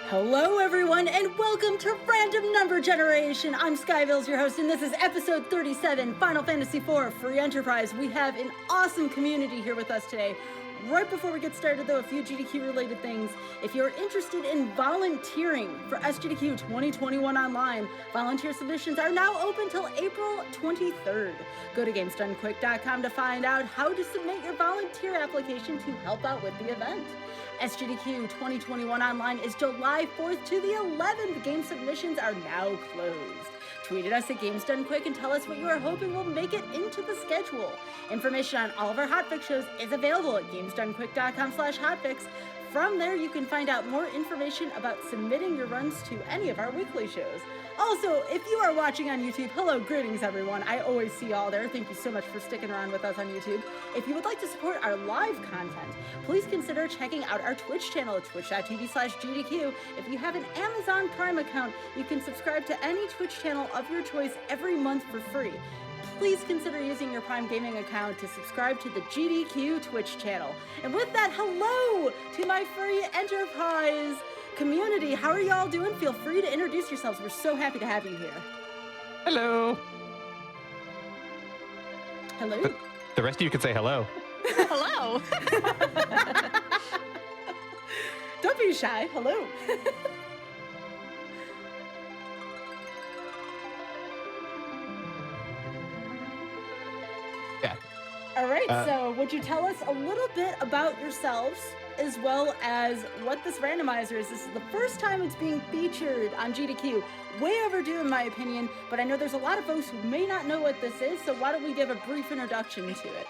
Hello everyone and welcome to Random Number Generation. I'm Skybilz, your host, and this is episode 37, Final Fantasy IV Free Enterprise. We have an awesome community here with us today. Right before we get started though, a few GDQ related things. If you're interested in volunteering for SGDQ 2021 online, volunteer submissions are now open till April 23rd. Go to gamesdonequick.com to find out how to submit your volunteer application to help out with the event. SGDQ 2021 online is July 4th to the 11th. Game submissions are now closed. Tweet at us at GamesDoneQuick and tell us what you are hoping will make it into the schedule. Information on all of our Hotfix shows is available at GamesDoneQuick.com/Hotfix. From there, you can find out more information about submitting your runs to any of our weekly shows. Also, if you are watching on YouTube, hello, greetings everyone. I always see y'all there. Thank you so much for sticking around with us on YouTube. If you would like to support our live content, please consider checking out our Twitch channel at twitch.tv/GDQ. If you have an Amazon Prime account, you can subscribe to any Twitch channel of your choice every month for free. Please consider using your Prime Gaming account to subscribe to the GDQ Twitch channel. And with that, hello to my Free Enterprise community. How are y'all doing? Feel free to introduce yourselves. We're so happy to have you here. Hello. Hello. The rest of you can say hello. Hello. Don't be shy. Hello. Yeah. All right, so would you tell us a little bit about yourselves as well as what this randomizer is? This is the first time it's being featured on GDQ. Way overdue in my opinion, but I know there's a lot of folks who may not know what this is, so why don't we give a brief introduction to it?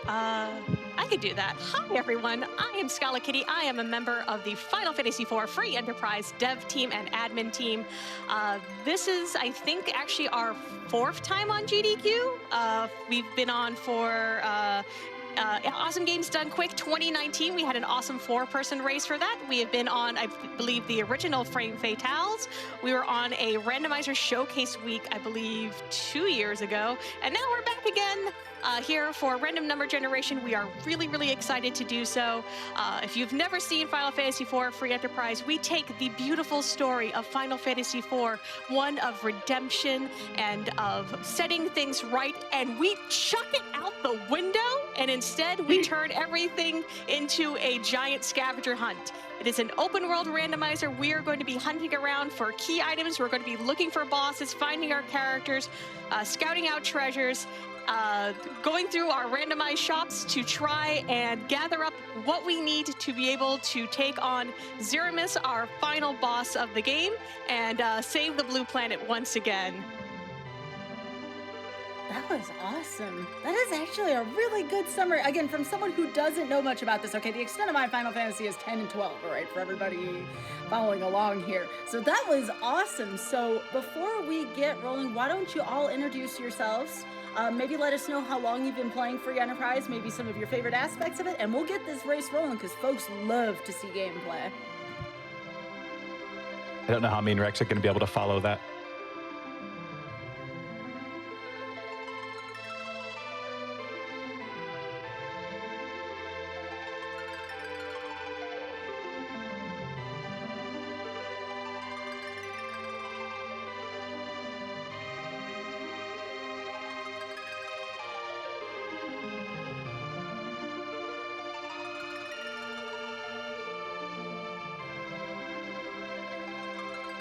I could do that. Hi, everyone. I am Scala Kitty. I am a member of the Final Fantasy IV Free Enterprise dev team and admin team. This is, I think, actually our fourth time on GDQ. We've been on for Awesome Games Done Quick 2019. We had an awesome 4-person race for that. We have been on, I believe, the original Frame Fatales. We were on a randomizer showcase week, I believe, 2 years ago. And now we're back again. Here for Random Number Generation. We are really, really excited to do so. If you've never seen Final Fantasy IV Free Enterprise, we take the beautiful story of Final Fantasy IV, one of redemption and of setting things right, and we chuck it out the window, and instead we turn everything into a giant scavenger hunt. It is an open world randomizer. We are going to be hunting around for key items. We're going to be looking for bosses, finding our characters, scouting out treasures, going through our randomized shops to try and gather up what we need to be able to take on Zeramis, our final boss of the game, and save the Blue Planet once again. That was awesome. That is actually a really good summary. Again, from someone who doesn't know much about this. Okay, the extent of my Final Fantasy is 10 and 12, all right, for everybody following along here. So that was awesome. So before we get rolling, why don't you all introduce yourselves? Maybe let us know how long you've been playing Free Enterprise, maybe some of your favorite aspects of it, and we'll get this race rolling because folks love to see gameplay. I don't know how me and Rex are going to be able to follow that.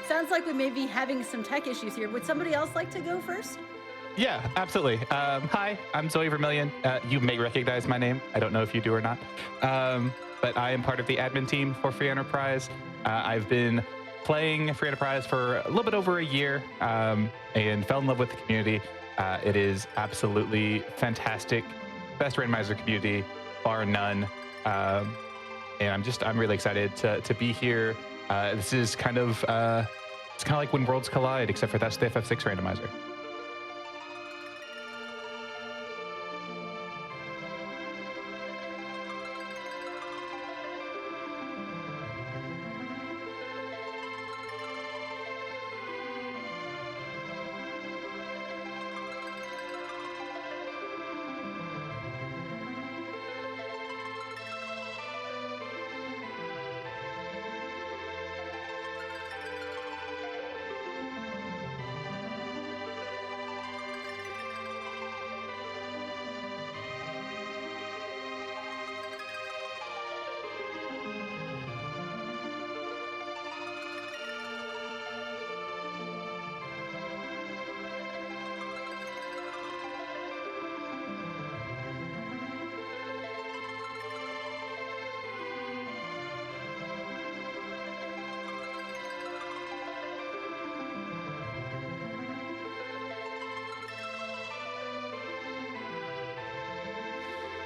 Sounds like we may be having some tech issues here. Would somebody else like to go first? Yeah, absolutely. Hi, I'm Zoe Vermillion. You may recognize my name. I don't know if you do or not. But I am part of the admin team for Free Enterprise. I've been playing Free Enterprise for a little bit over a year and fell in love with the community. It is absolutely fantastic. Best randomizer community, bar none. And I'm really excited to be here. This is kind of it's kind of like when worlds collide, except for that's the FF6 randomizer.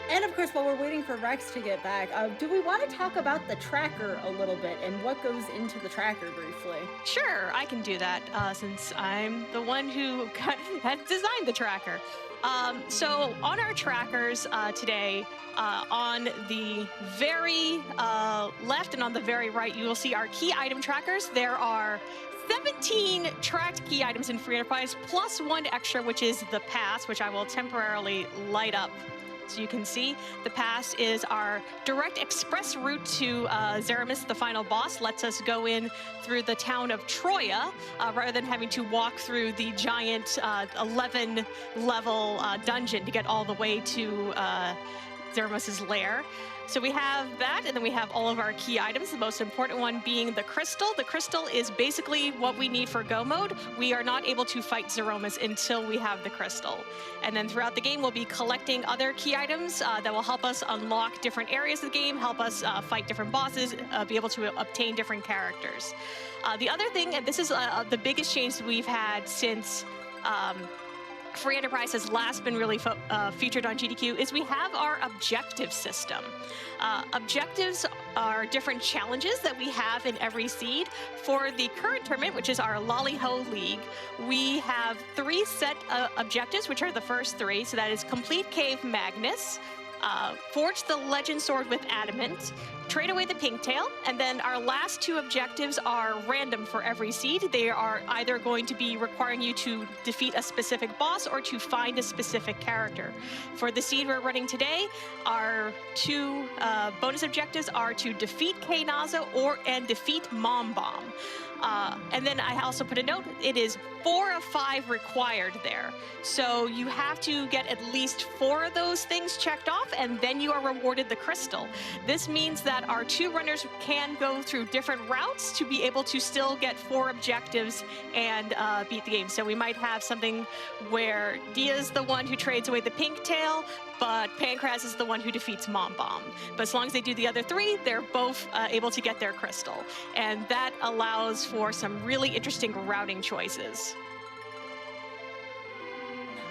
And of course, while we're waiting for Rex to get back, do we want to talk about the tracker a little bit and what goes into the tracker briefly? Sure, I can do that since I'm the one who had designed the tracker. So on our trackers today, on the very left and on the very right, you will see our key item trackers. There are 17 tracked key items in Free Enterprise, plus one extra, which is the pass, which I will temporarily light up. So you can see the pass is our direct express route to Zeramis, the final boss. Lets us go in through the town of Troya rather than having to walk through the giant 11-level dungeon to get all the way to Zeramis's lair. So we have that, and then we have all of our key items, the most important one being the crystal. The crystal is basically what we need for go mode. We are not able to fight Zeramis until we have the crystal. And then throughout the game, we'll be collecting other key items that will help us unlock different areas of the game, help us fight different bosses, be able to obtain different characters. The other thing, and this is the biggest change that we've had since Free Enterprise has last been really featured on GDQ, is we have our objective system. Objectives are different challenges that we have in every seed. For the current tournament, which is our Lali-Ho League, we have 3 set objectives, which are the first 3. So that is Complete Cave Magnus, Forge the Legend Sword with Adamant, Trade away the Pinktail, and then our last 2 objectives are random for every seed. They are either going to be requiring you to defeat a specific boss or to find a specific character. For the seed we're running today, our 2 bonus objectives are to defeat K-Naza and defeat Mom Bomb. And then I also put a note, it is 4 of 5 required there. So you have to get at least 4 of those things checked off, and then you are rewarded the crystal. This means that our 2 runners can go through different routes to be able to still get 4 objectives and beat the game. So we might have something where Dia's the one who trades away the Pinktail, but Pancras is the one who defeats Mom Bomb. But as long as they do the other 3, they're both able to get their crystal. And that allows for some really interesting routing choices.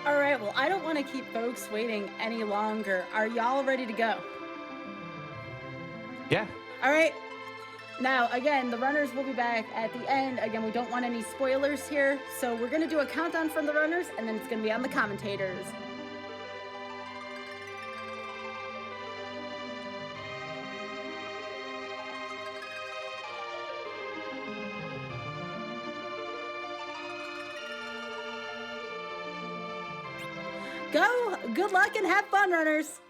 All right, well, I don't want to keep folks waiting any longer. Are y'all ready to go? Yeah. All right. Now, again, the runners will be back at the end. Again, we don't want any spoilers here. So we're going to do a countdown from the runners, and then it's going to be on the commentators. Go! Good luck and have fun, runners!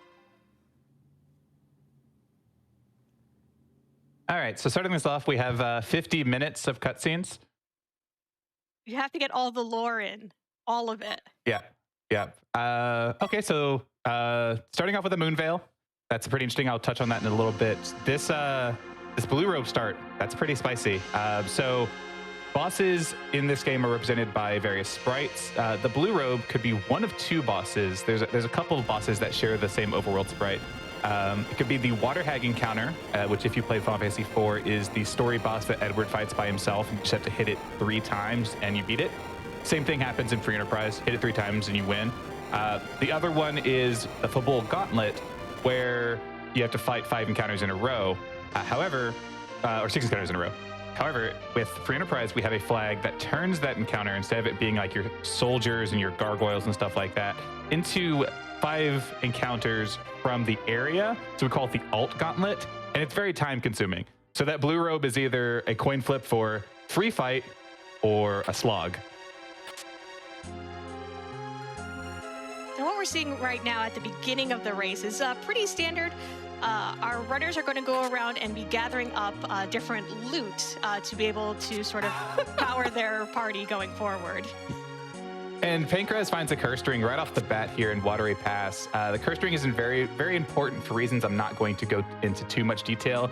All right, so starting this off, we have 50 minutes of cutscenes. You have to get all the lore in, all of it. Yeah. Okay, so starting off with the Moonveil. That's pretty interesting. I'll touch on that in a little bit. This Blue Robe start, that's pretty spicy. So bosses in this game are represented by various sprites. The Blue Robe could be one of 2 bosses. There's a couple of bosses that share the same overworld sprite. It could be the Water Hag encounter, which if you played Final Fantasy IV is the story boss that Edward fights by himself. You just have to hit it 3 times and you beat it. Same thing happens in Free Enterprise. Hit it 3 times and you win. The other one is the Fabul Gauntlet, where you have to fight 5 encounters in a row. Or 6 encounters in a row. However, with Free Enterprise, we have a flag that turns that encounter, instead of it being like your soldiers and your gargoyles and stuff like that, into 5 encounters from the area. So we call it the Alt Gauntlet, and it's very time consuming. So that Blue Robe is either a coin flip for free fight or a slog. And what we're seeing right now at the beginning of the race is pretty standard. Our runners are going to go around and be gathering up different loot to be able to sort of power their party going forward. And Pancras finds a curse string right off the bat here in Watery Pass. The curse string is very, very important for reasons I'm not going to go into too much detail.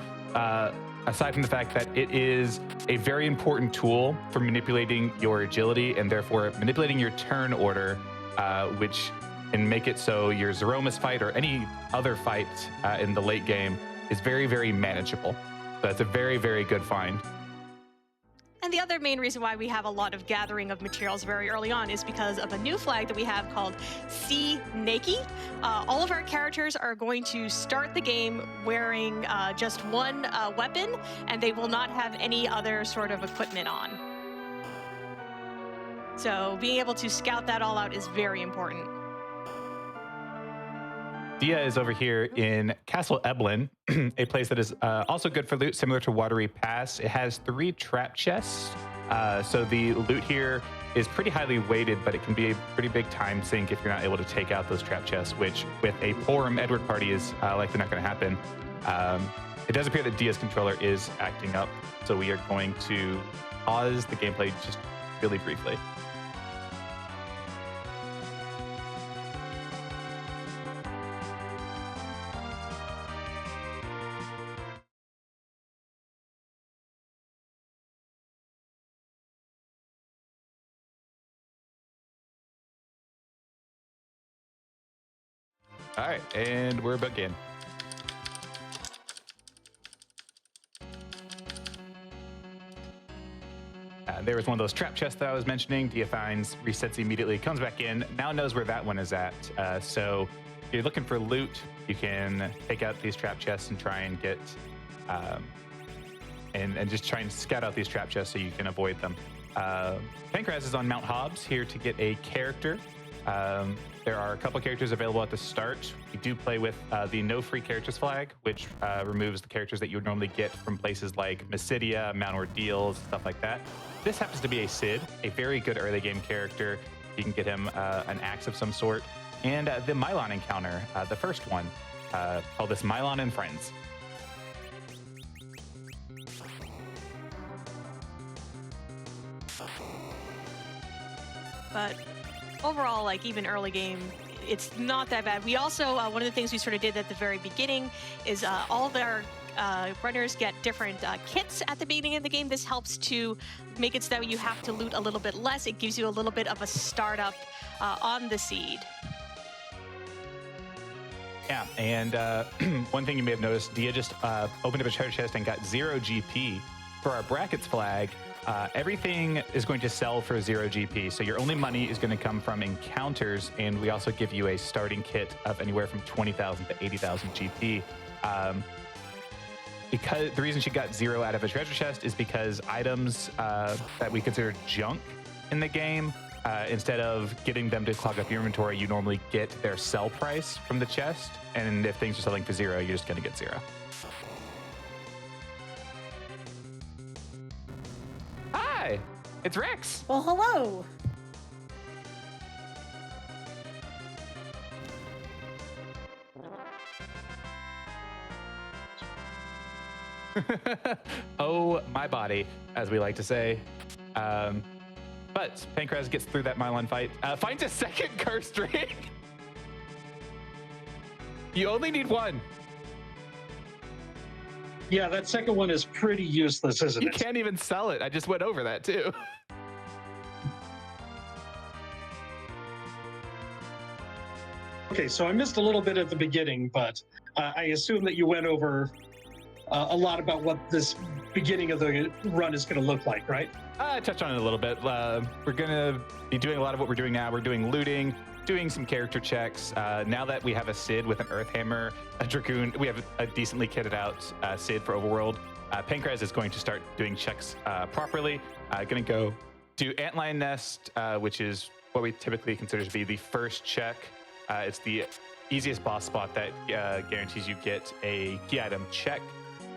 Aside from the fact that it is a very important tool for manipulating your agility and therefore manipulating your turn order, which can make it so your Zeramis fight or any other fight in the late game is very, very manageable. So that's a very, very good find. And the other main reason why we have a lot of gathering of materials very early on is because of a new flag that we have called Sea Naki. All of our characters are going to start the game wearing just one weapon, and they will not have any other sort of equipment on. So being able to scout that all out is very important. Dia is over here in Castle Eblin, a place that is also good for loot, similar to Watery Pass. It has 3 trap chests, so the loot here is pretty highly weighted, but it can be a pretty big time sink if you're not able to take out those trap chests, which with a Porum Edward party is likely not going to happen. It does appear that Dia's controller is acting up, so we are going to pause the gameplay just really briefly. All right, and we're back in. There was one of those trap chests that I was mentioning. Dia finds, resets immediately, comes back in, now knows where that one is at. So if you're looking for loot, you can take out these trap chests and try and get, and just try and scout out these trap chests so you can avoid them. Pankraz is on Mount Hobbs here to get a character. There are a couple characters available at the start. We do play with the no free characters flag, which removes the characters that you would normally get from places like Mysidia, Mount Ordeals, stuff like that. This happens to be a Cid, a very good early game character. You can get him an axe of some sort. And the Mylon encounter, the first one, called this Mylon and Friends. But overall, like even early game, it's not that bad. We also, one of the things we sort of did at the very beginning is all of our runners get different kits at the beginning of the game. This helps to make it so that you have to loot a little bit less. It gives you a little bit of a startup on the seed. Yeah, and one thing you may have noticed, Dia just opened up a treasure chest and got 0 GP. For our brackets flag, everything is going to sell for 0 GP, so your only money is going to come from encounters, and we also give you a starting kit of anywhere from 20,000 to 80,000 GP. Because the reason she got 0 out of a treasure chest is because items that we consider junk in the game, instead of getting them to clog up your inventory, you normally get their sell price from the chest, and if things are selling for 0, you're just going to get 0. Hi, it's Rex. Well, hello. Oh, my body, as we like to say. But Pankraz gets through that Mylon fight, finds a second cursed ring. You only need one. Yeah, that second one is pretty useless, isn't You it? can't even sell it. I just went over that too. Okay, so I missed a little bit at the beginning, but I assume that you went over a lot about what this beginning of the run is going to look like, right? I touched on it a little bit. We're going to be doing a lot of what we're doing now. We're doing looting, doing some character checks. Now that we have a Cid with an Earth Hammer, a Dragoon, we have a decently kitted out Cid for Overworld. Pankraz is going to start doing checks properly. Going to go do Antlion Nest, which is what we typically consider to be the first check. It's the easiest boss spot that guarantees you get a key item check.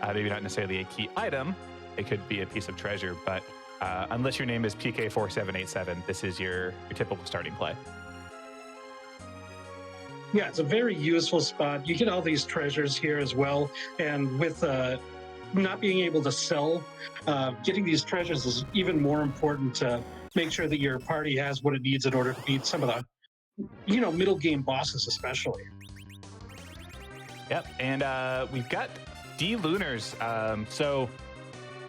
Maybe not necessarily a key item. It could be a piece of treasure, but unless your name is PK4787, this is your typical starting play. Yeah, it's a very useful spot. You get all these treasures here as well, and with not being able to sell, getting these treasures is even more important to make sure that your party has what it needs in order to beat some of the, middle game bosses especially. Yep, and we've got D-Lunars. So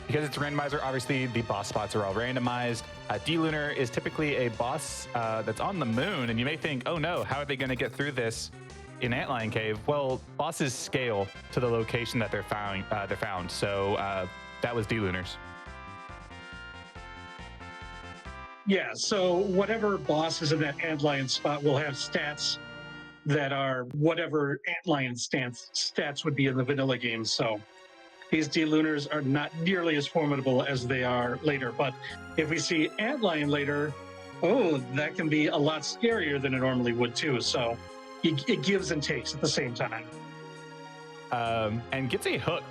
because it's a randomizer, obviously the boss spots are all randomized. D-Lunar is typically a boss that's on the moon, and you may think, oh no, how are they going to get through this in Antlion Cave? Well, bosses scale to the location that they're found. So that was D-Lunars. Yeah, so whatever boss is in that antlion spot will have stats that are whatever antlion stats would be in the vanilla game. So these D-Lunars are not nearly as formidable as they are later. But if we see antlion later, oh, that can be a lot scarier than it normally would too. So it gives and takes at the same time. And gets a hook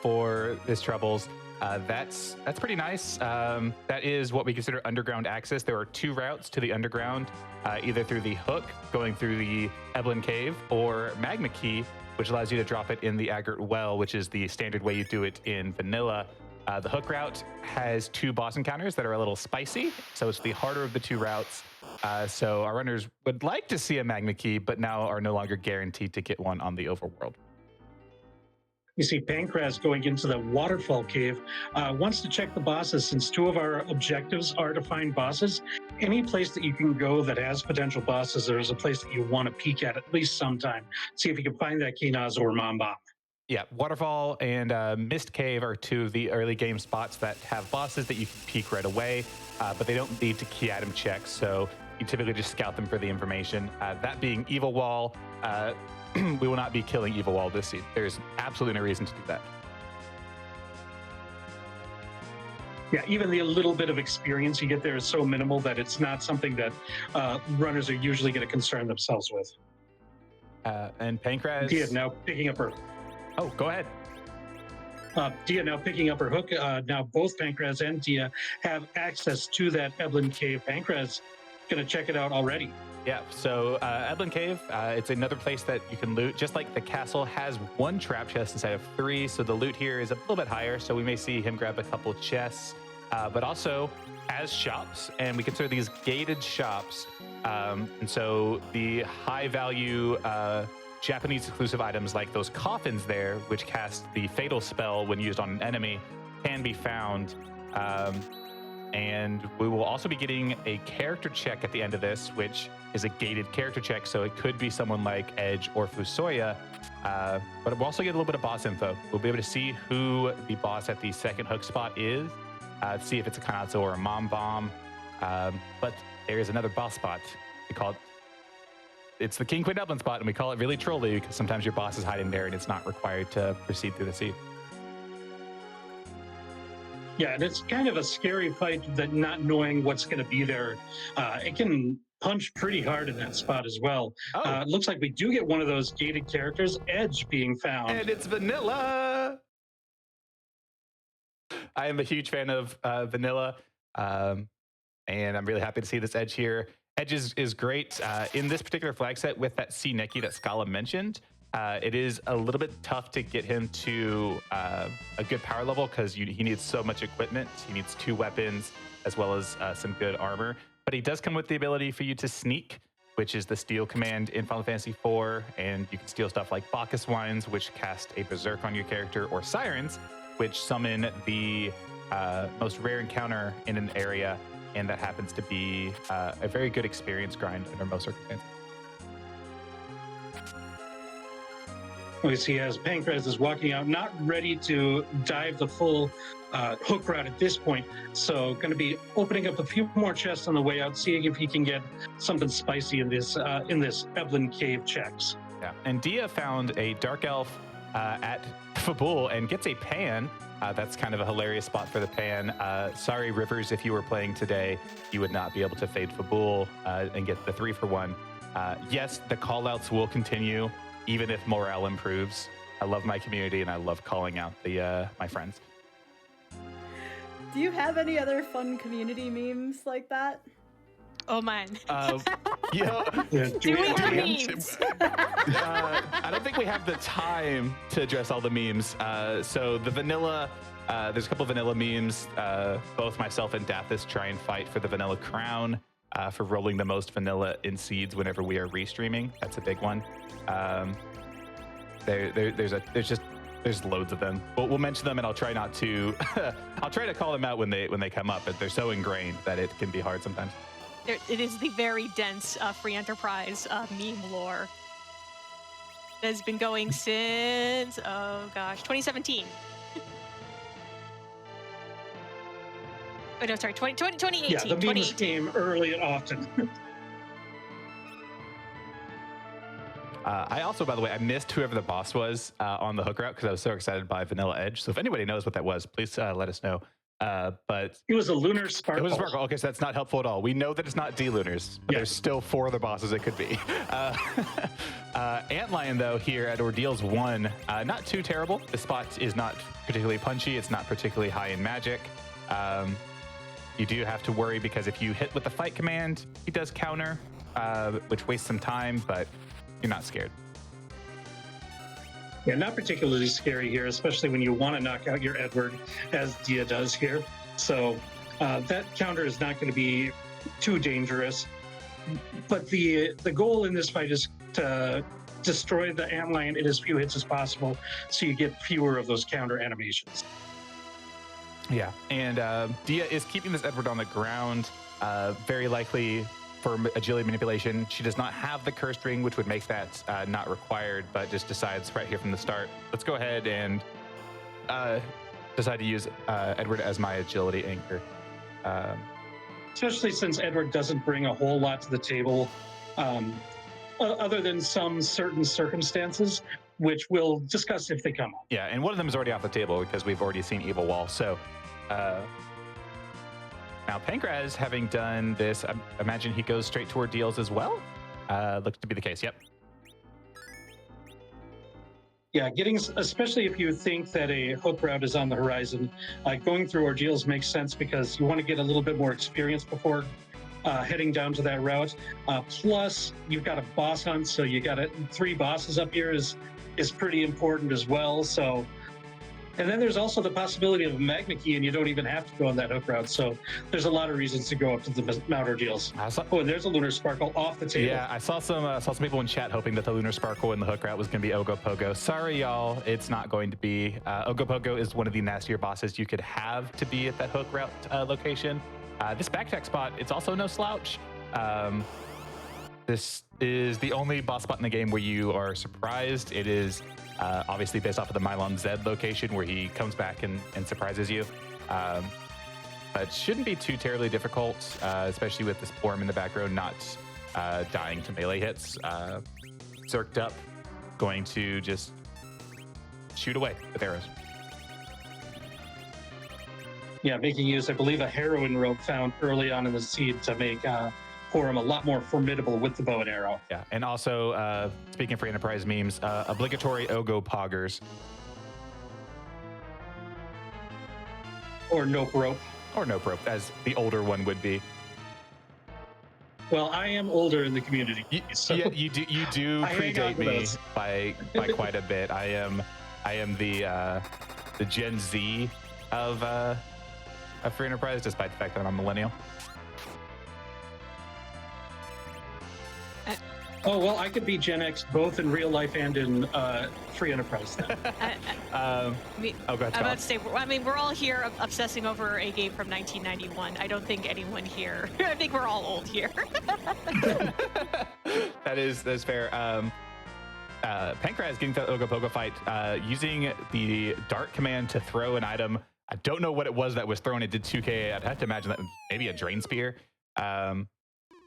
for his troubles. That's pretty nice. That is what we consider underground access. There are 2 routes to the underground, either through the hook going through the Eblin Cave, or Magma Key, which allows you to drop it in the Aggart Well, which is the standard way you do it in vanilla. The hook route has 2 boss encounters that are a little spicy, so it's the harder of the 2 routes. So our runners would like to see a Magma Key, but now are no longer guaranteed to get one on the overworld. You see Pancras going into the waterfall cave, wants to check the bosses. Since 2 of our objectives are to find bosses, any place that you can go that has potential bosses, there is a place that you want to peek at least sometime. See if you can find that Kinaz or Mamba. Yeah, Waterfall and Mist Cave are 2 of the early game spots that have bosses that you can peek right away, but they don't lead to key item checks, so you typically just scout them for the information. That being Evil Wall, we will not be killing Evil Wall this seed. There's absolutely no reason to do that. Yeah, even the little bit of experience you get there is so minimal that it's not something that runners are usually going to concern themselves with. And Pancras... Dia now picking up her... Oh, go ahead. Dia now picking up her hook. Now both Pancras and Dia have access to that Eblin Cave. Pancras going to check it out already. Yeah, so Eblin Cave, it's another place that you can loot. Just like the castle has 1 trap chest instead of 3, so the loot here is a little bit higher, so we may see him grab a couple chests, but also as shops, and we consider these gated shops. And so the high value Japanese exclusive items like those coffins there, which cast the fatal spell when used on an enemy, can be found. And we will also be getting a character check at the end of this, which is a gated character check, so it could be someone like Edge or Fusoya. But we'll also get a little bit of boss info. We'll be able to see who the boss at the second hook spot is, see if it's a Kanatsu or a Mom Bomb. But there is another boss spot. We call it, it's the King Queen Eblin spot, and we call it really trolly because sometimes your boss is hiding there and it's not required to proceed through the seed. Yeah, and it's kind of a scary fight that not knowing what's going to be there. It can punch pretty hard in that spot as well. Oh. It looks like we do get one of those gated characters, Edge, being found. And it's Vanilla! I am a huge fan of Vanilla, and I'm really happy to see this Edge here. Edge is great in this particular flag set with that C Neki that Scala mentioned. It is a little bit tough to get him to a good power level because he needs so much equipment. He needs 2 weapons as well as some good armor. But he does come with the ability for you to sneak, which is the steal command in Final Fantasy IV. And you can steal stuff like Bacchus Wines, which cast a Berserk on your character, or Sirens, which summon the most rare encounter in an area. And that happens to be a very good experience grind under most circumstances. We see as Pancras is walking out, not ready to dive the full hook route at this point. So going to be opening up a few more chests on the way out, seeing if he can get something spicy in this Eblin Cave checks. Yeah, and Dia found a Dark Elf at Fabul and gets a pan. That's kind of a hilarious spot for the pan. Sorry, Rivers, if you were playing today, you would not be able to fade Fabul and get the 3-for-1. Yes, the callouts will continue, even if morale improves. I love my community and I love calling out my friends. Do you have any other fun community memes like that? Oh, man. Yeah. Do we have memes? I don't think we have the time to address all the memes. So the vanilla, there's a couple of vanilla memes. Both myself and Dathis try and fight for the vanilla crown for rolling the most vanilla in seeds whenever we are restreaming. That's a big one. There's loads of them. We'll mention them, and I'll try not to. I'll try to call them out when they come up, but they're so ingrained that it can be hard sometimes. It is the very dense free enterprise meme lore that has been going since 2017. Oh, no, sorry, 2018. Yeah, the memes came early and often. I also, by the way, I missed whoever the boss was on the hook route because I was so excited by Vanilla Edge. So if anybody knows what that was, please let us know. But it was a lunar sparkle. It was a sparkle. Okay, so that's not helpful at all. We know that it's not D-Lunars, but there's still 4 other bosses it could be. Antlion, though, here at Ordeals 1, not too terrible. The spot is not particularly punchy. It's not particularly high in magic. You do have to worry because if you hit with the fight command, he does counter, which wastes some time, but you're not scared. Yeah, not particularly scary here, especially when you want to knock out your Edward, as Dia does here. So that counter is not going to be too dangerous. But the goal in this fight is to destroy the Antlion in as few hits as possible, so you get fewer of those counter animations. Yeah, and Dia is keeping this Edward on the ground, very likely for agility manipulation. She does not have the cursed ring, which would make that not required, but just decides right here from the start, let's go ahead and decide to use Edward as my agility anchor. Especially since Edward doesn't bring a whole lot to the table, other than some certain circumstances, which we'll discuss if they come up. Yeah, and one of them is already off the table because we've already seen Evil Wall. So now Pankraz, having done this, I imagine he goes straight to Ordeals as well. Looks to be the case, yep. Yeah, especially if you think that a hook route is on the horizon, going through Ordeals makes sense because you want to get a little bit more experience before heading down to that route. Plus, you've got a boss hunt, so you got 3 bosses up here is pretty important as well. So, and then there's also the possibility of a Magna Key, and you don't even have to go on that hook route. So there's a lot of reasons to go up to the Mount Ordeals. And there's a Lunar Sparkle off the table. Yeah, I saw some people in chat hoping that the Lunar Sparkle in the hook route was going to be Ogopogo. Sorry, y'all, it's not going to be. Ogopogo is one of the nastier bosses you could have to be at that hook route location. This backtrack spot, it's also no slouch. This is the only boss spot in the game where you are surprised. It is obviously based off of the Mylon Zed location where he comes back and surprises you. But shouldn't be too terribly difficult, especially with this Plorm in the back row not dying to melee hits. Zerked up, going to just shoot away with arrows. Yeah, making use, I believe, a heroin rope found early on in the seed to make Plorm a lot more formidable with the bow and arrow. Yeah, and also, speaking for Enterprise memes, obligatory Ogo Poggers. Or Nope Rope. Or Nope Rope, as the older one would be. Well, I am older in the community. So yeah, you do predate me by quite a bit. I am the Gen Z of Free Enterprise, despite the fact that I'm a millennial. Oh, well, I could be Gen X both in real life and in Free Enterprise then. Go ahead, I'm about to say, I mean, we're all here obsessing over a game from 1991. I don't think anyone here, I think we're all old here. That's fair. Pankraz getting to the Ogopogo fight, using the dart command to throw an item. I don't know what it was that was thrown. It did 2k. I'd have to imagine that maybe a drain spear.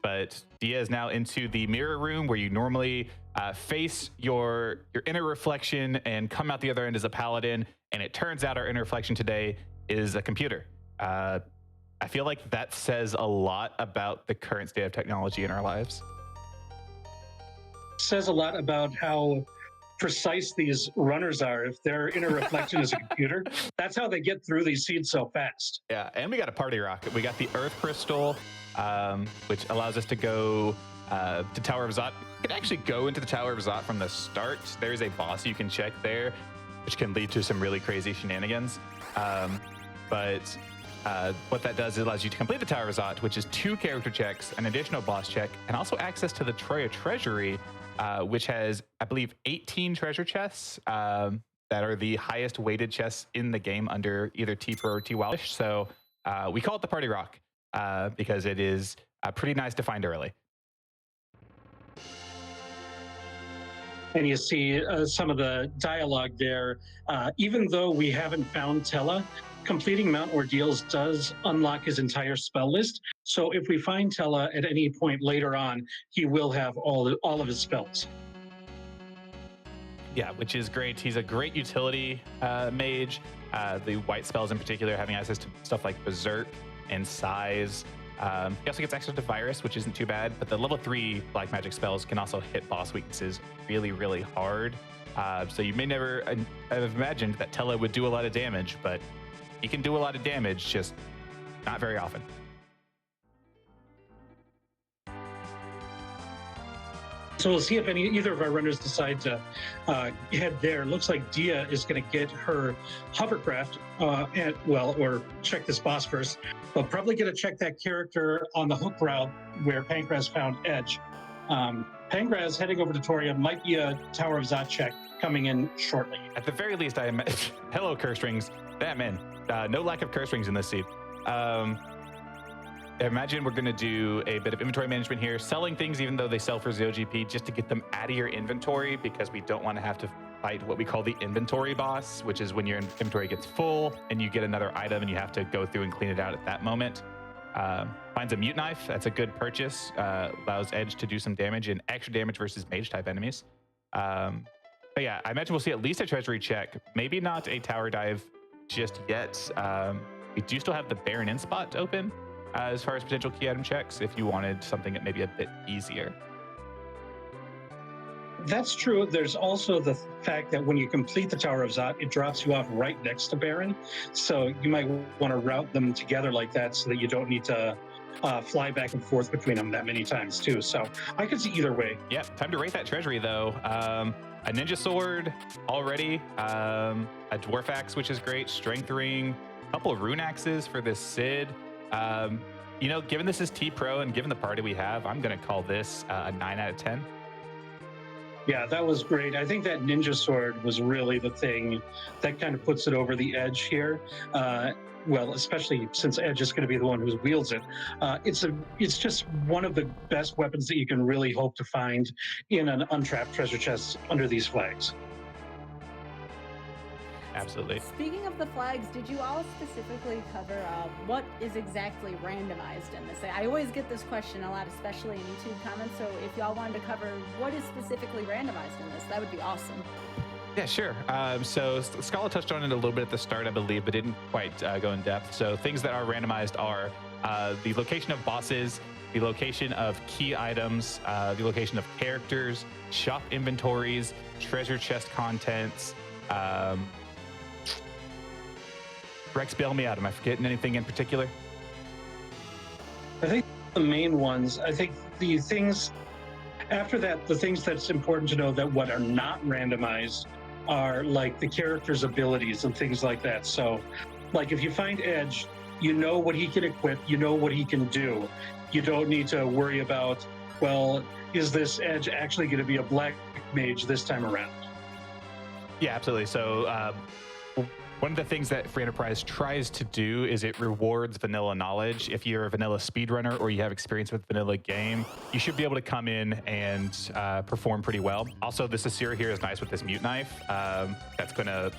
But Dia is now into the mirror room where you normally face your inner reflection and come out the other end as a paladin. And it turns out our inner reflection today is a computer. I feel like that says a lot about the current state of technology in our lives. Says a lot about how precise these runners are. If their inner reflection is a computer, that's how they get through these seeds so fast. Yeah, and we got a party rock. We got the Earth Crystal, which allows us to go to Tower of Zot. You can actually go into the Tower of Zot from the start. There's a boss you can check there, which can lead to some really crazy shenanigans. But what that does is it allows you to complete the Tower of Zot, which is 2 character checks, an additional boss check, and also access to the Troya Treasury, which has, I believe, 18 treasure chests that are the highest weighted chests in the game under either T-Pro or T-Walish. So we call it the Party Rock because it is pretty nice to find early. and you see some of the dialogue there. Even though we haven't found Tella, completing Mount Ordeals does unlock his entire spell list. So if we find Tella at any point later on, he will have all of his spells. Yeah, which is great. He's a great utility mage. The white spells in particular, having access to stuff like Berserk and Size. He also gets access to Virus, which isn't too bad, but the level 3 black magic spells can also hit boss weaknesses really, really hard. So you may never have imagined that Tella would do a lot of damage, but he can do a lot of damage, just not very often. So we'll see if either of our runners decide to head there. Looks like Dia is going to get her hovercraft or check this boss first. But probably going to check that character on the hook route where Pankraz found Edge. Pankraz heading over to Toria might be a Tower of Zot check coming in shortly. At the very least, hello, curse rings. Batman. No lack of curse rings in this seat. I imagine we're going to do a bit of inventory management here, selling things even though they sell for 0 GP, just to get them out of your inventory, because we don't want to have to fight what we call the inventory boss, which is when your inventory gets full and you get another item and you have to go through and clean it out at that moment. Finds a mute knife. That's a good purchase. Allows Edge to do some damage and extra damage versus mage type enemies. But yeah, I imagine we'll see at least a treasury check, maybe not a tower dive just yet. We do still have the Baron in spot open. As far as potential key item checks, if you wanted something that maybe a bit easier. That's true. There's also the fact that when you complete the Tower of Zot, it drops you off right next to Baron. So you might want to route them together like that so that you don't need to fly back and forth between them that many times too. So I could see either way. Yep, time to rate that treasury though. A ninja sword already, a dwarf axe, which is great, strength ring, a couple of rune axes for this Sid. You know, given this is T-Pro and given the party we have, I'm going to call this a 9 out of 10. Yeah, that was great. I think that ninja sword was really the thing that kind of puts it over the edge here. Well, especially since Edge is going to be the one who wields it. It's just one of the best weapons that you can really hope to find in an untrapped treasure chest under these flags. Absolutely. Speaking of the flags, did you all specifically cover what is exactly randomized in this? I always get this question a lot, especially in YouTube comments. So if y'all wanted to cover what is specifically randomized in this, that would be awesome. Yeah, sure. So Scala touched on it a little bit at the start, I believe, but didn't quite go in depth. So things that are randomized are the location of bosses, the location of key items, the location of characters, shop inventories, treasure chest contents. Rex, bail me out. Am I forgetting anything in particular? I think the main ones, I think the things after that, the things that's important to know that what are not randomized are like the character's abilities and things like that. So like if you find Edge, you know what he can equip, you know what he can do. You don't need to worry about, well, is this Edge actually going to be a black mage this time around? Yeah, absolutely. So one of the things that Free Enterprise tries to do is it rewards vanilla knowledge. If you're a vanilla speedrunner or you have experience with vanilla game, you should be able to come in and perform pretty well. Also, this Asira here is nice with this mute knife. That's going to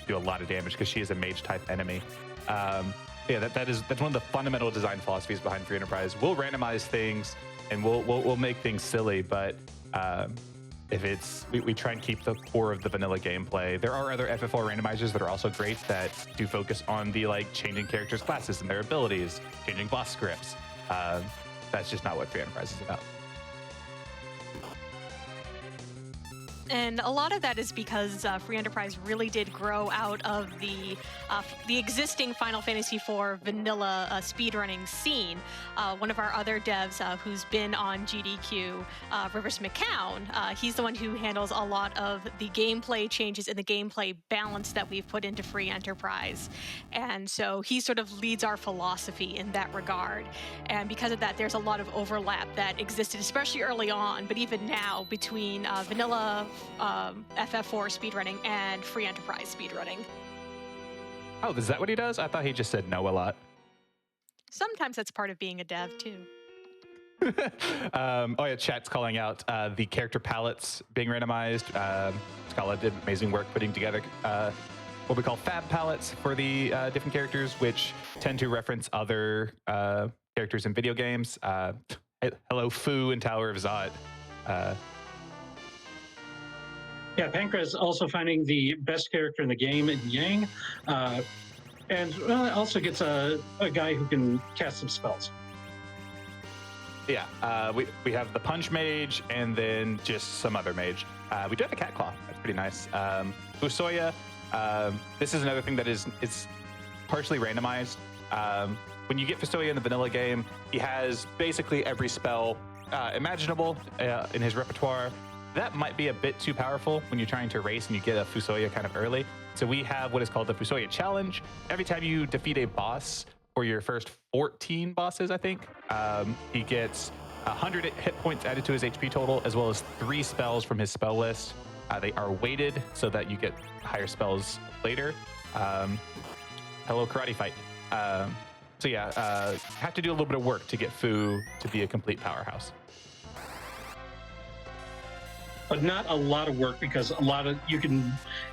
do a lot of damage because she is a mage type enemy. Yeah, that's one of the fundamental design philosophies behind Free Enterprise. We'll randomize things and we'll make things silly, but if it's we try and keep the core of the vanilla gameplay. There are other FF4 randomizers that are also great that do focus on the like changing characters' classes and their abilities, changing boss scripts. That's just not what Free Enterprise is about. And a lot of that is because Free Enterprise really did grow out of the existing Final Fantasy IV vanilla speedrunning scene. One of our other devs who's been on GDQ, Rivers McCown, he's the one who handles a lot of the gameplay changes and the gameplay balance that we've put into Free Enterprise. And so he sort of leads our philosophy in that regard. And because of that, there's a lot of overlap that existed, especially early on, but even now between vanilla FF4 speedrunning and Free Enterprise speedrunning. Oh, is that what he does? I thought he just said no a lot. Sometimes that's part of being a dev, too. Oh yeah, chat's calling out the character palettes being randomized. Scala did amazing work putting together what we call fab palettes for the different characters, which tend to reference other characters in video games. Hello, Fu and Tower of Zot. Yeah, Pancras also finding the best character in the game in Yang, and also gets a guy who can cast some spells. Yeah, we have the Punch Mage and then just some other mage. We do have a Cat Claw. That's pretty nice. Fusoya, this is another thing that is partially randomized. When you get Fusoya in the vanilla game, he has basically every spell imaginable in his repertoire. That might be a bit too powerful when you're trying to race and you get a Fusoya kind of early. So we have what is called the Fusoya Challenge. Every time you defeat a boss, for your first 14 bosses, I think, he gets 100 hit points added to his HP total, as well as 3 spells from his spell list. They are weighted so that you get higher spells later. Hello, Karate Fight. So yeah, have to do a little bit of work to get Fu to be a complete powerhouse. But not a lot of work, because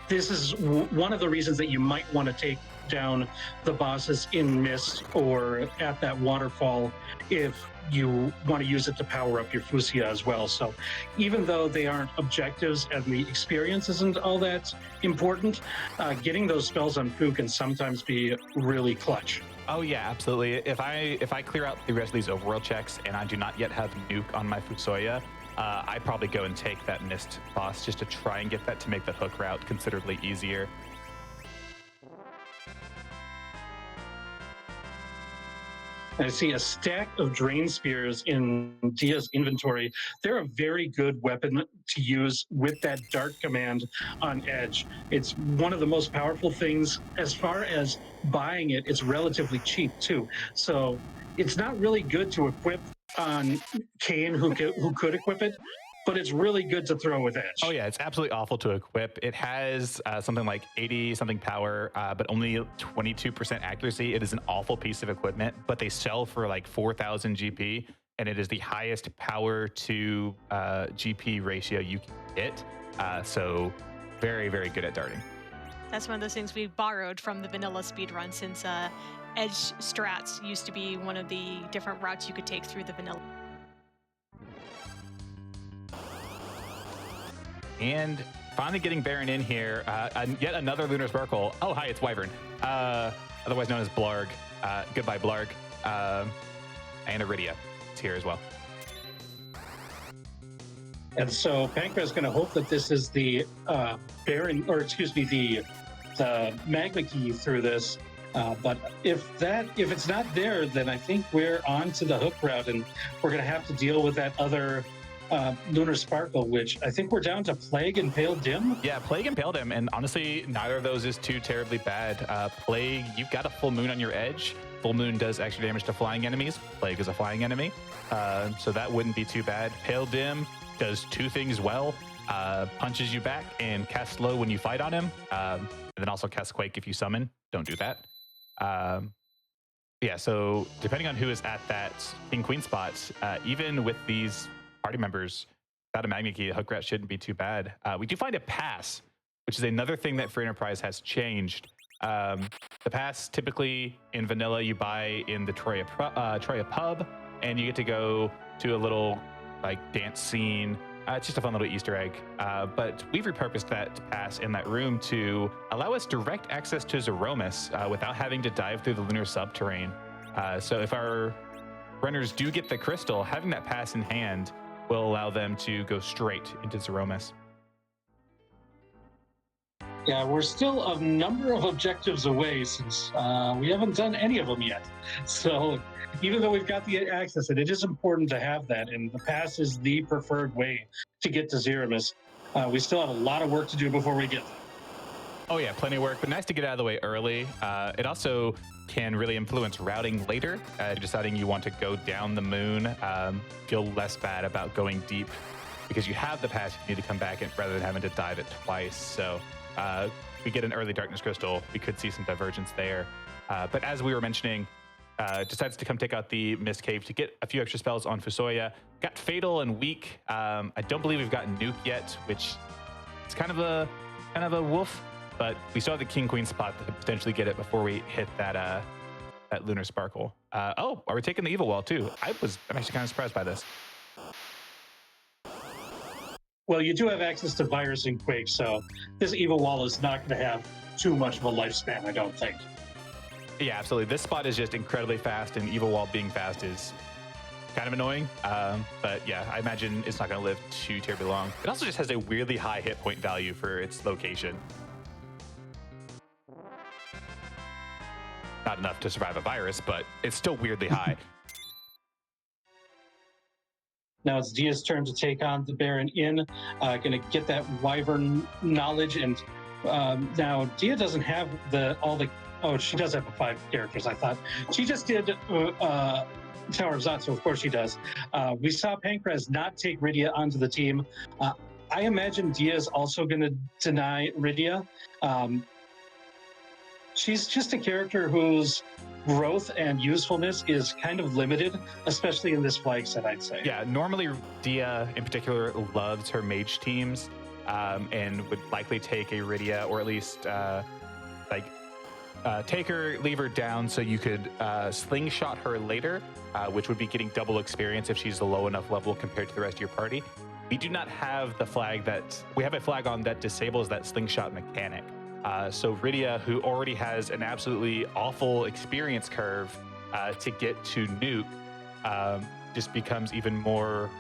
this is one of the reasons that you might want to take down the bosses in Mist or at that waterfall if you want to use it to power up your Fusia as well. So even though they aren't objectives and the experience isn't all that important, getting those spells on Fu can sometimes be really clutch. Oh yeah, absolutely. If I clear out the rest of these overworld checks and I do not yet have Nuke on my Fusoya, I probably go and take that Mist boss just to try and get that to make the hook route considerably easier. I see a stack of Drain Spears in Dia's inventory. They're a very good weapon to use with that Dart command on Edge. It's one of the most powerful things. As far as buying it, it's relatively cheap too. So it's not really good to equip on Kane, who could equip it, but it's really good to throw with Edge. Oh yeah, it's absolutely awful to equip. It has something like 80 something power, but only 22% accuracy. It is an awful piece of equipment, but they sell for like 4,000 GP, and it is the highest power to GP ratio you can get. So very, very good at darting. That's one of those things we borrowed from the vanilla speedrun, since Edge strats used to be one of the different routes you could take through the vanilla. And finally getting Baron in here, yet another Lunar Sparkle. Oh, hi, it's Wyvern, otherwise known as Blarg. Goodbye, Blarg. And Iridia is here as well. And so Pancras is going to hope that this is the Baron, or excuse me, the Magma Key through this. But if it's not there, then I think we're on to the hook route, and we're going to have to deal with that other Lunar Sparkle, which I think we're down to Plague and Pale Dim. Yeah, Plague and Pale Dim, and honestly, neither of those is too terribly bad. Plague, you've got a Full Moon on your Edge. Full Moon does extra damage to flying enemies. Plague is a flying enemy, so that wouldn't be too bad. Pale Dim does 2 things well. Punches you back and casts slow when you fight on him, and then also casts Quake if you summon. Don't do that. Yeah, so depending on who is at that King-Queen spot, even with these party members, without a Magma Key, a hook route shouldn't be too bad. We do find a pass, which is another thing that Free Enterprise has changed. The pass, typically in vanilla, you buy in the Troya pub, and you get to go to a little dance scene. It's just a fun little Easter egg. But we've repurposed that pass in that room to allow us direct access to Zeromus without having to dive through the lunar subterrane. So if our runners do get the crystal, having that pass in hand will allow them to go straight into Zeromus. Yeah, we're still a number of objectives away, since we haven't done any of them yet. So even though we've got the access, and it is important to have that, and the pass is the preferred way to get to Zeromus, we still have a lot of work to do before we get there. Oh yeah, plenty of work, but nice to get out of the way early. It also can really influence routing later. Deciding you want to go down the moon, feel less bad about going deep, because you have the pass, you need to come back in rather than having to dive it twice. So we get an early darkness crystal, we could see some divergence there. But as we were mentioning, decides to come take out the Mist Cave to get a few extra spells on Fusoya. Got Fatal and Weak. I don't believe we've gotten Nuke yet, which is kind of a wolf, but we still have the King Queen spot to potentially get it before we hit that Lunar Sparkle. Oh, are we taking the Evil Wall too? I'm actually kind of surprised by this. Well, you do have access to Virus and Quake, so this Evil Wall is not going to have too much of a lifespan, I don't think. Yeah, absolutely. This spot is just incredibly fast, and Evil Wall being fast is kind of annoying. But yeah, I imagine it's not going to live too terribly long. It also just has a weirdly high hit point value for its location. Not enough to survive a virus, but it's still weirdly high. Now it's Dia's turn to take on the Baron Inn. Going to get that Wyvern knowledge, and now Dia doesn't have Oh, she does have 5 characters. I thought she just did Tower of Zot, so of course she does. We saw Pancraz not take Rydia onto the team. I imagine Dia is also going to deny Rydia. She's just a character whose growth and usefulness is kind of limited, especially in this flag set, I'd say. Yeah, normally Dia in particular loves her mage teams and would likely take a Rydia, or at least take her, leave her down so you could slingshot her later, which would be getting double experience if she's a low enough level compared to the rest of your party. We do not have the flag we have a flag on that disables that slingshot mechanic. So Rydia, who already has an absolutely awful experience curve to get to Nuke, just becomes even more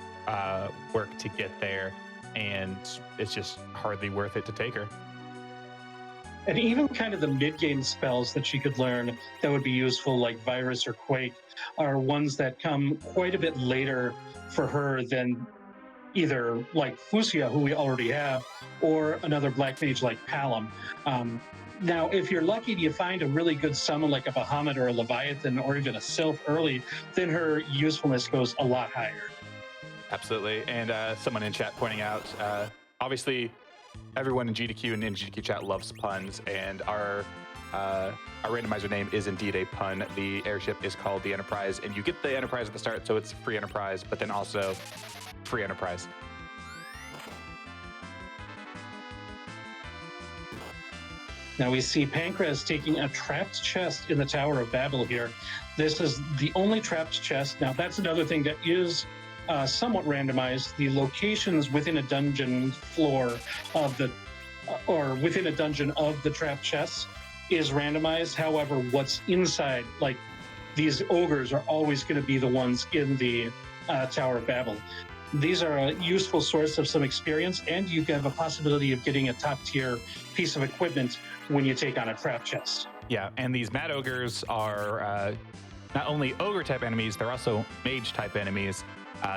work to get there, and it's just hardly worth it to take her. And even kind of the mid-game spells that she could learn that would be useful, like Virus or Quake, are ones that come quite a bit later for her than either like Fusoya, who we already have, or another Black Mage like Palom. Now, if you're lucky, you find a really good summon like a Bahamut or a Leviathan or even a Sylph early, then her usefulness goes a lot higher. Absolutely. And someone in chat pointing out, obviously, everyone in GDQ and in GDQ chat loves puns, and our randomizer name is indeed a pun. The airship is called the Enterprise, and you get the Enterprise at the start, so it's free Enterprise, but then also free Enterprise. Now we see Pancraz taking a trapped chest in the Tower of Babel here. This is the only trapped chest. Now that's another thing that is somewhat randomized. The locations within a dungeon floor of or within a dungeon of the trapped chests is randomized. However, what's inside, like these ogres, are always going to be the ones in the Tower of Babel. These are a useful source of some experience, and you have a possibility of getting a top-tier piece of equipment when you take on a trap chest. Yeah, and these Mad Ogres are not only ogre-type enemies, they're also mage-type enemies.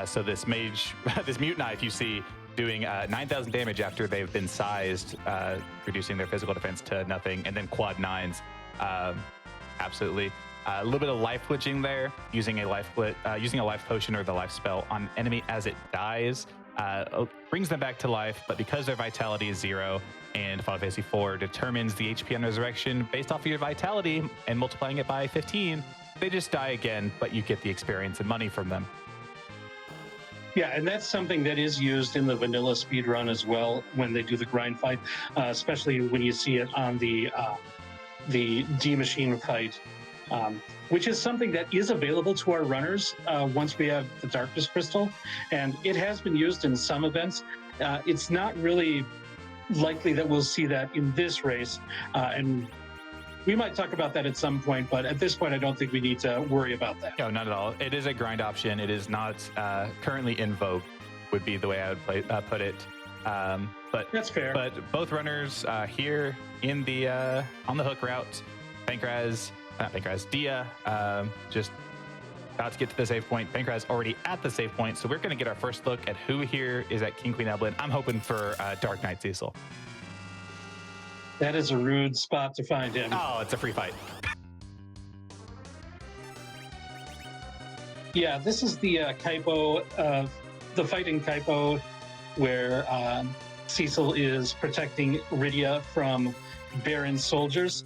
So this mage, this Mute Knife you see doing 9,000 damage after they've been sized, reducing their physical defense to nothing, and then quad 9s. Absolutely. A little bit of life glitching there, using a life potion or the life spell on an enemy as it dies, brings them back to life, but because their vitality is 0, and Final Fantasy IV determines the HP on resurrection based off of your vitality and multiplying it by 15, they just die again, but you get the experience and money from them. Yeah, and that's something that is used in the vanilla speedrun as well when they do the grind fight, especially when you see it on the D-Machine fight. Which is something that is available to our runners once we have the Darkness Crystal, and it has been used in some events. It's not really likely that we'll see that in this race, and we might talk about that at some point, but at this point I don't think we need to worry about that. No, not at all. It is a grind option. It is not currently in vogue, would be the way I would put it. But that's fair. But both runners here in the on the hook route, Dia, just about to get to the save point. Pancraz already at the save point, so we're going to get our first look at who here is at King Queen Evelyn. I'm hoping for Dark Knight Cecil. That is a rude spot to find him. Oh, it's a free fight. Yeah, this is the Kaipo, the fight in Kaipo, where Cecil is protecting Rydia from Baron soldiers.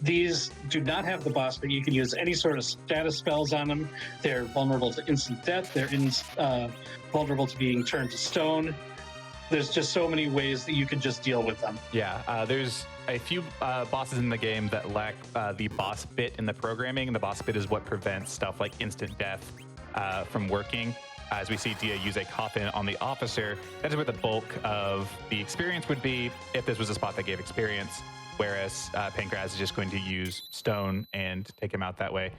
These do not have the boss, but you can use any sort of status spells on them. They're vulnerable to instant death. They're vulnerable to being turned to stone. There's just so many ways that you can just deal with them. Yeah, there's a few bosses in the game that lack the boss bit in the programming. The boss bit is what prevents stuff like instant death from working. As we see Dia use a coffin on the officer, that is where the bulk of the experience would be if this was a spot that gave experience, whereas Pancraz is just going to use stone and take him out that way.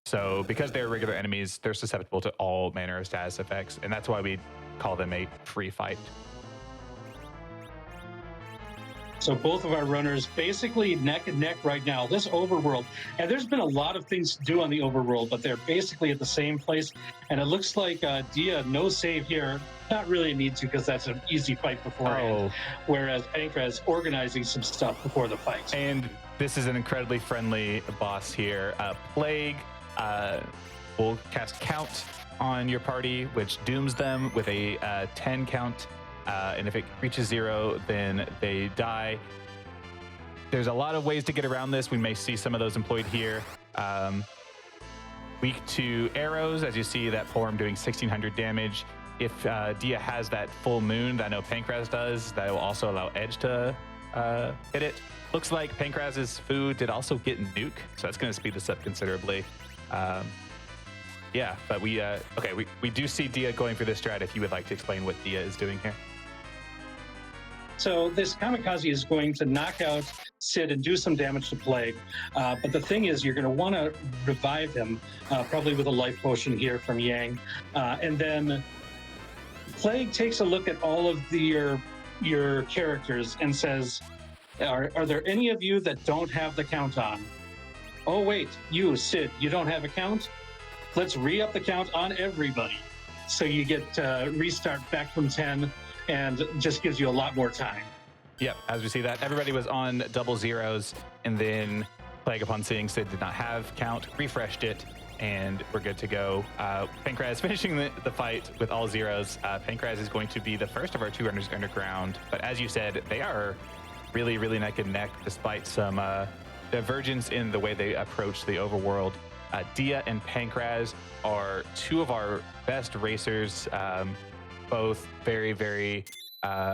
So because they're regular enemies, they're susceptible to all manner of status effects, and that's why we call them a free fight. So both of our runners basically neck and neck right now. This overworld, and there's been a lot of things to do on the overworld, but they're basically at the same place. And it looks like Dia, no save here. Not really a need to, because that's an easy fight beforehand. Whereas Pancraz organizing some stuff before the fight. And this is an incredibly friendly boss here. Plague will cast Count on your party, which dooms them with a 10 count. And if it reaches 0, then they die. There's a lot of ways to get around this. We may see some of those employed here. Weak to arrows, as you see that form doing 1,600 damage. If Dia has that full moon that I know Pancraz does, that will also allow Edge to hit it. Looks like Pancraz's food did also get nuke, so that's going to speed this up considerably. Yeah, but we do see Dia going for this strat. If you would like to explain what Dia is doing here. So this Kamikaze is going to knock out Sid and do some damage to Plague. But the thing is, you're going to want to revive him, probably with a life potion here from Yang. And then Plague takes a look at all of your characters and says, are there any of you that don't have the count on? Oh, wait, you, Sid, you don't have a count? Let's re-up the count on everybody. So you get restart back from 10, and just gives you a lot more time. Yep, as we see that, everybody was on double zeros, and then Plague, upon seeing Sid did not have count, refreshed it, and we're good to go. Pancraz finishing the fight with all zeros. Pancraz is going to be the first of our 2 runners underground, but as you said, they are really, really neck and neck, despite some divergence in the way they approach the overworld. Dia and Pancraz are 2 of our best racers, both very, very,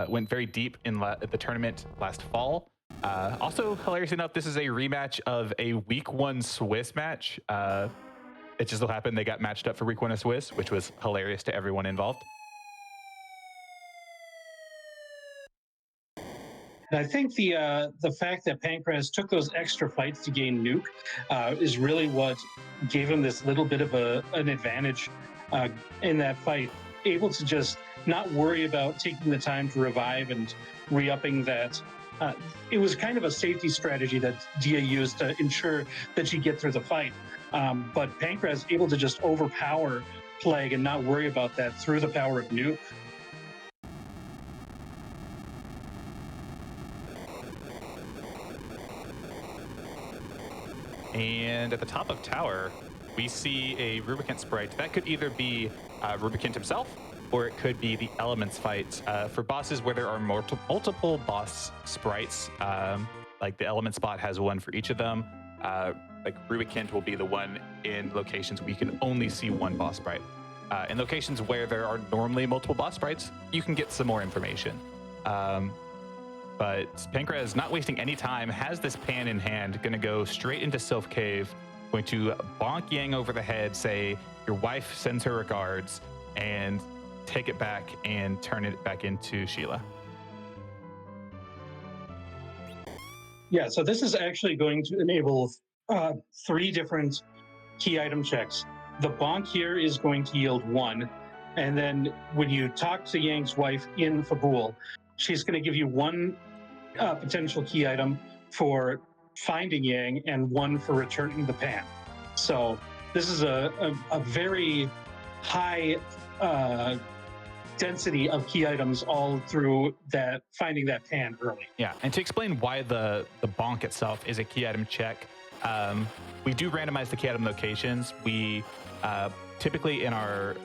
went very deep in the tournament last fall. Also, hilarious enough, this is a rematch of a week 1 Swiss match. It just so happened they got matched up for week 1 of Swiss, which was hilarious to everyone involved. And I think the fact that Pancraz took those extra fights to gain nuke is really what gave him this little bit of an advantage in that fight. Able to just not worry about taking the time to revive and re-upping that. It was kind of a safety strategy that Dia used to ensure that she'd get through the fight. But Pancraz able to just overpower Plague and not worry about that through the power of nuke. And at the top of tower, we see a Rubicant sprite. That could either be Rubicant himself, or it could be the Elements fight. For bosses where there are multiple boss sprites, like the Element spot has one for each of them, like Rubicant will be the one in locations where you can only see one boss sprite. In locations where there are normally multiple boss sprites, you can get some more information. But Pancraz, not wasting any time, has this pan in hand, gonna go straight into Sylph Cave, going to bonk Yang over the head, say, your wife sends her regards, and take it back and turn it back into Sheila. Yeah, so this is actually going to enable 3 different key item checks. The bonk here is going to yield 1, and then when you talk to Yang's wife in Fabul, she's going to give you 1 potential key item for finding Yang and 1 for returning the pan. So this is a very high density of key items all through that finding that pan early. Yeah, and to explain why the bonk itself is a key item check, we do randomize the key item locations. We typically in our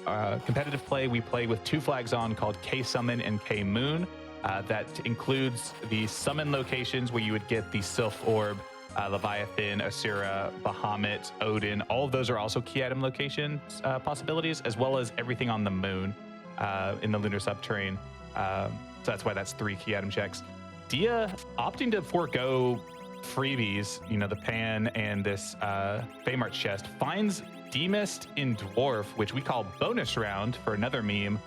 competitive play, we play with 2 flags on called K Summon and K Moon. That includes the summon locations where you would get the Sylph Orb, Leviathan, Asura, Bahamut, Odin. All of those are also key item locations possibilities, as well as everything on the moon in the lunar subterrane. So that's why that's 3 key item checks. Dia opting to forego freebies, the Pan and this Feymarch chest, finds Demist in Dwarf, which we call bonus round for another meme.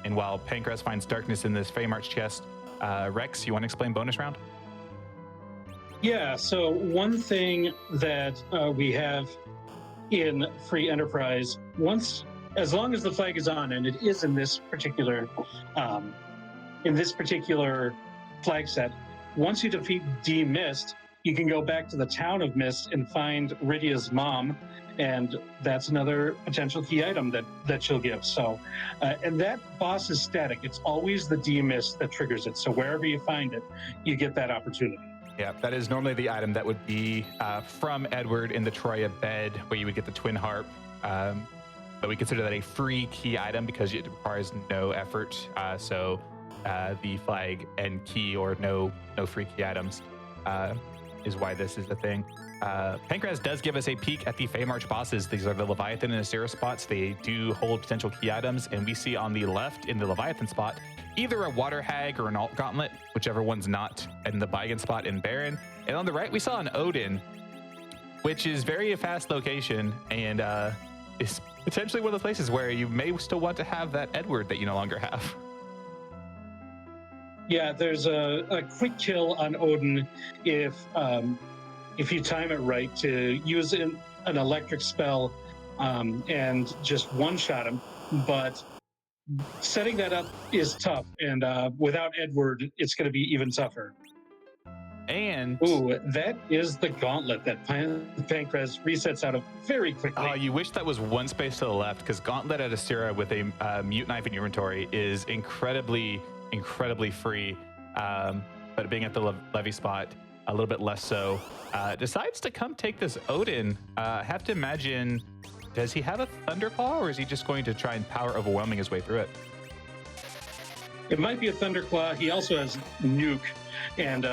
And while Pancras finds darkness in this Feymarch chest, Rex, you want to explain bonus round? Yeah, so one thing that we have in Free Enterprise, as long as the flag is on, and it is in this particular flag set, once you defeat D-Mist, you can go back to the town of Mist and find Rydia's mom, and that's another potential key item that she'll give. So, and that boss is static. It's always the D-Mist that triggers it. So wherever you find it, you get that opportunity. Yeah, that is normally the item that would be from Edward in the Troya bed, where you would get the twin harp. But we consider that a free key item because it requires no effort. So the flag and key or no free key items is why this is a thing. Pancras does give us a peek at the Feymarch bosses. These are the Leviathan and Asura spots. They do hold potential key items, and we see on the left in the Leviathan spot either a Water Hag or an Alt Gauntlet, whichever one's not, in the Baigan spot in Baron. And on the right, we saw an Odin, which is very a fast location, and is potentially one of the places where you may still want to have that Edward that you no longer have. Yeah, there's a quick kill on Odin if you time it right to use an electric spell and just one-shot him. But setting that up is tough, and without Edward, it's going to be even tougher. And that is the gauntlet that Pancras resets out of very quickly. Oh, you wish that was one space to the left, because Gauntlet at Asura with a mute knife in your inventory is incredibly free. But being at the levy spot, a little bit less so. Decides to come take this Odin. Have to imagine, does he have a Thunderclaw, or is he just going to try and power overwhelming his way through it? It might be a Thunderclaw. He also has Nuke and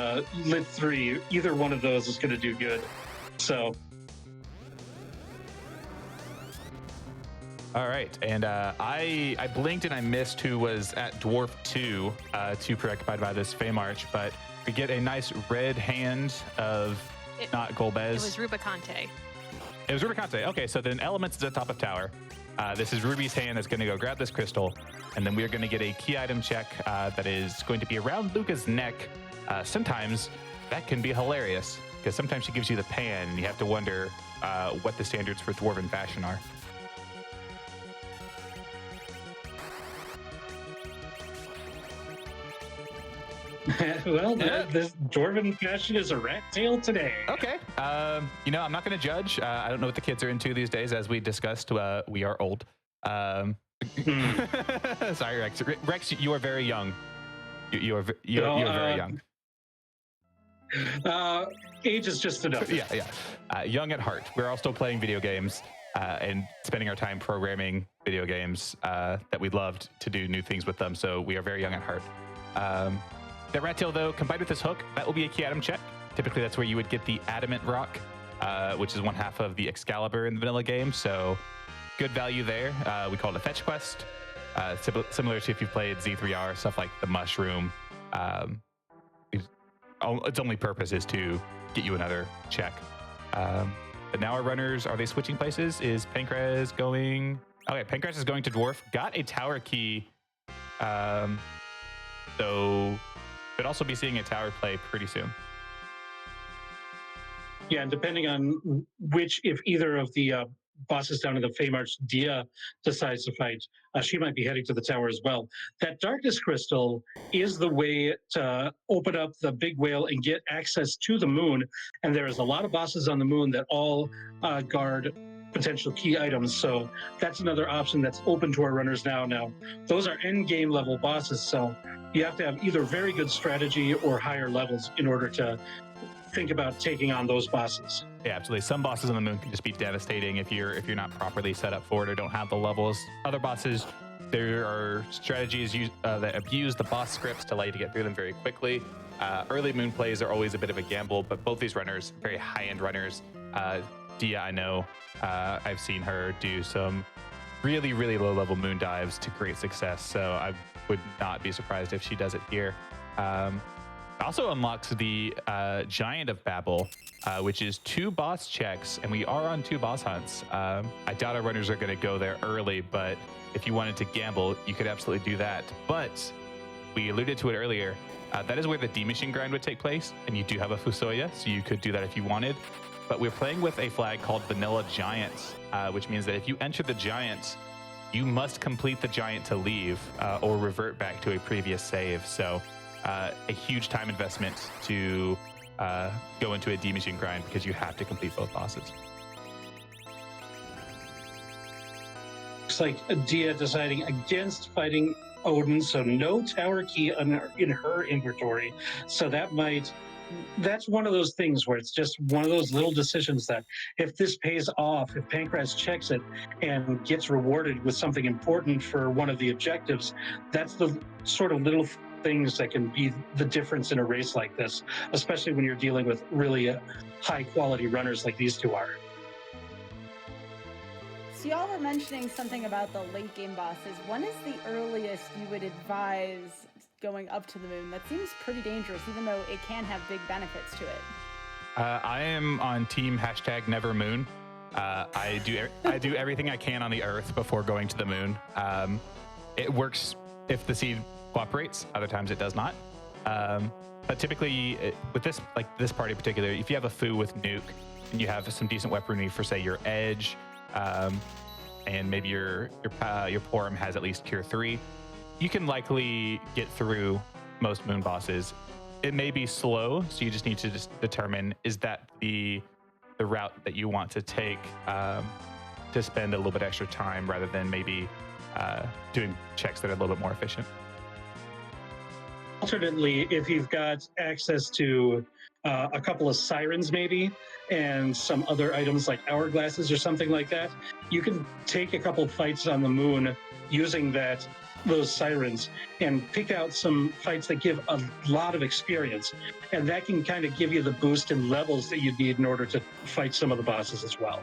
Lit 3. Either one of those is going to do good. So. All right, and I blinked and I missed who was at Dwarf 2, too preoccupied by this Feymarch, but we get a nice red hand of not Golbez. It was Rubicante. It was Rubicante. Okay, so then Elements is at top of tower. This is Ruby's hand that's going to go grab this crystal, and then we are going to get a key item check that is going to be around Luca's neck. Sometimes that can be hilarious, because sometimes she gives you the pan, and you have to wonder what the standards for Dwarven fashion are. Well, this Dwarven fashion is a rat tail today. Okay. I'm not going to judge. I don't know what the kids are into these days. As we discussed, we are old. Sorry, Rex. Rex, you are very young. You are very young. Age is just enough. Yeah. Young at heart. We're all still playing video games and spending our time programming video games that we loved to do new things with them. So we are very young at heart. That rat tail, though, combined with this hook, that will be a key item check. Typically, that's where you would get the Adamant Rock, which is one half of the Excalibur in the vanilla game. So good value there. We call it a fetch quest. Similar to if you've played Z3R, stuff like the Mushroom. Its only purpose is to get you another check. But now our runners, are they switching places? Is Pancras going... Okay, Pancras is going to Dwarf. Got a tower key. So could also be seeing a tower play pretty soon. Yeah, and depending on if either of the bosses down in the Feymarch Dia decides to fight, she might be heading to the tower as well. That Darkness Crystal is the way to open up the big whale and get access to the moon. And there is a lot of bosses on the moon that all guard potential key items. So that's another option that's open to our runners now. Now, those are end game level bosses. So you have to have either very good strategy or higher levels in order to think about taking on those bosses. Yeah, absolutely. Some bosses on the moon can just be devastating if you're not properly set up for it or don't have the levels. Other bosses There are strategies that abuse the boss scripts to allow you to get through them very quickly. Early moon plays are always a bit of a gamble, but both these runners, very high-end runners. Dia, I know, I've seen her do some really, really low-level moon dives to great success, so I would not be surprised if she does it here. Also unlocks the Giant of Babel, which is 2 boss checks, and we are on 2 boss hunts. I doubt our runners are going to go there early, but if you wanted to gamble, you could absolutely do that. But we alluded to it earlier. That is where the D Machine grind would take place, and you do have a Fusoya, so you could do that if you wanted. But we're playing with a flag called Vanilla Giants, which means that if you enter the Giants, you must complete the Giant to leave or revert back to a previous save. So a huge time investment to go into a D Machine grind because you have to complete both bosses. Looks like Dia deciding against fighting Odin, so no tower key in her inventory. So that's one of those things where it's just one of those little decisions that if this pays off, if Pancras checks it and gets rewarded with something important for one of the objectives, that's the sort of little things that can be the difference in a race like this, especially when you're dealing with really high quality runners like these two are. So y'all were mentioning something about the late game bosses. When is the earliest you would advise going up to the moon? That seems pretty dangerous, even though it can have big benefits to it. I am on team #NeverMoon. I do everything I can on the Earth before going to the moon. It works if the seed cooperates. Other times it does not. But typically, with this party in particular, if you have a Fu with nuke and you have some decent weaponry for, say, your edge, and maybe your Porum has at least Cure 3, you can likely get through most moon bosses. It may be slow, so you just need to determine, is that the route that you want to take to spend a little bit extra time rather than maybe doing checks that are a little bit more efficient. Alternately, if you've got access to a couple of sirens maybe and some other items like hourglasses or something like that, you can take a couple fights on the moon using those sirens and pick out some fights that give a lot of experience, and that can kind of give you the boost in levels that you need in order to fight some of the bosses as well.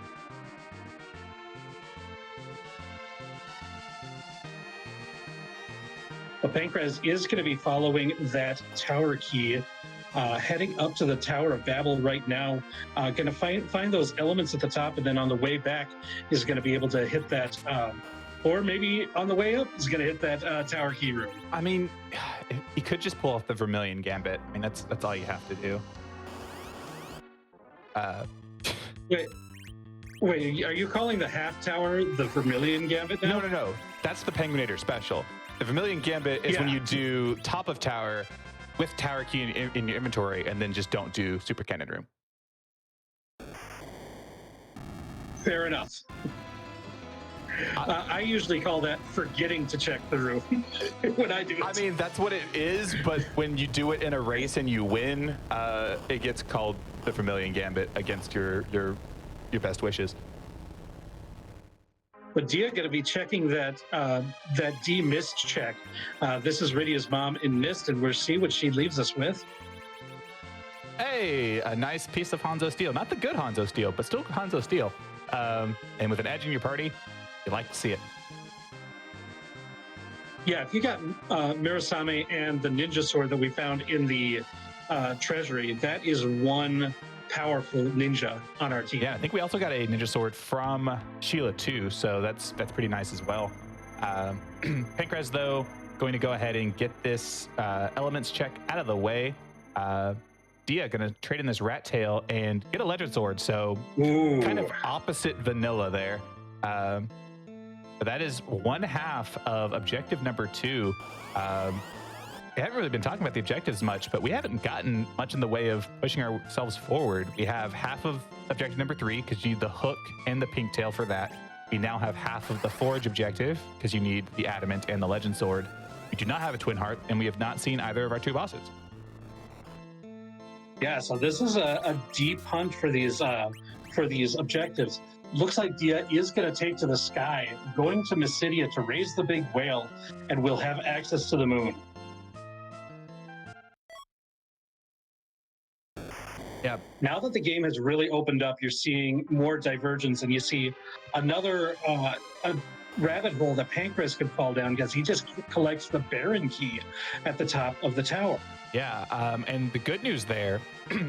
But Pancras is going to be following that tower key, heading up to the Tower of Babel right now. Going to find those elements at the top, and then on the way back is going to be able to hit that, or maybe on the way up is going to hit that tower key room. I mean, you could just pull off the Vermilion Gambit. I mean, that's all you have to do. Wait, are you calling the half tower the Vermilion Gambit now? No. That's the Penguinator special. The Vermilion Gambit is when you do top of tower with tower key in your inventory, and then just don't do Super Cannon Room. Fair enough. I usually call that forgetting to check the room when I do it. I mean, that's what it is, but when you do it in a race and you win, it gets called the Vermilion Gambit against your best wishes. But Dia going to be checking that D Mist check. This is Rydia's mom in Mist, and we'll see what she leaves us with. Hey, a nice piece of Hanzo Steel. Not the good Hanzo Steel, but still Hanzo Steel. And with an edge in your party, you like to see it. Yeah, if you got Mirasame and the ninja sword that we found in the treasury, that is one powerful ninja on our team. Yeah, I think we also got a ninja sword from Sheila too, so that's pretty nice as well. Pancras, though, going to go ahead and get this elements check out of the way. Dia going to trade in this rat tail and get a legend sword, so kind of opposite vanilla there. But that is one half of objective number 2. We haven't really been talking about the objectives much, but we haven't gotten much in the way of pushing ourselves forward. We have half of objective number 3 because you need the hook and the pink tail for that. We now have half of the forge objective because you need the adamant and the legend sword. We do not have a twin heart, and we have not seen either of our 2 bosses. Yeah, so this is a deep hunt for these objectives. looks like Dia is going to take to the sky, going to Mysidia to raise the big whale, and we'll have access to the moon. Yeah. Now that the game has really opened up, you're seeing more divergence, and you see another a rabbit hole that Pancras could fall down because he just collects the Baron key at the top of the tower. Yeah, and the good news there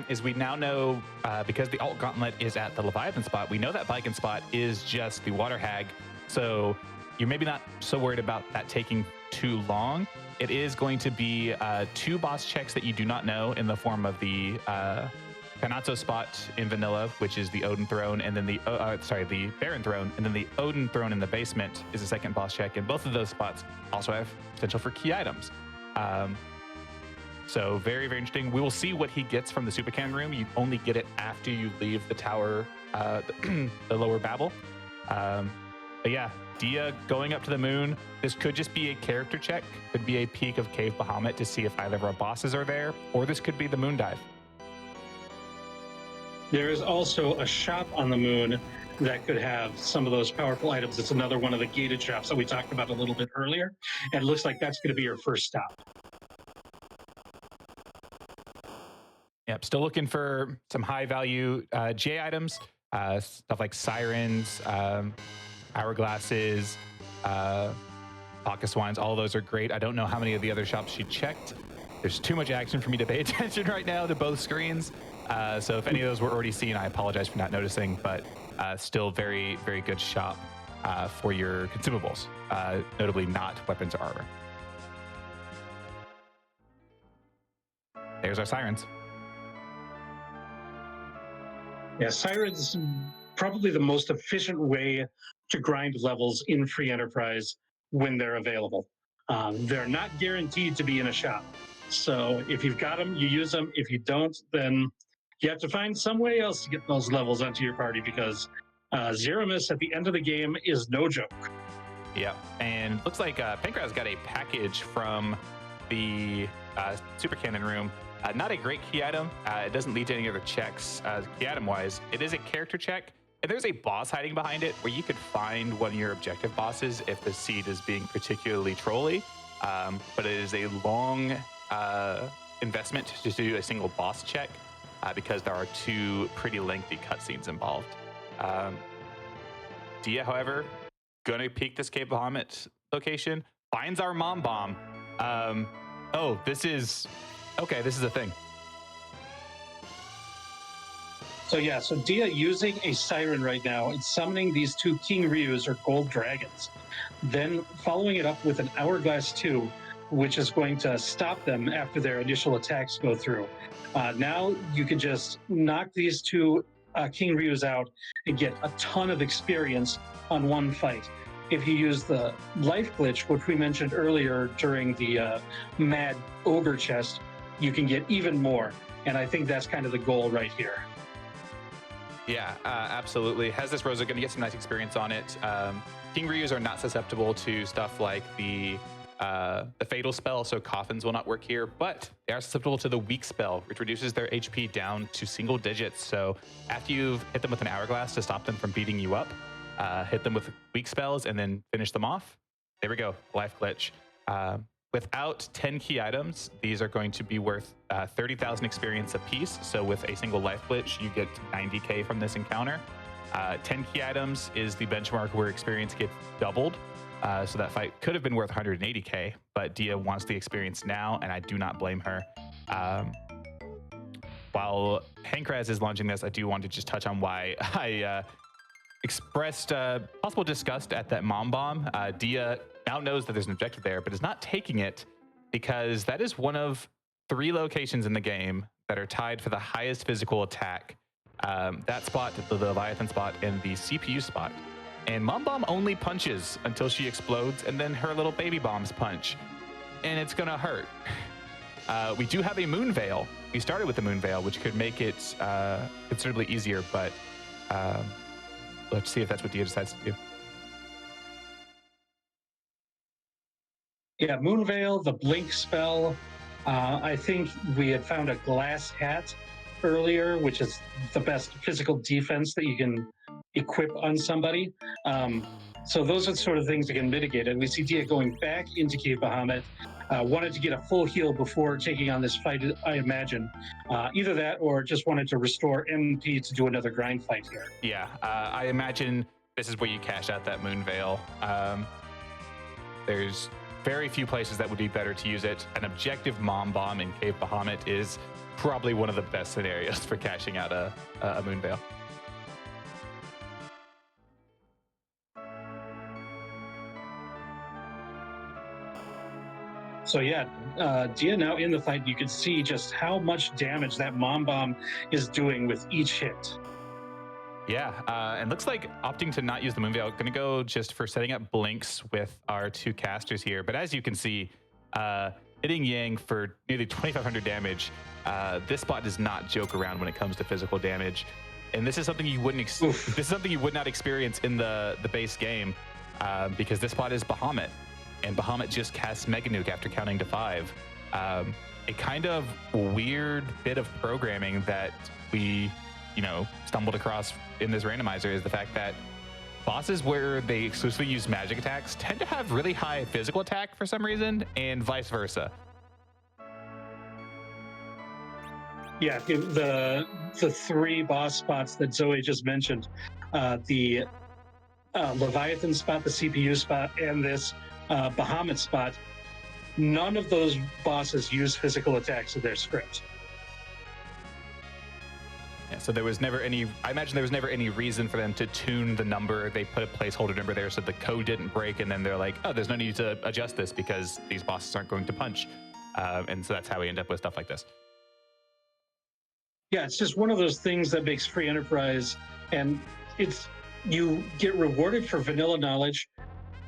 is we now know, because the alt gauntlet is at the Leviathan spot, we know that Viking spot is just the water hag. So you're maybe not so worried about that taking too long. It is going to be 2 boss checks that you do not know in the form of the Kanatsu spot in vanilla, which is the Odin throne, and then the Baron throne, and then the Odin throne in the basement is the second boss check. And both of those spots also have potential for key items. So very, very interesting. We will see what he gets from the Super Cannon room. You only get it after you leave the tower, the lower Babel. But yeah, Dia going up to the moon. This could just be a character check. Could be a peek of Cave Bahamut to see if either of our bosses are there, or this could be the moon dive. There is also a shop on the moon that could have some of those powerful items. It's another one of the gated shops that we talked about a little bit earlier. And it looks like that's going to be your first stop. Yep, still looking for some high value J items, stuff like sirens, hourglasses, pocket swines. All of those are great. I don't know how many of the other shops she checked. There's too much action for me to pay attention right now to both screens. So if any of those were already seen, I apologize for not noticing, but still very, very good shop for your consumables, notably not weapons or armor. There's our sirens. Yeah, sirens probably the most efficient way to grind levels in free enterprise when they're available. They're not guaranteed to be in a shop. So if you've got them, you use them. If you don't, then you have to find some way else to get those levels onto your party, because zero miss at the end of the game is no joke. Yeah, and looks like Pancras got a package from the Super Cannon room. Not a great key item. It doesn't lead to any other checks key item wise. It is a character check, and there's a boss hiding behind it where you could find one of your objective bosses if the seed is being particularly trolly. But it is a long investment to do a single boss check because there are 2 pretty lengthy cutscenes involved. Dia, however, gonna peek this Cave Bahamut location, finds our mom bomb. Oh, this is a thing. So yeah, so Dia using a siren right now and summoning these 2 King Ryus or gold dragons, then following it up with an Hourglass 2, which is going to stop them after their initial attacks go through. Now you can just knock these 2 King Ryus out and get a ton of experience on one fight. If you use the life glitch, which we mentioned earlier during the Mad Ogre chest, you can get even more. And I think that's kind of the goal right here. Yeah, absolutely. Has this Rosa going to get some nice experience on it? King Ryus are not susceptible to stuff like the fatal spell, so coffins will not work here, but they are susceptible to the weak spell, which reduces their HP down to single digits. So after you've hit them with an hourglass to stop them from beating you up, hit them with weak spells and then finish them off. There we go, life glitch. Without 10 key items, these are going to be worth 30,000 experience apiece. So with a single life glitch, you get 90k from this encounter. 10 key items is the benchmark where experience gets doubled. So that fight could have been worth 180k, but Dia wants the experience now, and I do not blame her. While Pancras is launching this, I do want to just touch on why I expressed possible disgust at that mom bomb. Dia now knows that there's an objective there, but is not taking it because that is one of 3 locations in the game that are tied for the highest physical attack. That spot, the Leviathan spot, and the CPU spot. And Mom Bomb only punches until she explodes, and then her little baby bombs punch. And it's gonna hurt. We do have a Moon Veil. We started with the Moon Veil, which could make it considerably easier, but let's see if that's what Dia decides to do. Yeah, Moon Veil, the Blink spell. I think we had found a glass hat earlier, which is the best physical defense that you can equip on somebody. So those are the sort of things that can mitigate it. We see Dia going back into Cave Bahamut, wanted to get a full heal before taking on this fight, I imagine. Either that or just wanted to restore MP to do another grind fight here. Yeah, I imagine this is where you cash out that Moon Veil. There's very few places that would be better to use it. An objective Mom Bomb in Cave Bahamut is probably one of the best scenarios for cashing out a Moon Veil. So yeah, Dia now in the fight, you can see just how much damage that Mom Bomb is doing with each hit. Yeah, and looks like opting to not use the Moon Veil, going to go just for setting up blinks with our two casters here. But as you can see, hitting Yang for nearly 2,500 damage, this spot does not joke around when it comes to physical damage. And this is something you wouldn't this is something you would not experience in the base game, because this spot is Bahamut. And Bahamut just casts Mega Nuke after counting to 5. A kind of weird bit of programming that we, stumbled across in this randomizer is the fact that bosses where they exclusively use magic attacks tend to have really high physical attack for some reason, and vice versa. Yeah, the 3 boss spots that Zoe just mentioned, the Leviathan spot, the CPU spot, and this Bahamut spot, none of those bosses use physical attacks in their script. Yeah, so there was never any, I imagine there was never any reason for them to tune the number. They put a placeholder number there so the code didn't break, and then they're like, oh, there's no need to adjust this because these bosses aren't going to punch. And so that's how we end up with stuff like this. Yeah, it's just one of those things that makes Free Enterprise, and you get rewarded for vanilla knowledge.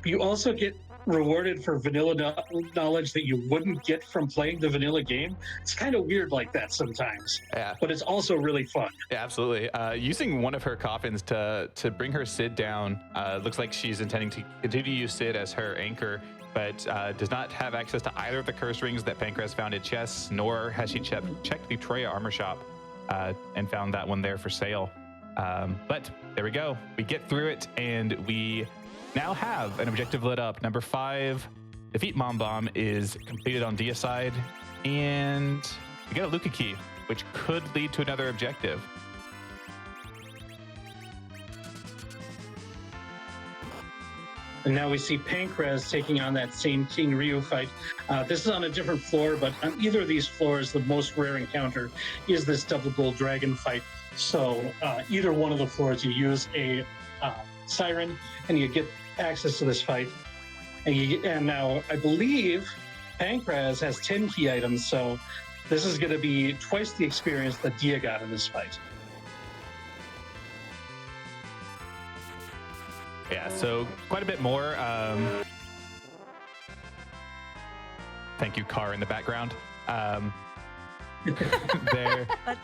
You also get rewarded for vanilla knowledge that you wouldn't get from playing the vanilla game. It's kind of weird like that sometimes. Yeah. But it's also really fun. Yeah, absolutely. Using one of her coffins to bring her Sid down, looks like she's intending to continue to use Sid as her anchor, but does not have access to either of the curse rings that Pancras found in chests, nor has she checked the Troya armor shop and found that one there for sale. But there we go. We get through it, and we now have an objective lit up. Number 5, defeat Mom Bomb, is completed on Dia's side, and we get a Luca key, which could lead to another objective. And now we see Pancras taking on that same King Ryu fight. This is on a different floor, but on either of these floors, the most rare encounter is this double gold dragon fight. So either one of the floors, you use a siren, and you get access to this fight. And now I believe Pancras has 10 key items, so this is going to be twice the experience that Dia got in this fight. Yeah, so quite a bit more. Thank you, car in the background. There. But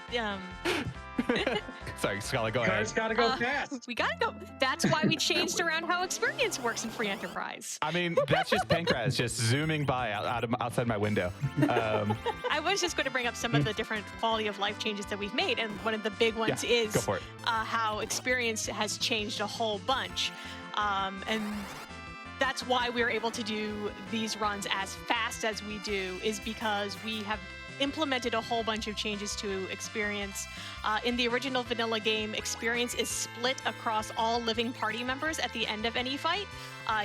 Sorry, Scala, go ahead. Car's got to go fast. we gotta go. That's why we changed around how experience works in Free Enterprise. I mean, that's just Pancras just zooming by outside my window. I was just going to bring up some of the different quality of life changes that we've made, and one of the big ones is go for it. How experience has changed a whole bunch, and that's why we're able to do these runs as fast as we do, is because we have implemented a whole bunch of changes to experience. In the original vanilla game, experience is split across all living party members at the end of any fight.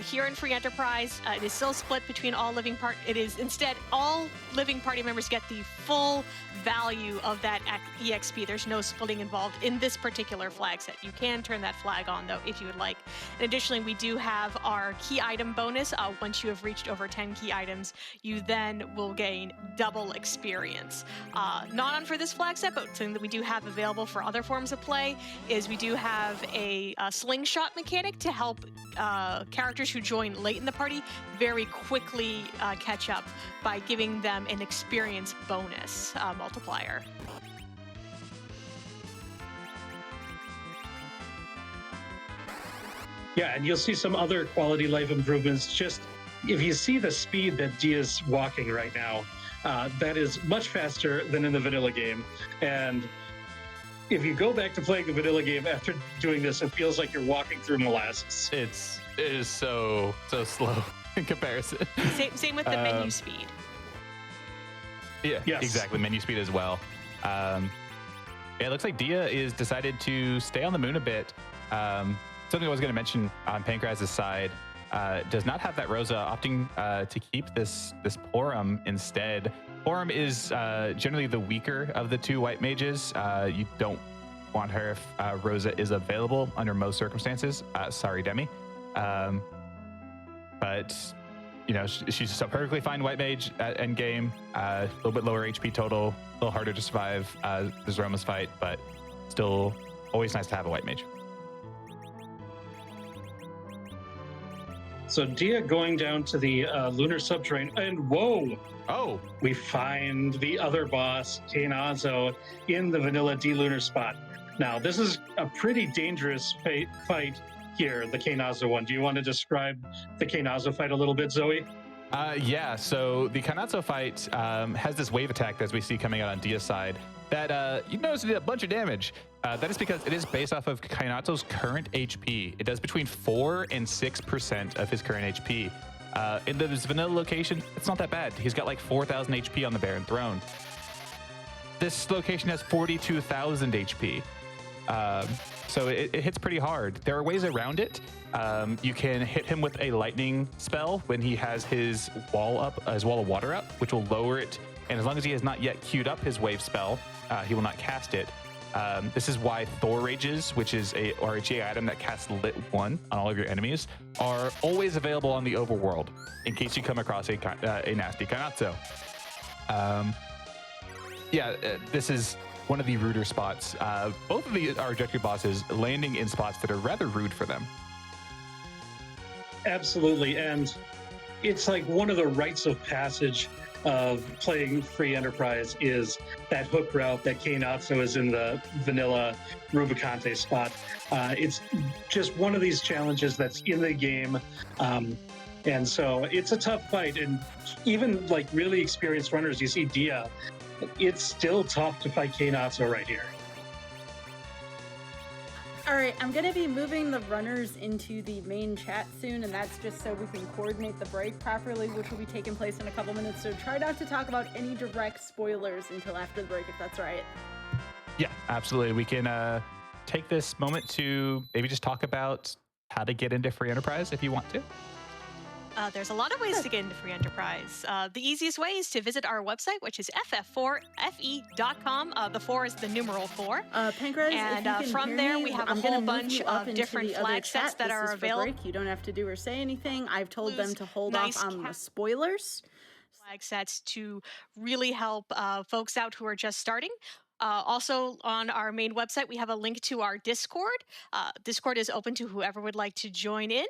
Here in Free Enterprise, it is still split between all living It is instead all living party members get the full value of that EXP. There's no splitting involved in this particular flag set. You can turn that flag on, though, if you would like. And additionally, we do have our key item bonus. Once you have reached over 10 key items, you then will gain double experience. Not on for this flag set, but something that we do have available for other forms of play is we do have a slingshot mechanic to help characters who join late in the party very quickly catch up by giving them an experience bonus multiplier. Yeah, and you'll see some other quality life improvements. Just if you see the speed that Dia's walking right now, that is much faster than in the vanilla game. And if you go back to playing the vanilla game after doing this, it feels like you're walking through molasses. It is so slow in comparison. Same with the menu speed. Yeah, yes. Exactly. Menu speed as well. It looks like Dia is decided to stay on the moon a bit. Something I was going to mention on Pankraz's side, does not have that Rosa, opting to keep this Porum instead. Porum is generally the weaker of the two white mages. You don't want her if Rosa is available under most circumstances. Sorry, Demi. But you know, she's a perfectly fine white mage at end game. A little bit lower HP total, a little harder to survive this Roma's fight, but still always nice to have a white mage. So Dia going down to the lunar subterranean, and whoa! Oh, We find the other boss, Kainazo, in the vanilla D-lunar spot. Now, this is a pretty dangerous fight here, the Kainazo one. Do you want to describe the Kainazo fight a little bit, Zoe? yeah. So the Kainazo fight has this wave attack, as we see coming out on Dia's side, that you notice it did a bunch of damage. That is because it is based off of Kainazo's current HP. It does between 4 and 6% of his current HP. In this vanilla location, it's not that bad. He's got like 4,000 HP on the Baron Throne. This location has 42,000 HP. So it hits pretty hard. There are ways around it. You can hit him with a lightning spell when he has his wall of water up, which will lower it. And as long as he has not yet queued up his wave spell, he will not cast it. This is why Thor Rages, which is a GA item that casts Lit 1 on all of your enemies, are always available on the overworld in case you come across a nasty Kainazo. This is one of the ruder spots. Both of these are objective bosses landing in spots that are rather rude for them. Absolutely, and it's like one of the rites of passage of playing free enterprise is that hook route that Kainazo is in the vanilla Rubicante spot. It's just one of these challenges that's in the game. And so it's a tough fight. And even like really experienced runners, you see Dia, it's still tough to fight Kainazo right here. All right, I'm going to be moving the runners into the main chat soon, and that's just so we can coordinate the break properly, which will be taking place in a couple minutes. So try not to talk about any direct spoilers until after the break, if that's all right. Yeah, absolutely. We can take this moment to maybe just talk about how to get into free enterprise if you want to. There's a lot of ways to get into free enterprise. The easiest way is to visit our website, which is ff4fe.com. The 4 is the numeral 4. Pankraz, and from there, we have a whole bunch of different flag sets that are available. You don't have to do or say anything. I've told them to hold off on the spoilers. Flag sets to really help folks out who are just starting. Also, on our main website, we have a link to our Discord. Discord is open to whoever would like to join in.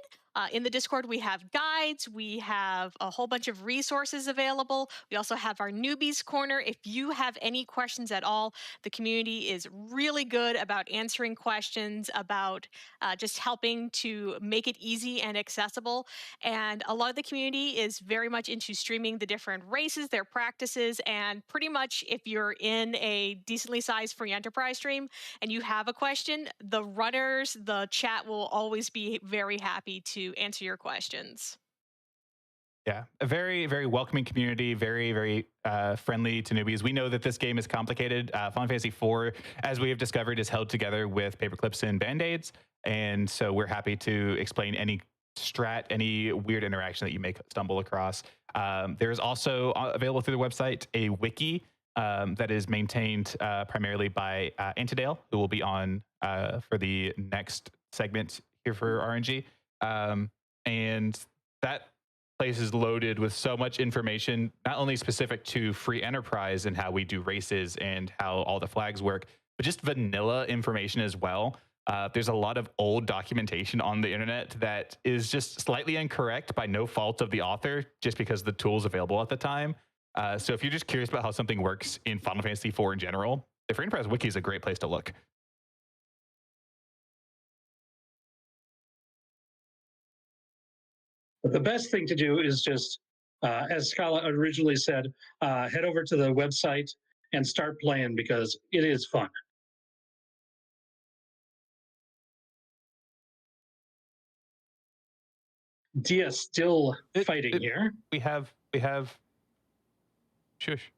In the Discord, we have guides. We have a whole bunch of resources available. We also have our newbies corner. If you have any questions at all, the community is really good about answering questions, about just helping to make it easy and accessible. And a lot of the community is very much into streaming the different races, their practices, and pretty much if you're in a decently sized free enterprise stream and you have a question, the runners, the chat will always be very happy to answer your questions. Yeah, a very, very welcoming community, very, very friendly to newbies. We know that this game is complicated. Final Fantasy IV, as we have discovered, is held together with paper clips and band-aids. And so we're happy to explain any strat, any weird interaction that you may stumble across. There's also available through the website a wiki that is maintained primarily by Antidale, who will be on for the next segment here for RNG. And that place is loaded with so much information, not only specific to free enterprise and how we do races and how all the flags work, but just vanilla information as well. There's a lot of old documentation on the internet that is just slightly incorrect by no fault of the author, just because the tools available at the time. So if you're just curious about how something works in Final Fantasy IV in general, the free enterprise wiki is a great place to look. But the best thing to do is just, as Scala originally said, head over to the website and start playing because it is fun. Dia still fighting here. We have shush.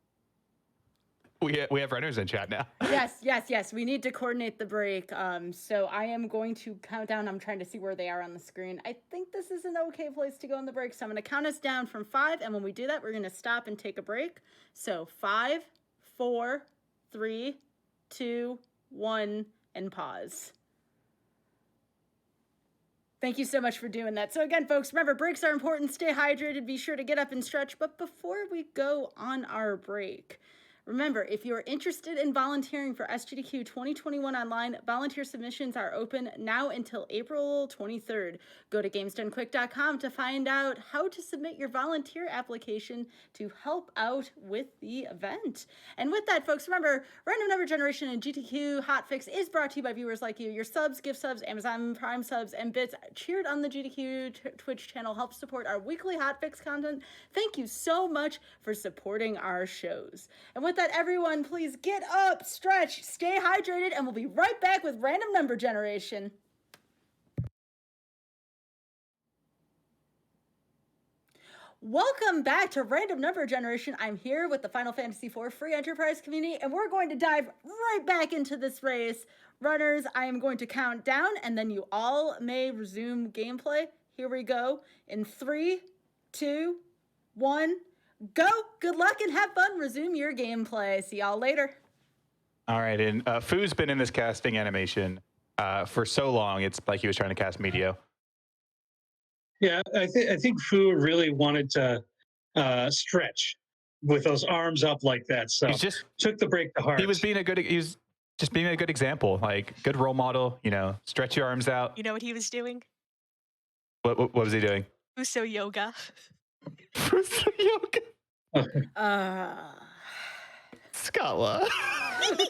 We have runners in chat now. Yes. We need to coordinate the break. So I am going to count down. I'm trying to see where they are on the screen. I think this is an okay place to go on the break. So I'm going to count us down from 5. And when we do that, we're going to stop and take a break. So 5, 4, 3, 2, 1, and pause. Thank you so much for doing that. So again, folks, remember, breaks are important. Stay hydrated. Be sure to get up and stretch. But before we go on our break, remember, if you're interested in volunteering for SGDQ 2021 online, volunteer submissions are open now until April 23rd. Go to gamesdonequick.com to find out how to submit your volunteer application to help out with the event. And with that, folks, remember, Random Number Generation and GDQ Hotfix is brought to you by viewers like you. Your subs, gift subs, Amazon Prime subs, and bits cheered on the GDQ Twitch channel help support our weekly Hotfix content. Thank you so much for supporting our shows. And with that, everyone, please get up, stretch, stay hydrated, and we'll be right back with Random Number Generation. Welcome back to Random Number Generation. I'm here with the Final Fantasy IV Free Enterprise community, and we're going to dive right back into this race. Runners, I am going to count down, and then you all may resume gameplay. Here we go. In 3, 2, 1, go. Good luck and have fun. Resume your gameplay. See y'all later. All right, and Fu's been in this casting animation for so long, it's like he was trying to cast Medio. Yeah, I think Fu really wanted to stretch with those arms up like that. So He's just took the break to heart. he was just being a good example, like good role model. You know, stretch your arms out. You know what he was doing? What was he doing? Uso yoga. Scala.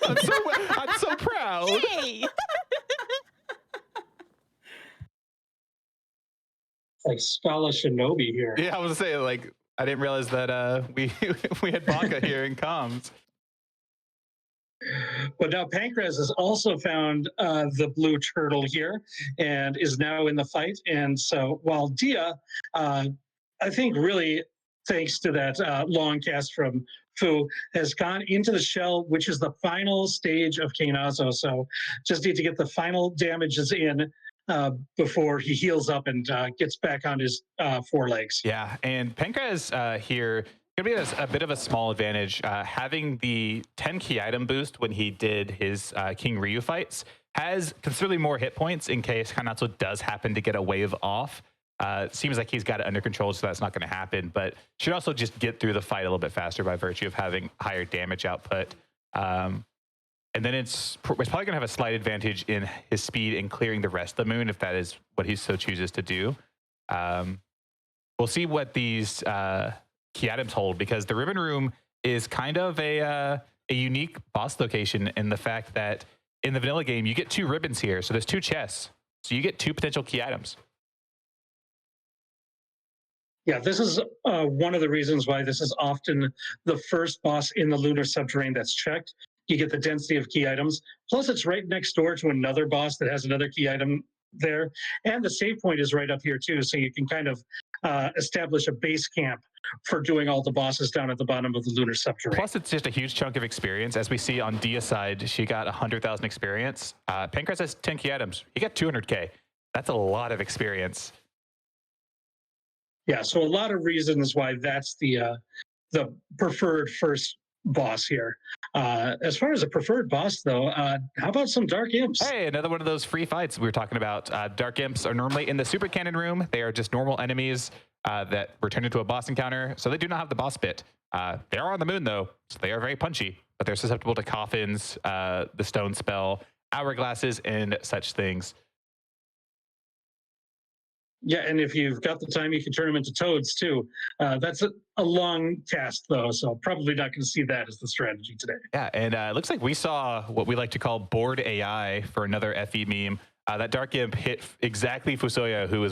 I'm so proud. Hey! Like Scala Shinobi here. Yeah, I was gonna say, like, I didn't realize that we we had Baka here in comms. But now Pancras has also found the blue turtle here and is now in the fight. And so while Dia, I think really thanks to that long cast from Fu, has gone into the shell, which is the final stage of Kainazo. So just need to get the final damages in before he heals up and gets back on his 4 legs. Yeah, and Pancras here gonna be a bit of a small advantage. Having the 10 key item boost when he did his King Ryu fights has considerably more hit points in case Kainatsu does happen to get a wave off. Seems like he's got it under control, so that's not going to happen, but should also just get through the fight a little bit faster by virtue of having higher damage output. And then it's probably going to have a slight advantage in his speed in clearing the rest of the moon, if that is what he so chooses to do. We'll see what these key items hold, because the Ribbon Room is kind of a unique boss location in the fact that in the vanilla game, you get 2 ribbons here. So there's 2 chests. So you get 2 potential key items. Yeah, this is one of the reasons why this is often the first boss in the lunar subterrane that's checked. You get the density of key items. Plus, it's right next door to another boss that has another key item there. And the save point is right up here, too. So you can kind of establish a base camp for doing all the bosses down at the bottom of the lunar subterrane. Plus, it's just a huge chunk of experience. As we see on Dia's side, she got 100,000 experience. Pancras has 10 key items. He got 200K. That's a lot of experience. Yeah, so a lot of reasons why that's the preferred first boss here. As far as a preferred boss, though, how about some Dark Imps? Hey, another one of those free fights we were talking about. Dark Imps are normally in the Super Cannon room. They are just normal enemies that were turned into a boss encounter, so they do not have the boss bit. They are on the moon, though, so they are very punchy, but they're susceptible to coffins, the stone spell, hourglasses, and such things. Yeah, and if you've got the time, you can turn them into toads, too. That's a long cast, though, so probably not going to see that as the strategy today. Yeah, and it looks like we saw what we like to call bored AI for another FE meme. That Dark Imp hit exactly Fusoya, who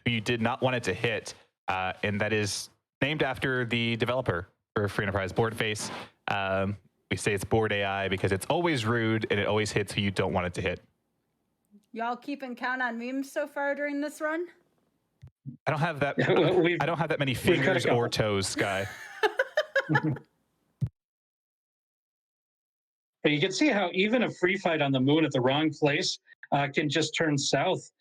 you did not want it to hit, and that is named after the developer for Free Enterprise, Bored Face. We say it's bored AI because it's always rude and it always hits who you don't want it to hit. Y'all keeping count on memes so far during this run? I don't have that. I don't have that many got a fingers or couple. toes, Sky. But you can see how even a free fight on the moon at the wrong place can just turn south.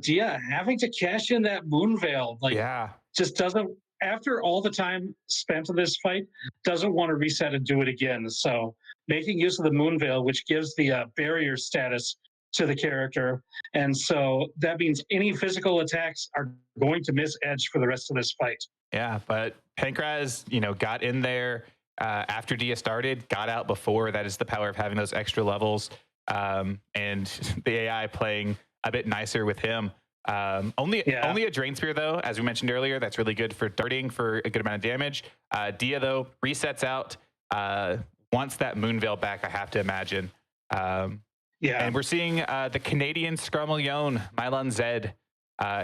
Dia having to cash in that moon veil, like, Yeah. just doesn't, after all the time spent in this fight, doesn't want to reset and do it again. So making use of the moon veil, which gives the barrier status to the character. And so that means any physical attacks are going to miss edge for the rest of this fight. Yeah, but Pankraz, got in there after Dia started, got out before. That is the power of having those extra levels. And the AI playing a bit nicer with him. Only a Drain Spear, though, as we mentioned earlier, that's really good for darting for a good amount of damage. Dia, though, resets out, wants that Moon Veil back, I have to imagine. And we're seeing the Canadian Scrummel-Yon, Mylon Zed,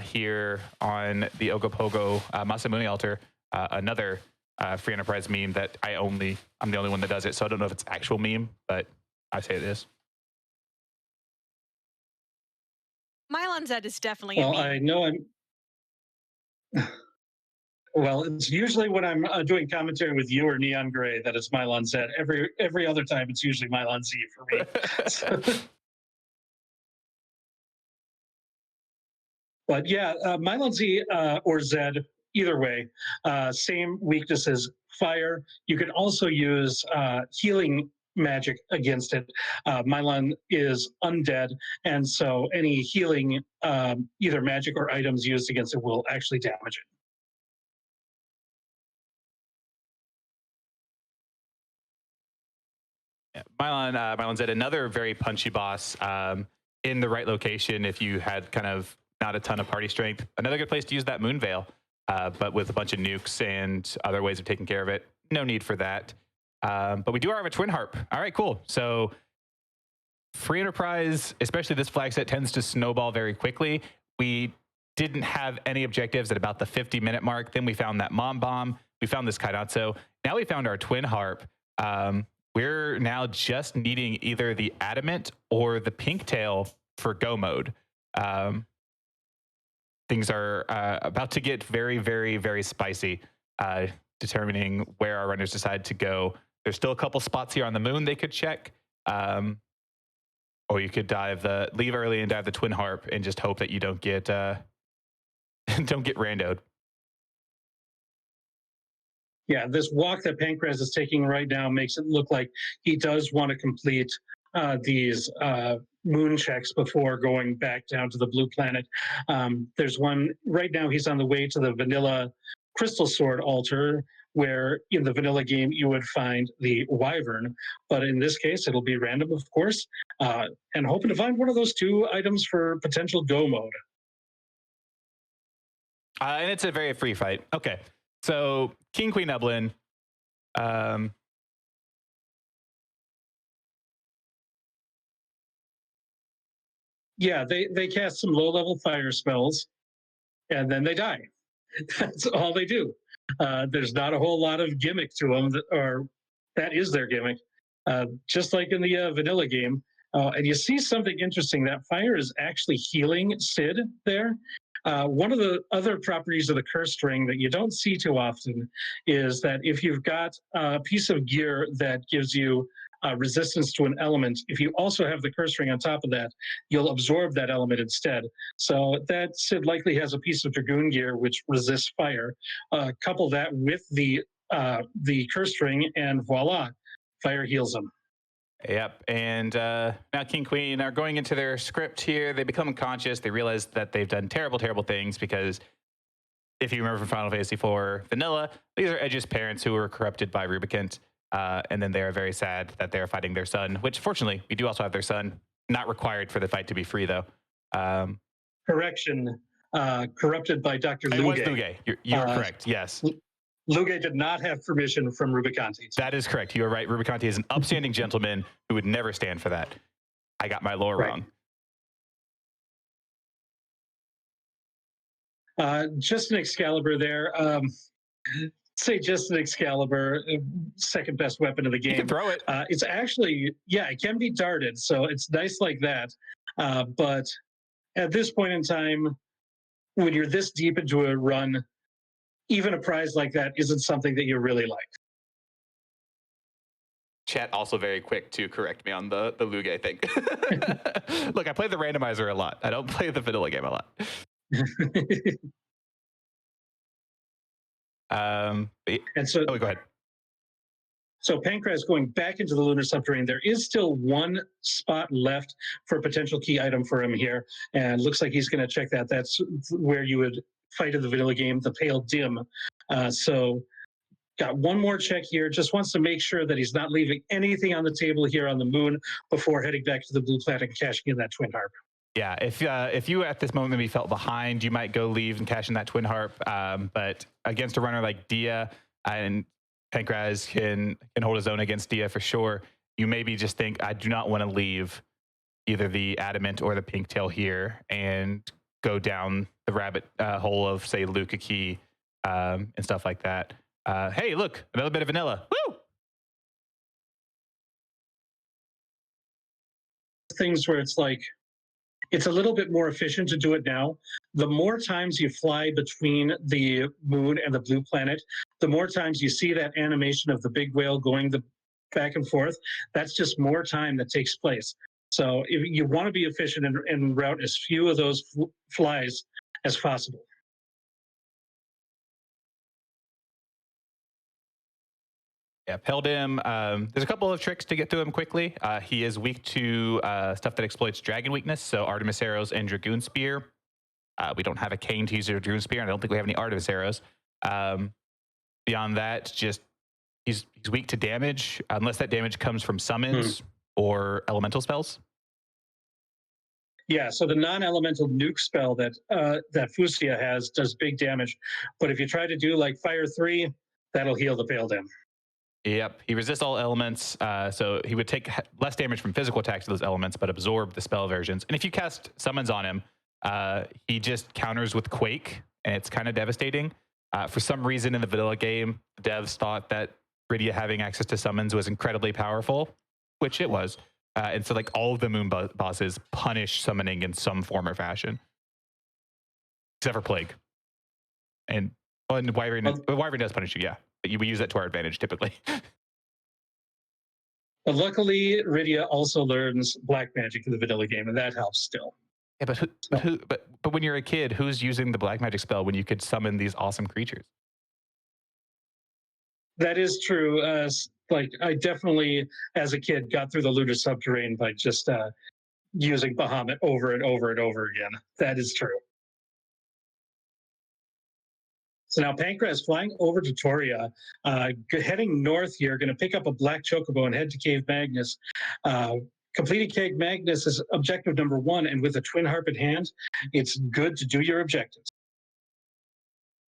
here on the Ogopogo Masamune altar, another Free Enterprise meme that I'm the only one that does it, so I don't know if it's actual meme, but I say it is. Mylon Zed is definitely a meme. I know well, it's usually when I'm doing commentary with you or Neon Gray that it's Mylon Zed. Every other time, it's usually Mylon Z for me. But yeah, Mylon Z or Zed, either way, same weaknesses. Fire. You can also use healing magic against it. Mylon is undead, and so any healing, either magic or items used against it will actually damage it. Mylon Zed, another very punchy boss in the right location if you had kind of not a ton of party strength. Another good place to use that Moon Veil, but with a bunch of nukes and other ways of taking care of it. No need for that. But we do have a Twin Harp. All right, cool. So Free Enterprise, especially this flag set, tends to snowball very quickly. We didn't have any objectives at about the 50-minute mark. Then we found that Mom Bomb. We found this Kairatsu. Now we found our Twin Harp. We're now just needing either the Adamant or the Pink Tail for go mode. Things are about to get very, very, very spicy, determining where our runners decide to go. There's still a couple spots here on the moon they could check. Or you could leave early and dive the Twin Harp and just hope that you don't get randoed. Yeah, this walk that Pankraz is taking right now makes it look like he does want to complete these moon checks before going back down to the blue planet. There's one right now. He's on the way to the vanilla crystal sword altar, where in the vanilla game you would find the wyvern, but in this case it'll be random, of course, and hoping to find one of those two items for potential go mode. And it's a very free fight. Okay, so King Queen Eblin. Yeah, they cast some low-level fire spells, and then they die. That's all they do. There's not a whole lot of gimmick to them, that is their gimmick. Just like in the vanilla game. And you see something interesting. That fire is actually healing Sid there. One of the other properties of the curse ring that you don't see too often is that if you've got a piece of gear that gives you resistance to an element, if you also have the curse ring on top of that, you'll absorb that element instead. So that Sid likely has a piece of Dragoon gear which resists fire. Couple that with the curse ring, and voila, fire heals them. Yep, and now King Queen are going into their script here. They become unconscious. They realize that they've done terrible, terrible things because if you remember from Final Fantasy IV Vanilla, these are Edge's parents who were corrupted by Rubicant. And then they are very sad that they're fighting their son, which fortunately we do also have their son. Not required for the fight to be free, though. Correction, corrupted by Dr. Luge. It was Luge. You're correct, yes. Luge did not have permission from Rubicante. That is correct. You are right. Rubicante is an upstanding gentleman who would never stand for that. I got my lore wrong. Just an Excalibur there. Say just an Excalibur, second best weapon of the game. You can throw it. It's actually, it can be darted, so it's nice like that. But at this point in time, when you're this deep into a run, even a prize like that isn't something that you really like. Chat also very quick to correct me on the Luge thing. Look, I play the randomizer a lot. I don't play the vanilla game a lot. And so, go ahead. So Pancras going back into the lunar subterranean. There is still one spot left for a potential key item for him here, and looks like he's going to check that. That's where you would fight in the vanilla game, the pale dim. So got one more check here. Just wants to make sure that he's not leaving anything on the table here on the moon before heading back to the blue planet and cashing in that twin harp. Yeah, if you at this moment maybe felt behind, you might go leave and cash in that twin harp. But against a runner like Dia, and Pancras can hold his own against Dia for sure, you maybe just think, I do not want to leave either the adamant or the pink tail here and go down the rabbit hole of, say, Luca Key and stuff like that. Hey, look, another bit of vanilla. Woo! Things where it's like, it's a little bit more efficient to do it now. The more times you fly between the moon and the blue planet, the more times you see that animation of the big whale going back and forth. That's just more time that takes place. So if you want to be efficient and route as few of those flies as possible. Yeah, Peldim, there's a couple of tricks to get through him quickly. He is weak to stuff that exploits dragon weakness, so Artemis arrows and Dragoon Spear. We don't have a cane to use a Dragoon Spear, and I don't think we have any Artemis arrows. Beyond that, just he's weak to damage, unless that damage comes from summons or elemental spells. Yeah, so the non-elemental nuke spell that Fusia has does big damage, but if you try to do like Fire 3, that'll heal the Peldim. Yep, he resists all elements, so he would take less damage from physical attacks to those elements, but absorb the spell versions. And if you cast summons on him, he just counters with Quake, and it's kind of devastating. For some reason in the vanilla game, devs thought that Rydia having access to summons was incredibly powerful, which it was. And so like all of the moon bosses punish summoning in some form or fashion, except for Plague. And Wyvern does punish you, yeah. But we use that to our advantage typically. But luckily, Rydia also learns black magic in the vanilla game, and that helps still. Yeah, but when you're a kid, who's using the black magic spell when you could summon these awesome creatures? That is true. Like I definitely, as a kid, got through the lunar subterranean by just using Bahamut over and over and over again. That is true. So now Pancras flying over to Toria, heading north here, going to pick up a black chocobo and head to Cave Magnus. Completing Cave Magnus is objective number 1, and with a twin harp in hand, it's good to do your objectives.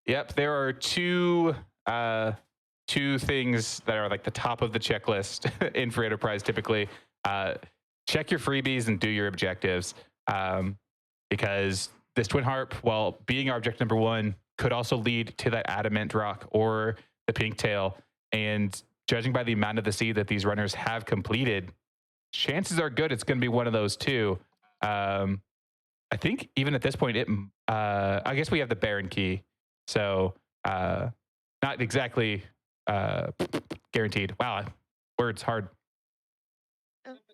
Yep, there are two things that are like the top of the checklist in Free Enterprise typically. Check your freebies and do your objectives, because this twin harp, while being our objective number 1, could also lead to that adamant rock or the pink tail. And judging by the amount of the seed that these runners have completed, chances are good it's going to be one of those two. I think even at this point, I guess we have the Baron key. So not exactly guaranteed. Wow, words hard.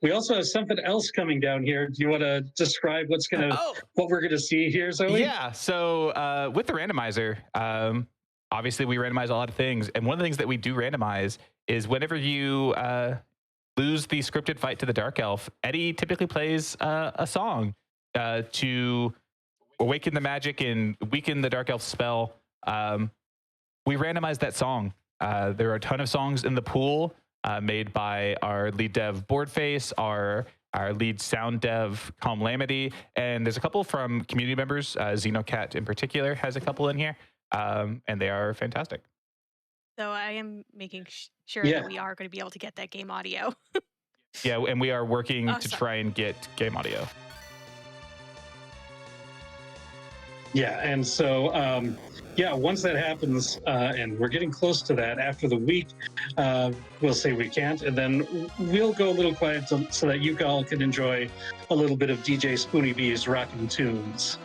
We also have something else coming down here. Do you want to describe what we're gonna see here, Zoe? Yeah. So with the randomizer, obviously we randomize a lot of things, and one of the things that we do randomize is whenever you lose the scripted fight to the Dark Elf, Eddie typically plays a song to awaken the magic and weaken the Dark Elf spell. We randomize that song. There are a ton of songs in the pool. Made by our lead dev Boardface, our lead sound dev Calm Lamity, and there's a couple from community members. Xenocat in particular has a couple in here, and they are fantastic. So I am making sure that we are going to be able to get that game audio. Yeah, and we are working to try and get game audio. Yeah, and so once that happens, and we're getting close to that, after the week, we'll say we can't, and then we'll go a little quiet so that you all can enjoy a little bit of DJ Spoonie B's rockin' tunes.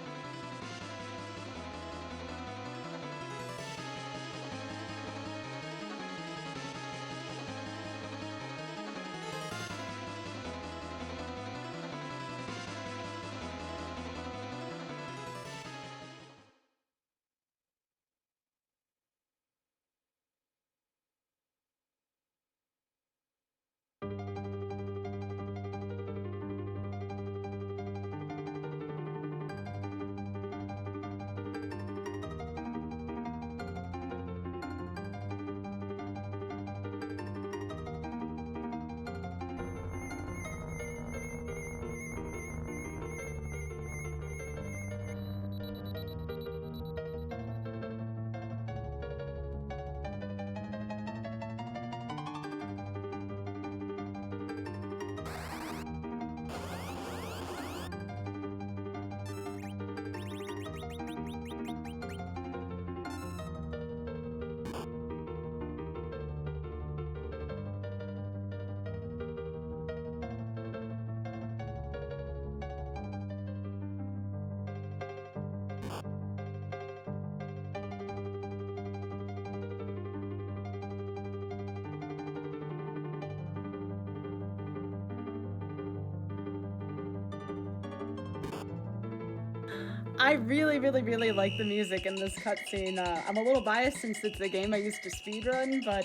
I really, really, really like the music in this cutscene. I'm a little biased since it's a game I used to speedrun, but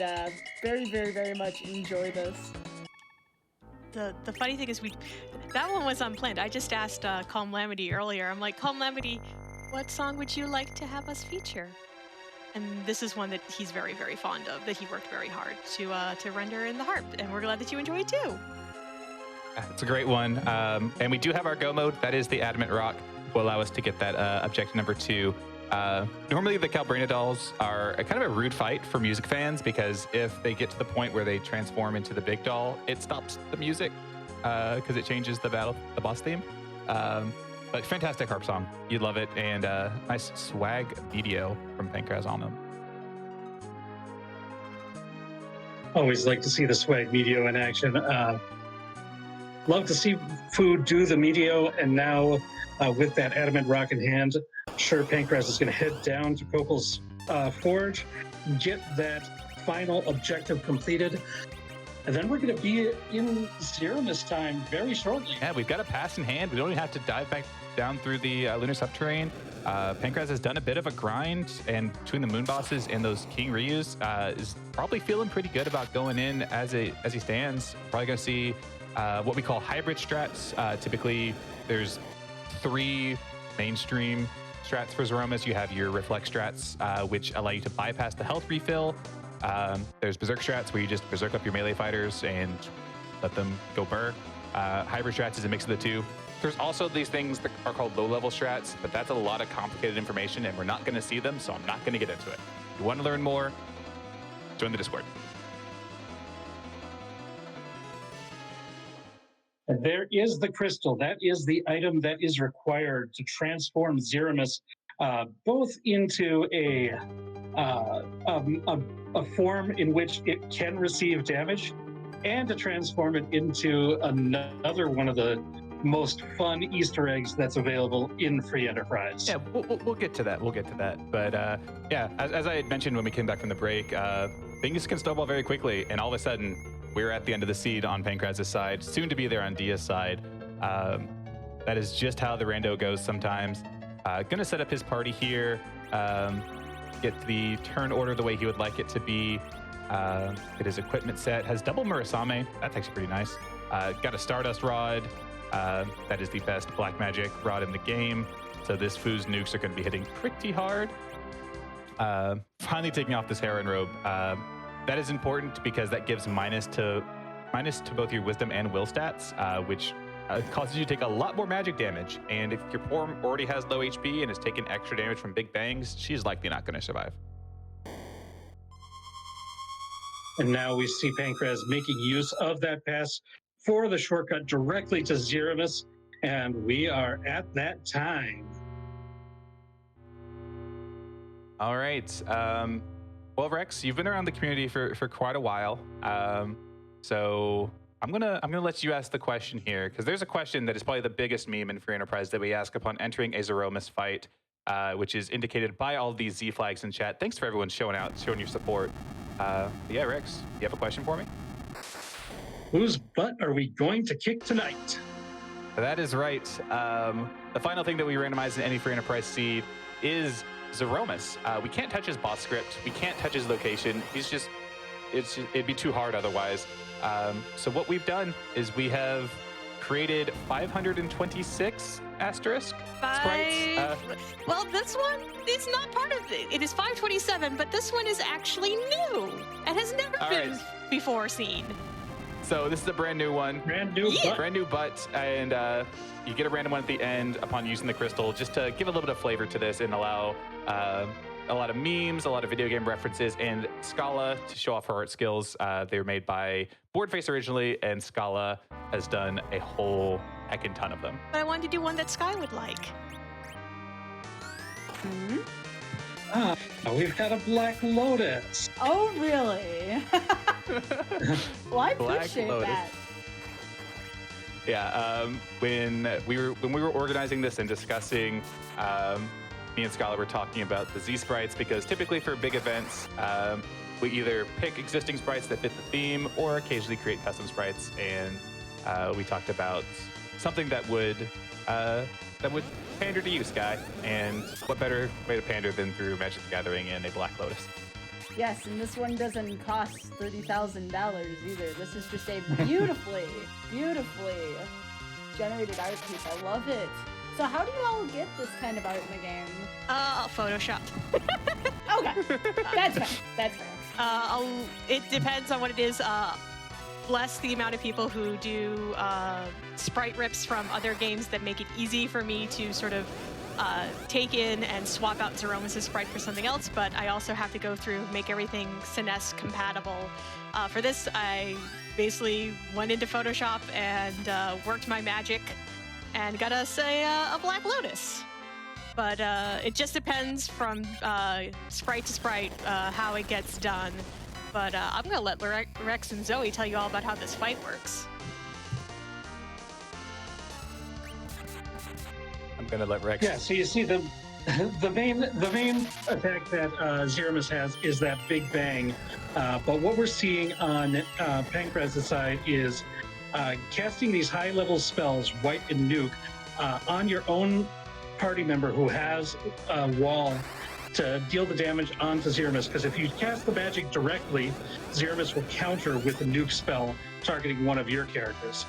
very, very, very much enjoy this. The funny thing is that one was unplanned. I just asked Calm Lamity earlier. I'm like, Calm Lamity, what song would you like to have us feature? And this is one that he's very, very fond of, that he worked very hard to render in the harp. And we're glad that you enjoy it too. It's a great one. And we do have our go mode. That is the Adamant Rock. Will allow us to get that objective number 2. Normally the Calbrina dolls are a kind of a rude fight for music fans, because if they get to the point where they transform into the big doll, it stops the music because it changes the boss theme. But fantastic harp song. You'd love it. And nice swag video from Pancraz on them. Always like to see the swag medio in action. Love to see Food do the medio, and now with that Adamant Rock in hand, sure, Pancraz is going to head down to Kokol's forge, get that final objective completed, and then we're going to be in Zeromus time very shortly. Yeah, we've got a pass in hand. We don't even have to dive back down through the lunar subterrane. Pancraz has done a bit of a grind, and between the moon bosses and those King Ryus, is probably feeling pretty good about going in as he stands. Probably going to see what we call hybrid strats. Typically, there's 3 mainstream strats for Zeromus. You have your reflex strats, which allow you to bypass the health refill. There's berserk strats, where you just berserk up your melee fighters and let them go burr. Hybrid strats is a mix of the two. There's also these things that are called low-level strats, but that's a lot of complicated information, and we're not going to see them, so I'm not going to get into it. If you want to learn more, join the Discord. And there is the crystal. That is the item that is required to transform Zeromus both into a form in which it can receive damage, and to transform it into another one of the most fun Easter eggs that's available in Free Enterprise. Yeah, we'll get to that. We'll get to that. But yeah, as I had mentioned when we came back from the break, things can snowball very quickly, and all of a sudden, we're at the end of the seed on Pancraz's side, soon to be there on Dia's side. That is just how the rando goes sometimes. Gonna set up his party here, get the turn order the way he would like it to be, get his equipment set. Has double Murasame, that's actually pretty nice. Got a Stardust Rod, that is the best black magic rod in the game. So this Foo's nukes are gonna be hitting pretty hard. Finally taking off this Heron robe. That is important because that gives minus to both your wisdom and will stats, which causes you to take a lot more magic damage. And if your poor already has low HP and has taken extra damage from big bangs, she's likely not going to survive. And now we see Pancraz making use of that pass for the shortcut directly to Zeromus, and we are at that time. All right. Well, Rex, you've been around the community for quite a while, so I'm gonna let you ask the question here, because there's a question that is probably the biggest meme in Free Enterprise that we ask upon entering a Zeromus fight, which is indicated by all these Z flags in chat. Thanks for everyone showing your support. Yeah, Rex, you have a question for me? Whose butt are we going to kick tonight? That is right. The final thing that we randomize in any Free Enterprise seed is Zeromus. We can't touch his boss script. We can't touch his location. It'd be too hard otherwise. So what we've done is we have created 526 asterisk sprites. Well, this one is not part of it. It is 527, but this one is actually new and has never been before seen. So this is a brand new one. Brand new butt, and you get a random one at the end upon using the crystal, just to give a little bit of flavor to this and allow a lot of memes, a lot of video game references, and Scala to show off her art skills. They were made by Boardface originally, and Scala has done a whole heckin' ton of them. But I wanted to do one that Sky would like. We've got a Black Lotus. Oh, really? Well, I appreciate that. Yeah, when we were organizing this and discussing, me and Scala were talking about the Z sprites, because typically for big events, we either pick existing sprites that fit the theme or occasionally create custom sprites. And we talked about something that would that would pander to you, Sky. And what better way to pander than through Magic the Gathering and a Black Lotus? Yes, and this one doesn't cost $30,000 either. This is just a beautifully generated art piece. I love it. So how do you all get this kind of art in the game? Photoshop. Okay, that's fair. That's fair. It depends on what it is. Bless the amount of people who do sprite rips from other games that make it easy for me to sort of take in and swap out Zeromus' sprite for something else, but I also have to go through, make everything SNES compatible. For this, I basically went into Photoshop and worked my magic and got us a Black Lotus. But it just depends from sprite to sprite how it gets done. But I'm going to let Rex and Zoe tell you all about how this fight works. I'm going to let Rex... Yeah, so you see the main attack that Zeromus has is that Big Bang. But what we're seeing on Pankraz's side is casting these high-level spells, White and Nuke, on your own party member who has a wall to deal the damage onto Zeromus, because if you cast the magic directly, Zeromus will counter with the Nuke spell targeting one of your characters.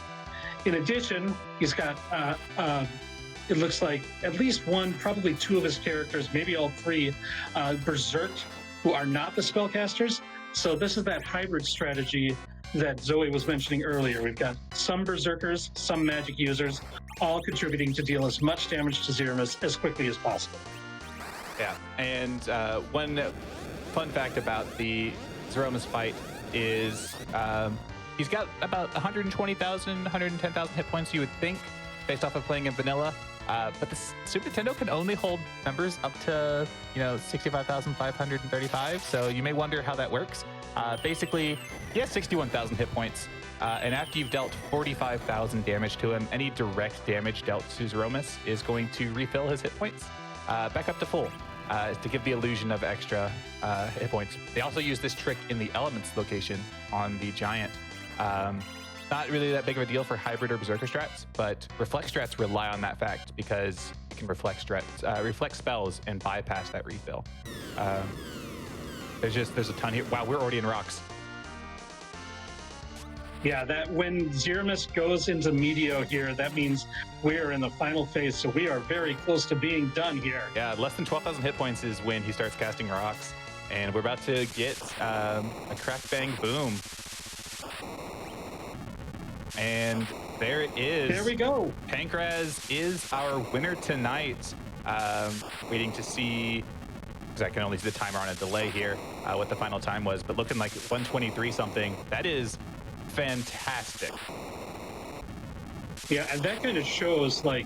In addition, he's got, it looks like at least one, probably two of his characters, maybe all three, Berserk, who are not the spellcasters. So this is that hybrid strategy that Zoe was mentioning earlier. We've got some Berserkers, some magic users, all contributing to deal as much damage to Zeromus as quickly as possible. Yeah, and one fun fact about the Zeromus fight is he's got about 120,000, 110,000 hit points, you would think, based off of playing in vanilla. But the Super Nintendo can only hold numbers up to, 65,535. So you may wonder how that works. Basically, he has 61,000 hit points. And after you've dealt 45,000 damage to him, any direct damage dealt to Zeromus is going to refill his hit points back up to full to give the illusion of extra hit points. They also use this trick in the Elements location on the Giant. Not really that big of a deal for hybrid or berserker strats, but reflect strats rely on that fact because you can reflect spells and bypass that refill. There's a ton here. Wow, we're already in rocks. Yeah, that when Zeromus goes into Medio here, that means we're in the final phase, so we are very close to being done here. Yeah, less than 12,000 hit points is when he starts casting rocks, and we're about to get a crack bang boom. And there it is. There we go. Pankraz is our winner tonight. Waiting to see, because I can only see the timer on a delay here, what the final time was, but looking like 123 something. That is fantastic. Yeah, and that kind of shows, like,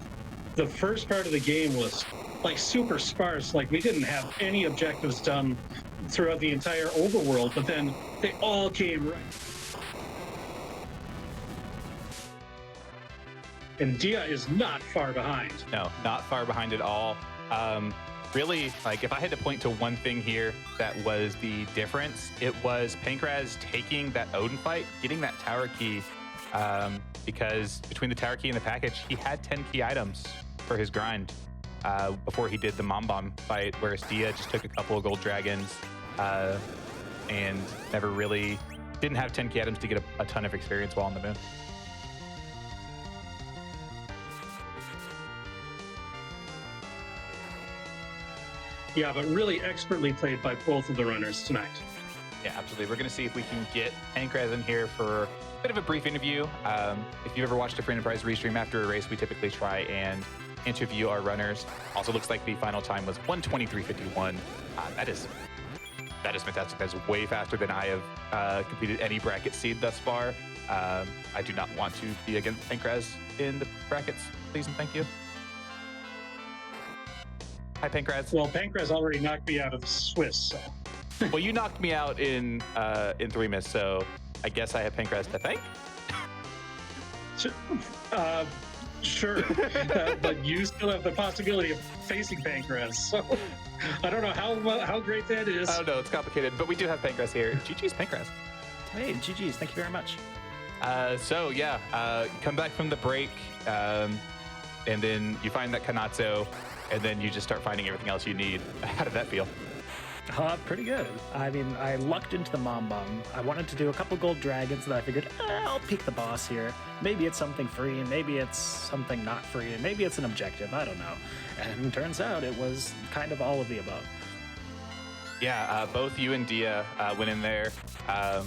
the first part of the game was, like, super sparse. Like, we didn't have any objectives done throughout the entire overworld, but then they all came right. And Dia is not far behind. No, not far behind at all. Really, like, if I had to point to one thing here that was the difference, it was Pankraz taking that Odin fight, getting that tower key, because between the tower key and the package, he had 10 key items for his grind before he did the Mom Bomb fight, whereas Dia just took a couple of gold dragons and never really didn't have 10 key items to get a ton of experience while on the moon. Yeah, but really expertly played by both of the runners tonight. Yeah, absolutely. We're going to see if we can get Pankraz in here for a bit of a brief interview. If you've ever watched a Free Enterprise restream after a race, we typically try and interview our runners. Also looks like the final time was 1:23:51. That is fantastic. That's way faster than I have completed any bracket seed thus far. I do not want to be against Pankraz in the brackets, please and thank you. Hi, Pankraz. Well, Pankraz already knocked me out of the Swiss, so. Well, you knocked me out in 3-miss, so I guess I have Pankraz to thank. Sure, but you still have the possibility of facing Pankraz, so I don't know how great that is. I don't know, it's complicated, but we do have Pankraz here. GG's Pankraz. Hey, GG's, thank you very much. So yeah, come back from the break. and then you find that Kanatsu, and then you just start finding everything else you need. How did that feel? Pretty good. I mean, I lucked into the Mom Bum. I wanted to do a couple gold dragons, and I figured, I'll peek the boss here. Maybe it's something free, maybe it's something not free, maybe it's an objective, I don't know. And it turns out it was kind of all of the above. Yeah, both you and Dia went in there. I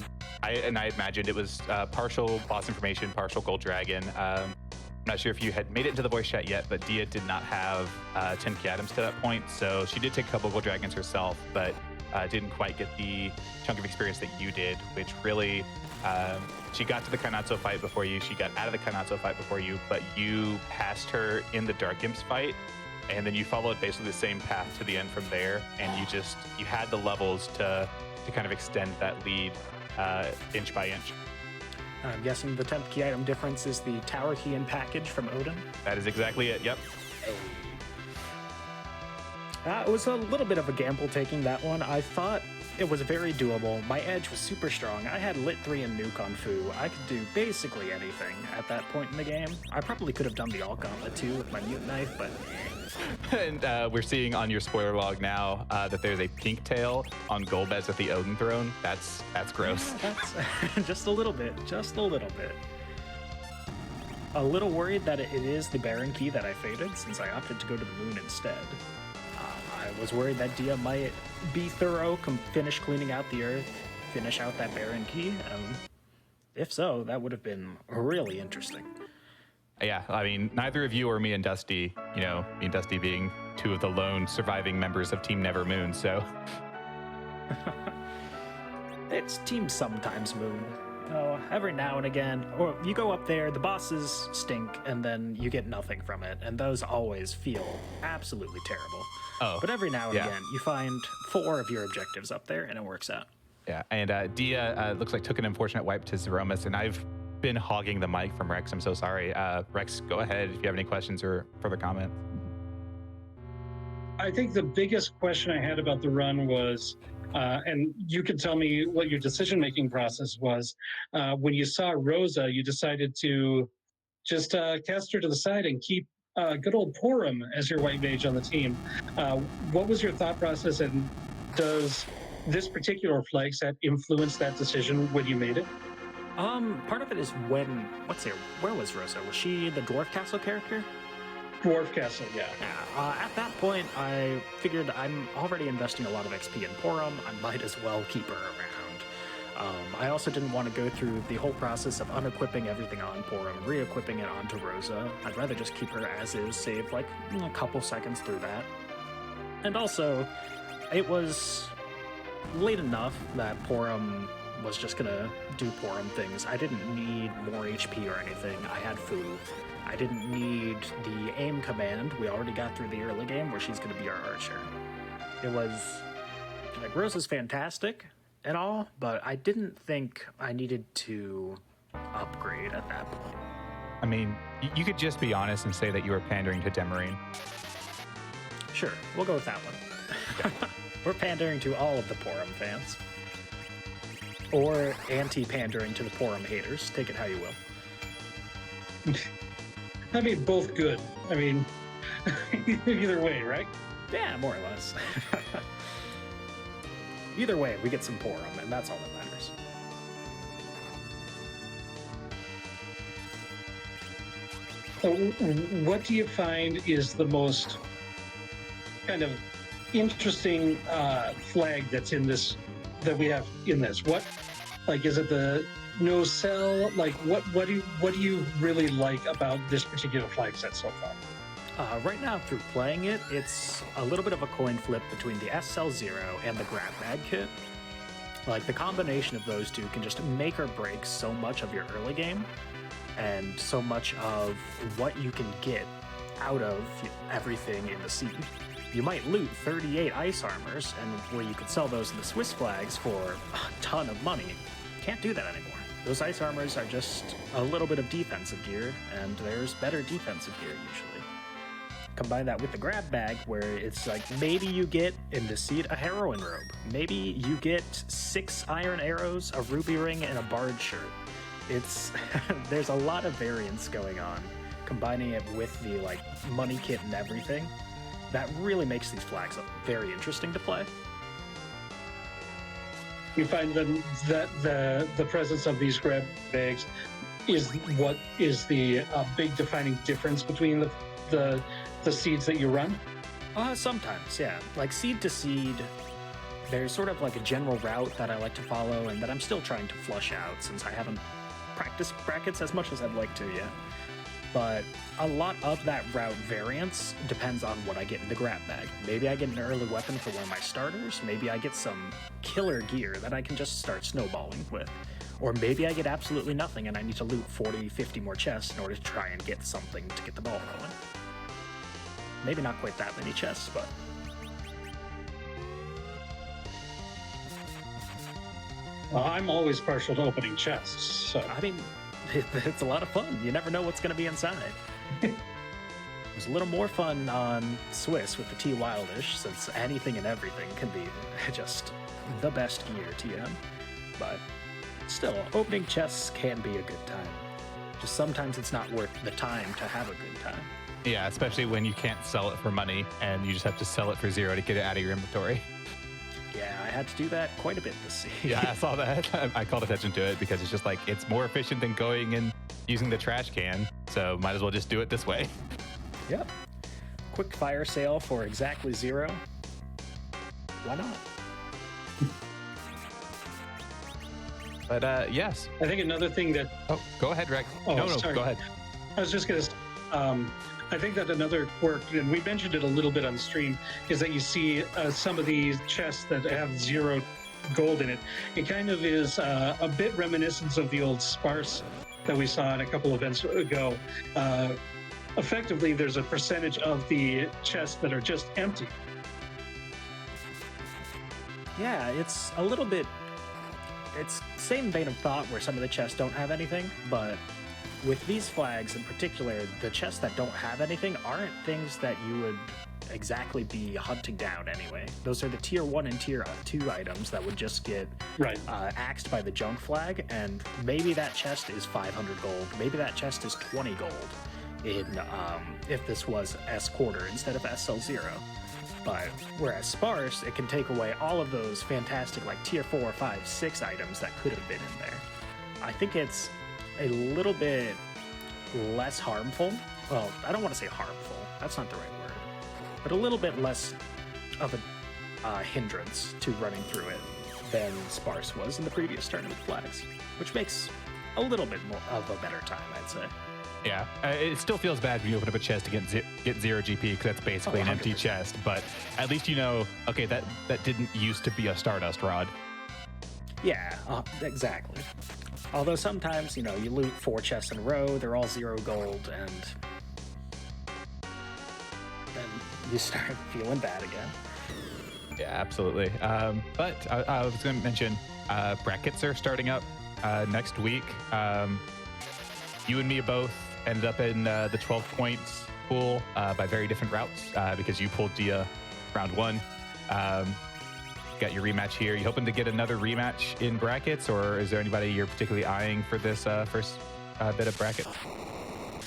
imagined it was partial boss information, partial gold dragon. I'm not sure if you had made it into the voice chat yet, but Dia did not have 10 key items to that point, so she did take a couple gold dragons herself, but didn't quite get the chunk of experience that you did, which really, she got to the Kanatsu fight before you, she got out of the Kanatsu fight before you, but you passed her in the Dark Imps fight, and then you followed basically the same path to the end from there, and you had the levels to kind of extend that lead inch by inch. I'm guessing the 10th key item difference is the tower key and package from Odin. That is exactly it, yep. It was a little bit of a gamble taking that one. I thought it was very doable. My edge was super strong. I had Lit 3 and Nuke on Fu. I could do basically anything at that point in the game. I probably could have done the All Gauntlet too with my Mute Knife, but... And we're seeing on your spoiler log now that there's a pink tail on Golbez at the Odin throne. That's gross. That's just a little bit. A little worried that it is the Baron key that I faded, since I opted to go to the moon instead. I was worried that Dia might be thorough, finish cleaning out the earth, finish out that Baron key. If so, that would have been really interesting. Yeah, I mean, neither of you or me and Dusty, me and Dusty being two of the lone surviving members of Team Never Moon, so. It's Team Sometimes Moon. Every now and again, or you go up there, the bosses stink, and then you get nothing from it, and those always feel absolutely terrible. Oh, but every now and again, you find 4 of your objectives up there, and it works out. Yeah, and Dia looks like took an unfortunate wipe to Zeromus, and I've been hogging the mic from Rex. I'm so sorry. Rex, go ahead if you have any questions or further comments. I think the biggest question I had about the run was, and you can tell me what your decision-making process was. When you saw Rosa, you decided to just cast her to the side and keep good old Porum as your white mage on the team. What was your thought process, and does this particular flag set influence that decision when you made it? Part of it is where was Rosa? Was she the Dwarf Castle character? Dwarf Castle, yeah. At that point, I figured I'm already investing a lot of XP in Porum. I might as well keep her around. I also didn't want to go through the whole process of unequipping everything on Porum, re-equipping it onto Rosa. I'd rather just keep her as is, save like a couple seconds through that. And also, it was late enough that Porum was just gonna do Porum things. I didn't need more HP or anything. I had Fu. I didn't need the aim command. We already got through the early game where she's gonna be our archer. It was like, Rosa's fantastic and all, but I didn't think I needed to upgrade at that point. I mean, you could just be honest and say that you were pandering to Demarine. Sure, we'll go with that one. We're pandering to all of the Porum fans. Or anti-pandering to the Porum haters. Take it how you will. I mean, both good. I mean, either way, right? Yeah, more or less. Either way, we get some Porum, and that's all that matters. So what do you find is the most kind of interesting flag that's in this, that we have in this? What, like, is it the no sell? Like, what do you really like about this particular flag set so far? Right now, through playing it, it's a little bit of a coin flip between the SL0 and the Grab Bag kit. Like, the combination of those two can just make or break so much of your early game, and so much of what you can get out of everything in the sea. You might loot 38 ice armors, and where you could sell those in the Swiss flags for a ton of money. Can't do that anymore. Those ice armors are just a little bit of defensive gear, and there's better defensive gear usually. Combine that with the grab bag, where it's like, maybe you get in the seat a heroine robe. Maybe you get 6 iron arrows, a ruby ring, and a bard shirt. It's there's a lot of variance going on. combining it with the like money kit and everything, that really makes these flags very interesting to play. You find that the presence of these grab bags is what is the big defining difference between the seeds that you run? Sometimes, yeah. Like seed to seed, there's sort of like a general route that I like to follow and that I'm still trying to flush out since I haven't practiced brackets as much as I'd like to yet. But a lot of that route variance depends on what I get in the grab bag. Maybe I get an early weapon for one of my starters, maybe I get some killer gear that I can just start snowballing with. Or maybe I get absolutely nothing and I need to loot 40, 50 more chests in order to try and get something to get the ball rolling. Maybe not quite that many chests, but... Well, I'm always partial to opening chests, so... I mean, it's a lot of fun. You never know what's going to be inside. It was a little more fun on Swiss with the T Wildish, since anything and everything can be just the best gear TM. But still, opening chests can be a good time. Just sometimes it's not worth the time to have a good time. Yeah, especially when you can't sell it for money and you just have to sell it for 0 to get it out of your inventory. Yeah, I had to do that quite a bit this season. Yeah, I saw that. I called attention to it because it's just like, it's more efficient than going and using the trash can, so might as well just do it this way. Yep. Quick fire sale for exactly 0. Why not? But yes. I think another thing that... Oh, go ahead, Rex. Oh, no, sorry. Go ahead. I was just going to... I think that another quirk, and we mentioned it a little bit on stream, is that you see some of these chests that have 0 gold in it. It kind of is a bit reminiscent of the old sparse that we saw in a couple events ago. Effectively, there's a percentage of the chests that are just empty. Yeah, it's a little bit... It's same vein of thought where some of the chests don't have anything, but with these flags in particular, the chests that don't have anything aren't things that you would exactly be hunting down anyway. Those are the tier 1 and tier 2 items that would just get axed by the junk flag, and maybe that chest is 500 gold, maybe that chest is 20 gold in if this was S quarter instead of SL0. But whereas sparse, it can take away all of those fantastic like tier 4, 5, 6 items that could have been in there. I think it's a little bit less harmful. Well, I don't want to say harmful. That's not the right word. But a little bit less of a hindrance to running through it than sparse was in the previous tournament flags, which makes a little bit more of a better time, I'd say. Yeah, it still feels bad when you open up a chest to get 0 GP because that's basically an empty 100%. chest. But at least you know, okay, that didn't used to be a Stardust Rod. Yeah, exactly. Although sometimes, you know, you loot 4 chests in a row, they're all 0 gold, and then you start feeling bad again. Yeah, absolutely. But I was going to mention brackets are starting up next week. You and me both ended up in the 12 points pool by very different routes because you pulled Dia round 1. Got your rematch here. You hoping to get another rematch in brackets, or is there anybody you're particularly eyeing for this first bit of brackets?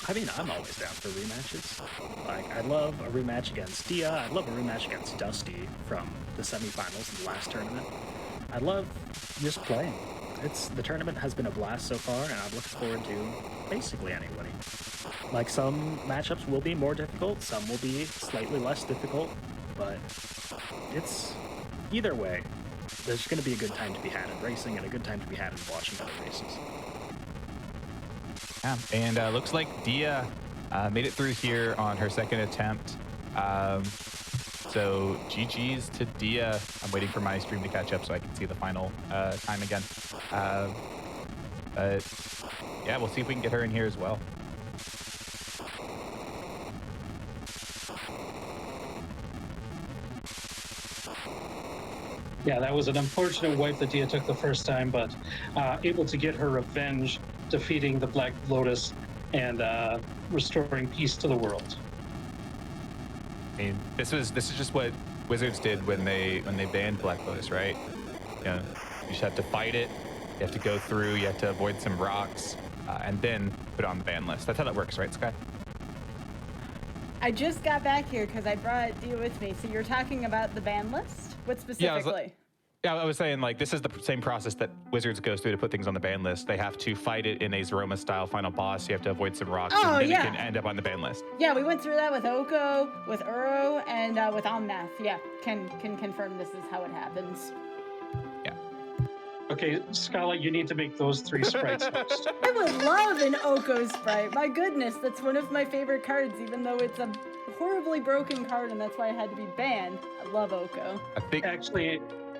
I mean, I'm always down for rematches. Like, I love a rematch against Dia. I love a rematch against Dusty from the semifinals of the last tournament. I love just playing. The tournament has been a blast so far, and I'm looking forward to basically anybody. Like, some matchups will be more difficult, some will be slightly less difficult, but it's either way. There's going to be a good time to be had in racing and a good time to be had in watching other races. Yeah, and looks like Dia made it through here on her second attempt. So GG's to Dia. I'm waiting for my stream to catch up so I can see the final time again. But yeah, we'll see if we can get her in here as well. Yeah, that was an unfortunate wipe that Dia took the first time, but able to get her revenge, defeating the Black Lotus and restoring peace to the world. I mean, this is just what Wizards did when they banned Black Lotus, right? You know, you just have to fight it. You have to go through. You have to avoid some rocks, and then put it on the ban list. That's how that works, right, Sky? I just got back here because I brought Dia with me. So you're talking about the ban list? What specifically? Yeah, I was saying, like, this is the same process that Wizards goes through to put things on the ban list. They have to fight it in a Zeroma-style final boss. You have to avoid some rocks, and then it can end up on the ban list. Yeah, we went through that with Oko, with Uro, and with Omnath. Yeah, can confirm this is how it happens. Yeah. Okay, Scala, you need to make those 3 sprites first. I would love an Oko sprite. My goodness, that's one of my favorite cards, even though it's a horribly broken card, and that's why it had to be banned. I love Oko. I think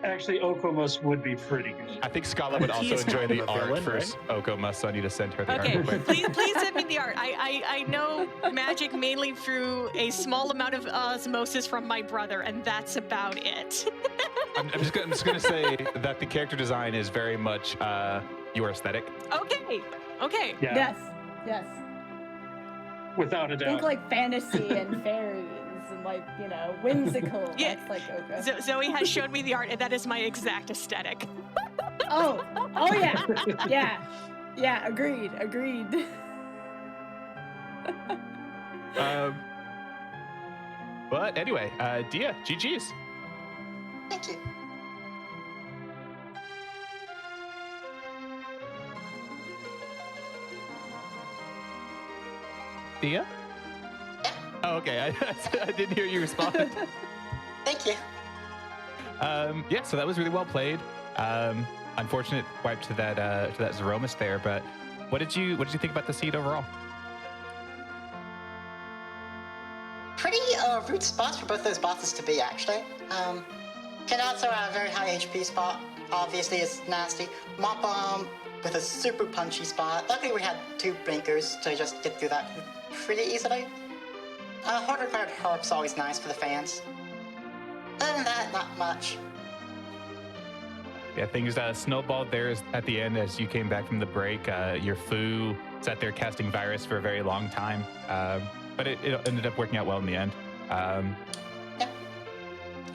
Actually, Okomos would be pretty good. I think Scala would also enjoy the art for Okomos, so I need to send her the art. Okay, real quick. please send me the art. I know magic mainly through a small amount of osmosis from my brother, and that's about it. I'm just gonna say that the character design is very much your aesthetic. Okay. Yeah, Yes. without a doubt. Think like fantasy and fairies and like, whimsical. Yeah. That's like Oko. Zoe has showed me the art, and that is my exact aesthetic. Oh yeah. Yeah, agreed. But anyway, Dia, GG's. Thank you. Dia? Yeah. Oh, okay. I didn't hear you respond. Thank you. Yeah, so that was really well played. Unfortunate wipe to that Zeromus there, but what did you think about the seed overall? Pretty root spots for both those bosses to be, actually. Cannots are at a very high HP spot. Obviously, it's nasty. Mop Bomb with a super punchy spot. Luckily, we had 2 blinkers to just get through that pretty easily. Harder card Harp's always nice for the fans. Other than that, not much. Yeah, things snowballed there at the end as you came back from the break. Your Foo sat there casting Virus for a very long time, but it ended up working out well in the end.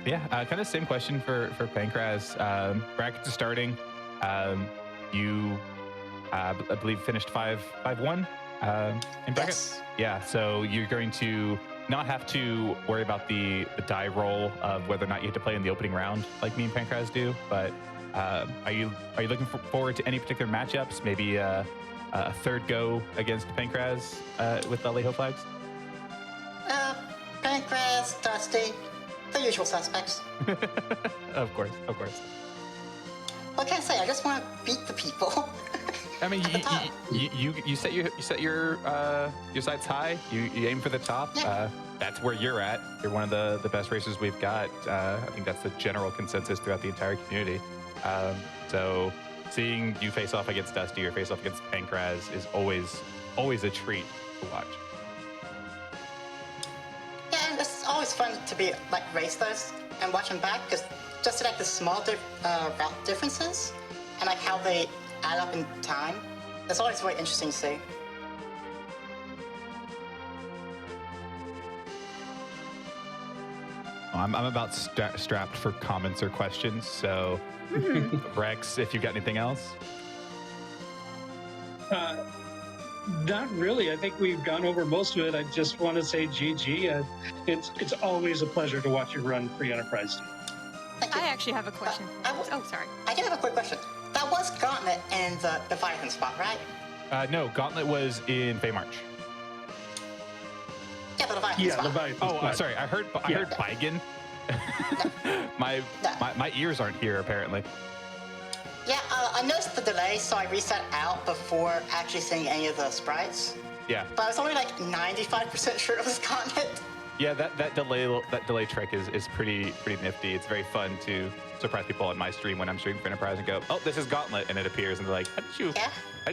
Kind of same question for Pankraz. Brackets are starting. You, I believe, finished 5-1 in brackets. Yes. Yeah, so you're going to not have to worry about the die roll of whether or not you have to play in the opening round like me and Pankraz do. But are you looking forward to any particular matchups? Maybe a third go against Pankraz with Lali-Ho flags? Pankraz, Dusty, the usual suspects. Of course. What can I say? I just want to beat the people. I mean, you set your sights high. You aim for the top. Yeah. That's where you're at. You're one of the best racers we've got. I think that's the general consensus throughout the entire community. So seeing you face off against Dusty or face off against Pankraz is always a treat to watch. Yeah, and it's always fun to be race those and watch them back, because just to the small route differences and how they add up in time. It's always very interesting to see. I'm about strapped for comments or questions, so Rex, if you've got anything else. Not really. I think we've gone over most of it. I just want to say GG. It's always a pleasure to watch you run Free Enterprise. Thank you. I actually have a question. Sorry. I do have a quick question. That was Gauntlet in the Leviathan spot, right? No, Gauntlet was in Feymarch. Yeah, the Leviathan spot. Leviathan. Oh, sorry. I heard Baigen. My ears aren't here apparently. Yeah, I noticed the delay, so I reset out before actually seeing any of the sprites. Yeah. But I was only 95% sure it was Gauntlet. Yeah, that delay trick is pretty nifty. It's very fun to surprise people on my stream when I'm streaming for Enterprise and go, oh, this is Gauntlet, and it appears, and they're like, how did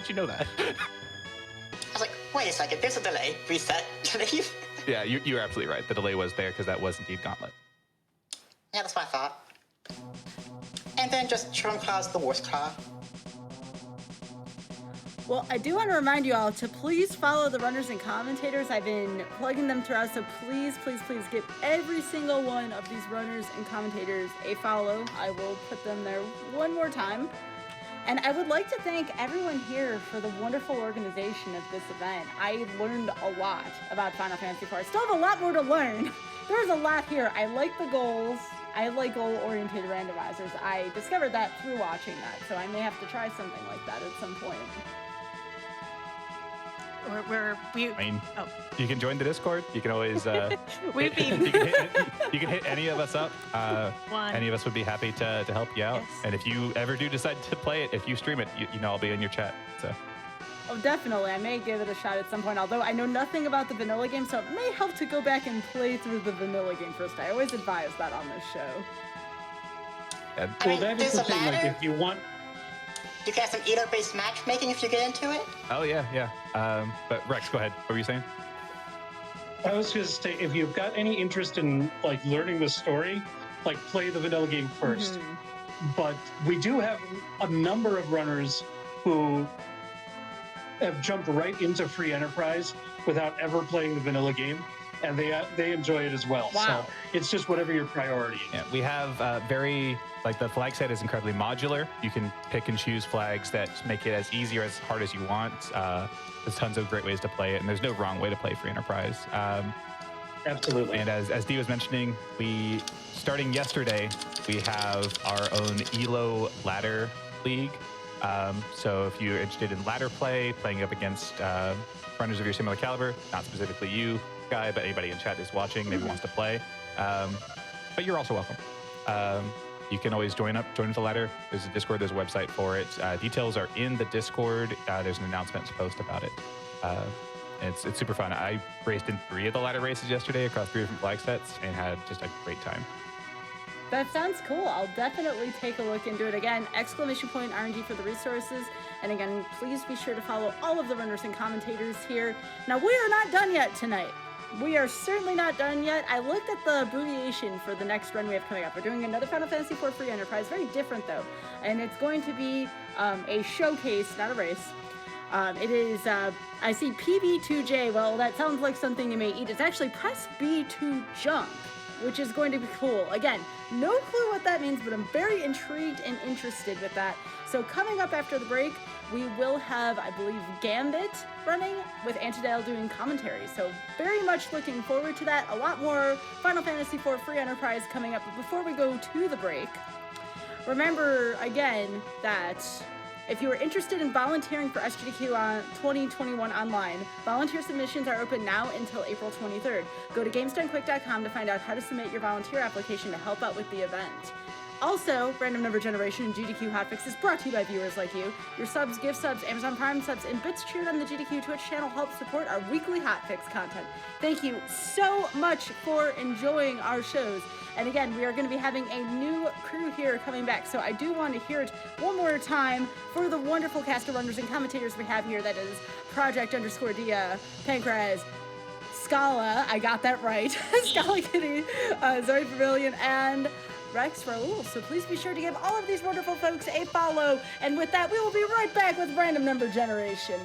you know that? I was like, wait a second, there's a delay. Reset, leave. Yeah, you're absolutely right. The delay was there because that was indeed Gauntlet. Yeah, that's what I thought. And then just Charm Claw's the worst claw. Well, I do want to remind you all to please follow the runners and commentators. I've been plugging them throughout, so please give every single one of these runners and commentators a follow. I will put them there one more time. And I would like to thank everyone here for the wonderful organization of this event. I learned a lot about Final Fantasy IV. I still have a lot more to learn. There's a lot here. I like the goals. I like goal-oriented randomizers. I discovered that through watching that, so I may have to try something like that at some point. You can join the Discord. You can always We've been you can hit any of us up. Any of us would be happy to help you out. Yes. And if you ever do decide to play it, if you stream it, you know I'll be in your chat. So. Oh, definitely. I may give it a shot at some point, although I know nothing about the vanilla game, so it may help to go back and play through the vanilla game first. I always advise that on this show. I mean, that is the thing. Like, if you want. You can have some elo-based matchmaking if you get into it. Oh yeah. But Rex, go ahead. What were you saying? I was just saying, if you've got any interest in like learning the story, like play the vanilla game first. Mm-hmm. But we do have a number of runners who have jumped right into free enterprise without ever playing the vanilla game, and they enjoy it as well. Wow. So it's just whatever your priority is. Yeah, we have the flag set is incredibly modular. You can pick and choose flags that make it as easy or as hard as you want. There's tons of great ways to play it, and there's no wrong way to play free enterprise. Absolutely. And as Dee was mentioning, starting yesterday, we have our own ELO ladder league. So if you're interested in ladder play, playing up against runners of your similar caliber, not specifically you, Guy, but anybody in chat is watching, maybe wants to play, but you're also welcome. You can always join the ladder. There's a Discord, there's a website for it. Details are in the Discord. There's an announcements post about it. It's super fun. I raced in 3 of the ladder races yesterday across 3 different flag sets and had just a great time. That sounds cool. I'll definitely take a look into it. Again, !RNG for the resources. And again, please be sure to follow all of the runners and commentators here. Now, we are not done yet tonight. We are certainly not done yet. I looked at the abbreviation for the next run we have coming up. We're doing another Final Fantasy IV Free Enterprise, very different though. And it's going to be a showcase, not a race. It is, I see PB2J. Well, that sounds like something you may eat. It's actually press B to jump, which is going to be cool. Again, no clue what that means, but I'm very intrigued and interested with that. So coming up after the break, we will have, I believe, Gambit running with Antidale doing commentary. So very much looking forward to that. A lot more Final Fantasy IV Free Enterprise coming up. But before we go to the break, remember again that if you are interested in volunteering for SGDQ 2021 online, volunteer submissions are open now until April 23rd. Go to GamesDoneQuick.com to find out how to submit your volunteer application to help out with the event. Also, Random Number Generation and GDQ Hotfix is brought to you by viewers like you. Your subs, gift subs, Amazon Prime subs, and bits cheered on the GDQ Twitch channel help support our weekly Hotfix content. Thank you so much for enjoying our shows. And again, we are going to be having a new crew here coming back, so I do want to hear it one more time for the wonderful cast of runners and commentators we have here. That is Project_Dia, Pancraz, Scala, I got that right, Scala Kitty, Zoe Vermillion, and Rex Raoul. So please be sure to give all of these wonderful folks a follow. And with that, we will be right back with Random Number Generation.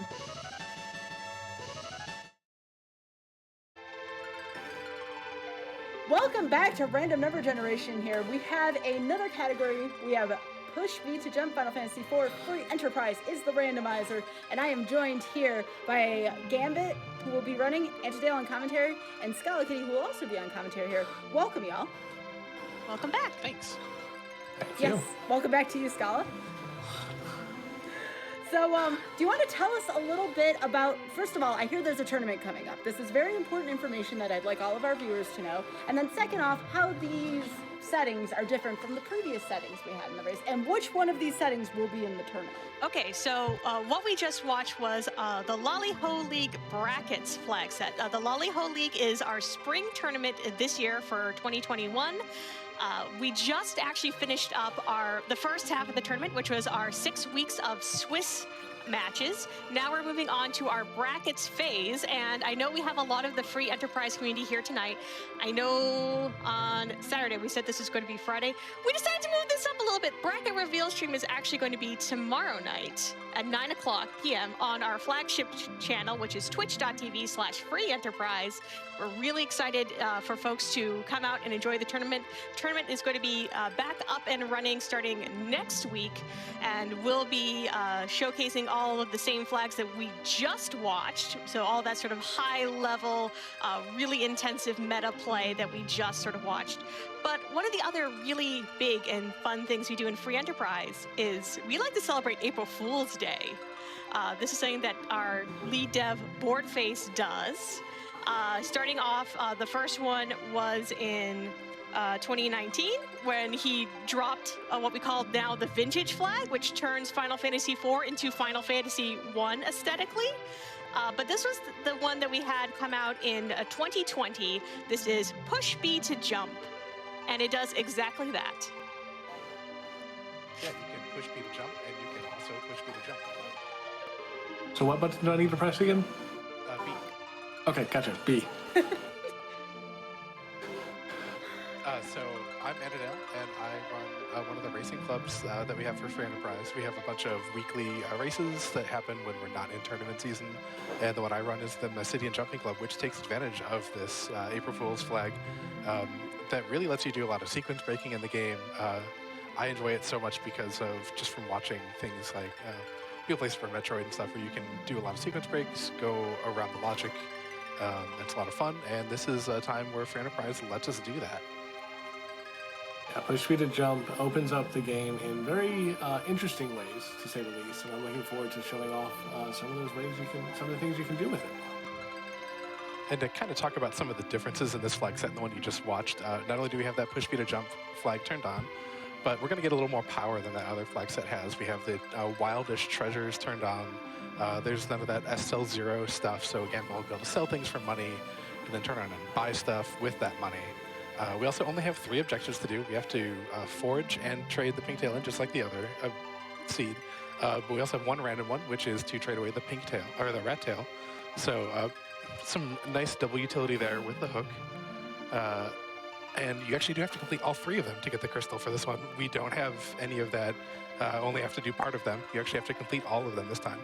Welcome back to Random Number Generation here. We have another category. We have Push B to Jump Final Fantasy IV Free Enterprise is the randomizer. And I am joined here by Gambit, who will be running, Antidale on commentary, and Scala Kitty, who will also be on commentary here. Welcome, y'all. Welcome back. Thanks. Yes, welcome back to you, Scala. So, do you want to tell us a little bit about, first of all, I hear there's a tournament coming up. This is very important information that I'd like all of our viewers to know. And then second off, how these settings are different from the previous settings we had in the race, and which one of these settings will be in the tournament. Okay, so what we just watched was the Lali-Ho League brackets flag set. The Lali-Ho League is our spring tournament this year for 2021. We just actually finished up the first half of the tournament, which was our 6 weeks of Swiss matches. Now we're moving on to our brackets phase, and I know we have a lot of the free enterprise community here tonight. I know on Saturday we said this is going to be Friday. We decided to move this up a little bit. Bracket reveal stream is actually going to be tomorrow night at 9 o'clock p.m. on our flagship channel, which is twitch.tv/freeenterprise. We're really excited for folks to come out and enjoy the tournament. Tournament is going to be back up and running starting next week, and we'll be showcasing all of the same flags that we just watched. So all that sort of high-level, really intensive meta play that we just sort of watched. But one of the other really big and fun things we do in Free Enterprise is we like to celebrate April Fool's Day. This is something that our lead dev Boardface does. Starting off, the first one was in 2019 when he dropped what we call now the vintage flag, which turns Final Fantasy IV into Final Fantasy I aesthetically. But this was the one that we had come out in 2020. This is Push B to Jump, and it does exactly that. Yeah, you can push B to jump, and you can also push B to jump. So what button do I need to press again? B. Okay, gotcha. B. So I'm Annadale, and I run one of the racing clubs that we have for Free Enterprise. We have a bunch of weekly races that happen when we're not in tournament season, and the one I run is the Mesidian Jumping Club, which takes advantage of this April Fool's flag that really lets you do a lot of sequence breaking in the game. I enjoy it so much because of just from watching things like people play Super Metroid and stuff where you can do a lot of sequence breaks, go around the logic. It's a lot of fun, and this is a time where Free Enterprise lets us do that. Yeah, Push B to Jump opens up the game in very interesting ways, to say the least, and I'm looking forward to showing off some of those ways some of the things you can do with it. And to kind of talk about some of the differences in this flag set and the one you just watched, not only do we have that Push B to Jump flag turned on, but we're going to get a little more power than that other flag set has. We have the Wildish Treasures turned on. There's none of that SL0 stuff, so again, we'll be able to sell things for money and then turn around and buy stuff with that money. We also only have 3 objectives to do. We have to forage and trade the Pinktail in, just like the other seed. But we also have one random one, which is to trade away the Pinktail, or the Rat Tail. So some nice double utility there with the hook. And you actually do have to complete all 3 of them to get the crystal for this one. We don't have any of that. Only have to do part of them. You actually have to complete all of them this time.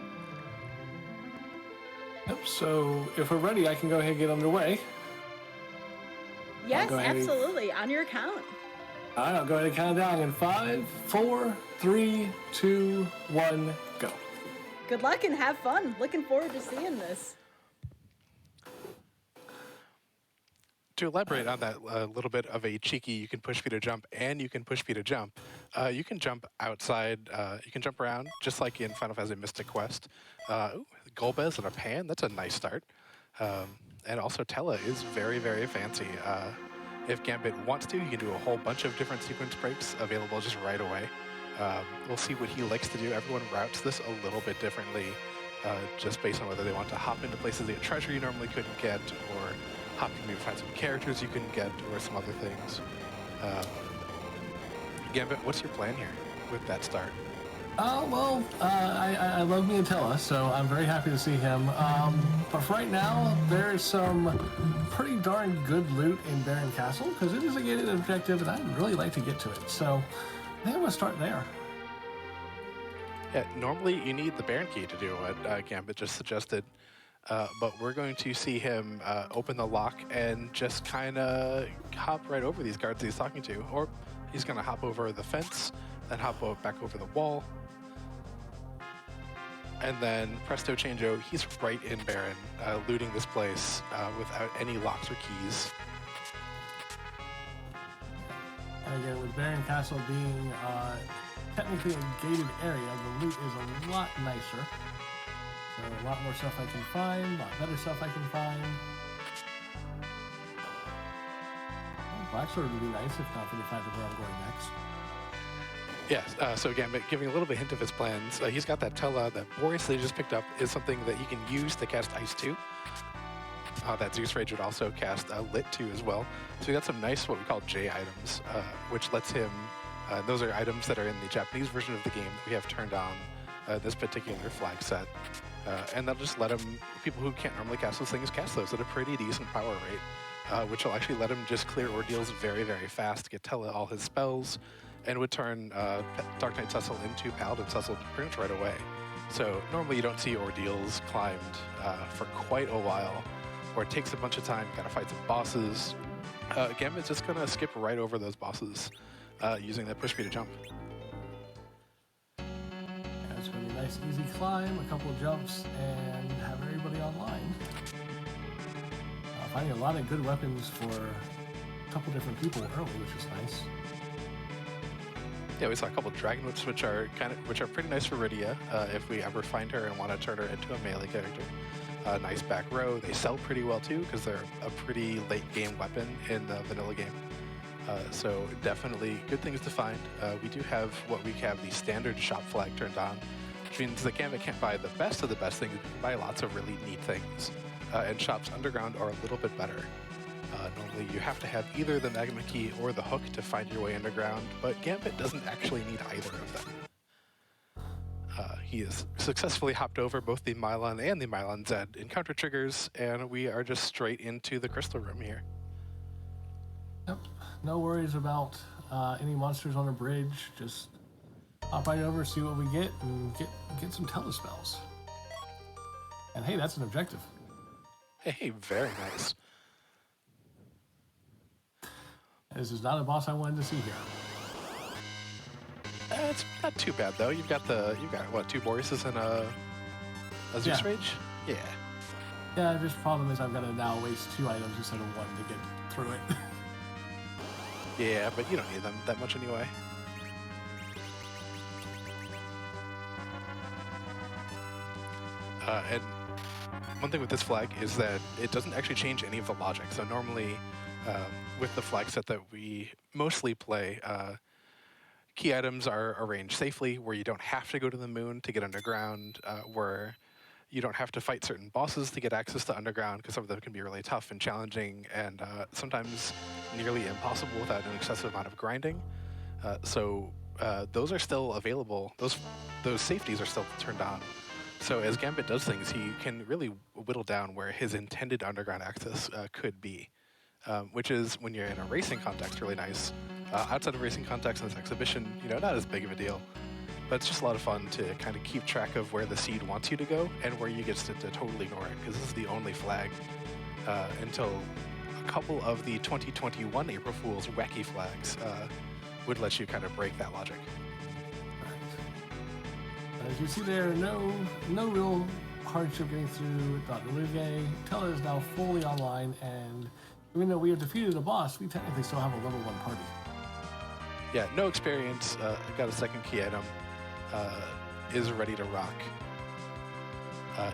Yep, so if we're ready, I can go ahead and get underway. Yes, absolutely. On your account. All right, I'll go ahead and count down in 5, 4, 3, 2, 1, go. Good luck and have fun. Looking forward to seeing this. To elaborate on that little bit of a cheeky, you can push B to jump and you can push B to jump. You can jump outside, you can jump around, just like in Final Fantasy Mystic Quest. Golbez and a pan, that's a nice start. And also Tella is very, very fancy. If Gambit wants to, you can do a whole bunch of different sequence breaks available just right away. We'll see what he likes to do. Everyone routes this a little bit differently, just based on whether they want to hop into places they get treasure you normally couldn't get, or hop in, maybe find some characters you couldn't get, or some other things. Gambit, what's your plan here with that start? I love me and Tella, so I'm very happy to see him. But for right now, there's some pretty darn good loot in Baron Castle, because it is a gated objective, and I'd really like to get to it. So I think I'm going to start there. Yeah, normally you need the Baron key to do what Gambit just suggested. But we're going to see him open the lock and just kind of hop right over these guards he's talking to. Or he's going to hop over the fence, then hop back over the wall. And then presto changeo, he's right in Baron, looting this place without any locks or keys. And again, with Baron Castle being technically a gated area, the loot is a lot nicer. So a lot more stuff I can find, a lot better stuff I can find. Well, Blacksword would be nice if not for the fact of where I'm going next. Yes, so again, giving a little bit hint of his plans, he's got that Tella that Boreas that he just picked up is something that he can use to cast Ice 2. That Zeus Rage would also cast Lit 2 as well. So we got some nice what we call J items, which lets him, those are items that are in the Japanese version of the game that we have turned on this particular flag set. And that'll just let him, people who can't normally cast those things, cast those at a pretty decent power rate, which will actually let him just clear ordeals very, very fast, get tele all his spells, and would turn Dark Knight Cecil into Paladin Cecil pretty much right away. So normally you don't see ordeals climbed for quite a while, or it takes a bunch of time, you gotta fight some bosses. Gambit's just gonna skip right over those bosses using that push speed to jump. It's going to be a nice, easy climb, a couple of jumps, and have everybody online. Finding a lot of good weapons for a couple different people early, which is nice. Yeah, we saw a couple Dragon Whips, which are pretty nice for Rydia if we ever find her and want to turn her into a melee character. Nice back row. They sell pretty well too because they're a pretty late game weapon in the vanilla game. So definitely good things to find. We do have the standard shop flag turned on, which means the Gambit can't buy the best of the best things, but you can buy lots of really neat things. And shops underground are a little bit better. Normally you have to have either the Magma Key or the hook to find your way underground, but Gambit doesn't actually need either of them. He has successfully hopped over both the Mylon and the Mylon Z encounter triggers, and we are just straight into the Crystal Room here. Yep. No worries about any monsters on a bridge. Just hop right over, see what we get, and get some telespells. And hey, that's an objective. Hey, very nice. This is not a boss I wanted to see here. It's not too bad though. You've got what, 2 Boreases and a Zeus Rage? Yeah. Yeah, just problem is I've got to now waste 2 items instead of 1 to get through it. Yeah, but you don't need them that much anyway. And one thing with this flag is that it doesn't actually change any of the logic. So normally, with the flag set that we mostly play, key items are arranged safely, where you don't have to go to the moon to get underground, where you don't have to fight certain bosses to get access to underground, because some of them can be really tough and challenging, and sometimes nearly impossible without an excessive amount of grinding. So those are still available. Those safeties are still turned on. So as Gambit does things, he can really whittle down where his intended underground access could be, which is, when you're in a racing context, really nice. Outside of racing context in this exhibition, not as big of a deal. But it's just a lot of fun to kind of keep track of where the seed wants you to go and where you get to totally ignore it, because this is the only flag until a couple of the 2021 April Fool's wacky flags would let you kind of break that logic. As you see there, no real hardship getting through Dr. Luge. Tele is now fully online, and even though we have defeated a boss, we technically still have a level 1 party. Yeah, no experience. Got a second key item. Is ready to rock.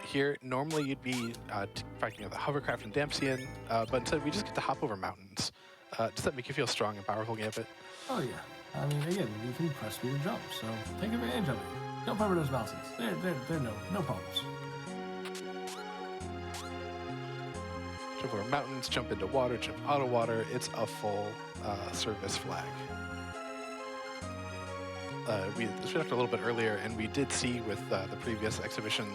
Here, normally you'd be fighting the hovercraft and Damsian, but instead we just get to hop over mountains. Does that make you feel strong and powerful, Gambit? Oh yeah. I mean, again, you can press speed and jump, so take advantage of it. Jump over those mountains. They're no problems. Jump over mountains, jump into water, jump out of water. It's a full service flag. We talked a little bit earlier, and we did see with the previous exhibition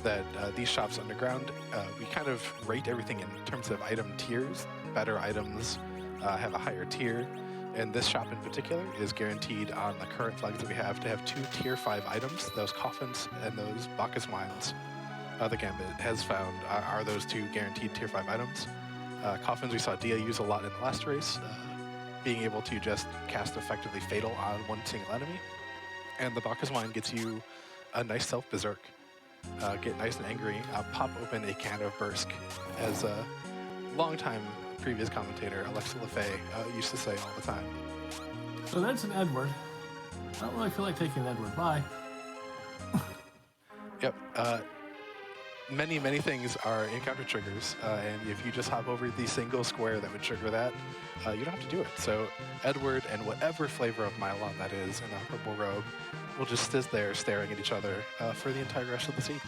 that these shops underground, we kind of rate everything in terms of item tiers. Better items have a higher tier, and this shop in particular is guaranteed on the current flags that we have to have 2 tier 5 items. Those coffins and those Bacchus wines, the Gambit has found are those 2 guaranteed tier 5 items. Coffins we saw Dia use a lot in the last race, being able to just cast effectively fatal on one single enemy. And the Bacchus wine gets you a nice self-berserk. Get nice and angry, pop open a can of Bursk, as a longtime previous commentator, Alexa LaFay, used to say all the time. So that's an Edward. I don't really feel like taking an Edward. Bye. Yep. Many things are encounter triggers, and if you just hop over the single square that would trigger that, you don't have to do it. So Edward and whatever flavor of Mylon that is in a purple robe will just sit there staring at each other for the entire rest of the scene.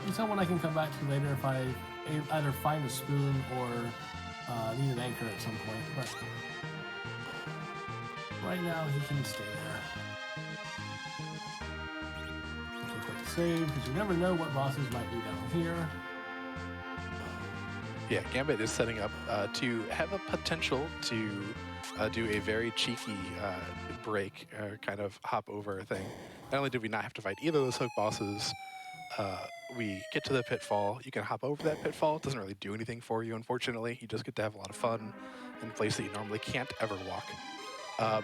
It's someone I can come back to later if I either find a spoon or need an anchor at some point. But right now he can stay there. save, because you never know what bosses might be down here. Yeah, Gambit is setting up to have a potential to do a very cheeky break, kind of hop over thing. Not only did we not have to fight either of those hook bosses, we get to the pitfall. You can hop over that pitfall. It doesn't really do anything for you, unfortunately. You just get to have a lot of fun in a place that you normally can't ever walk.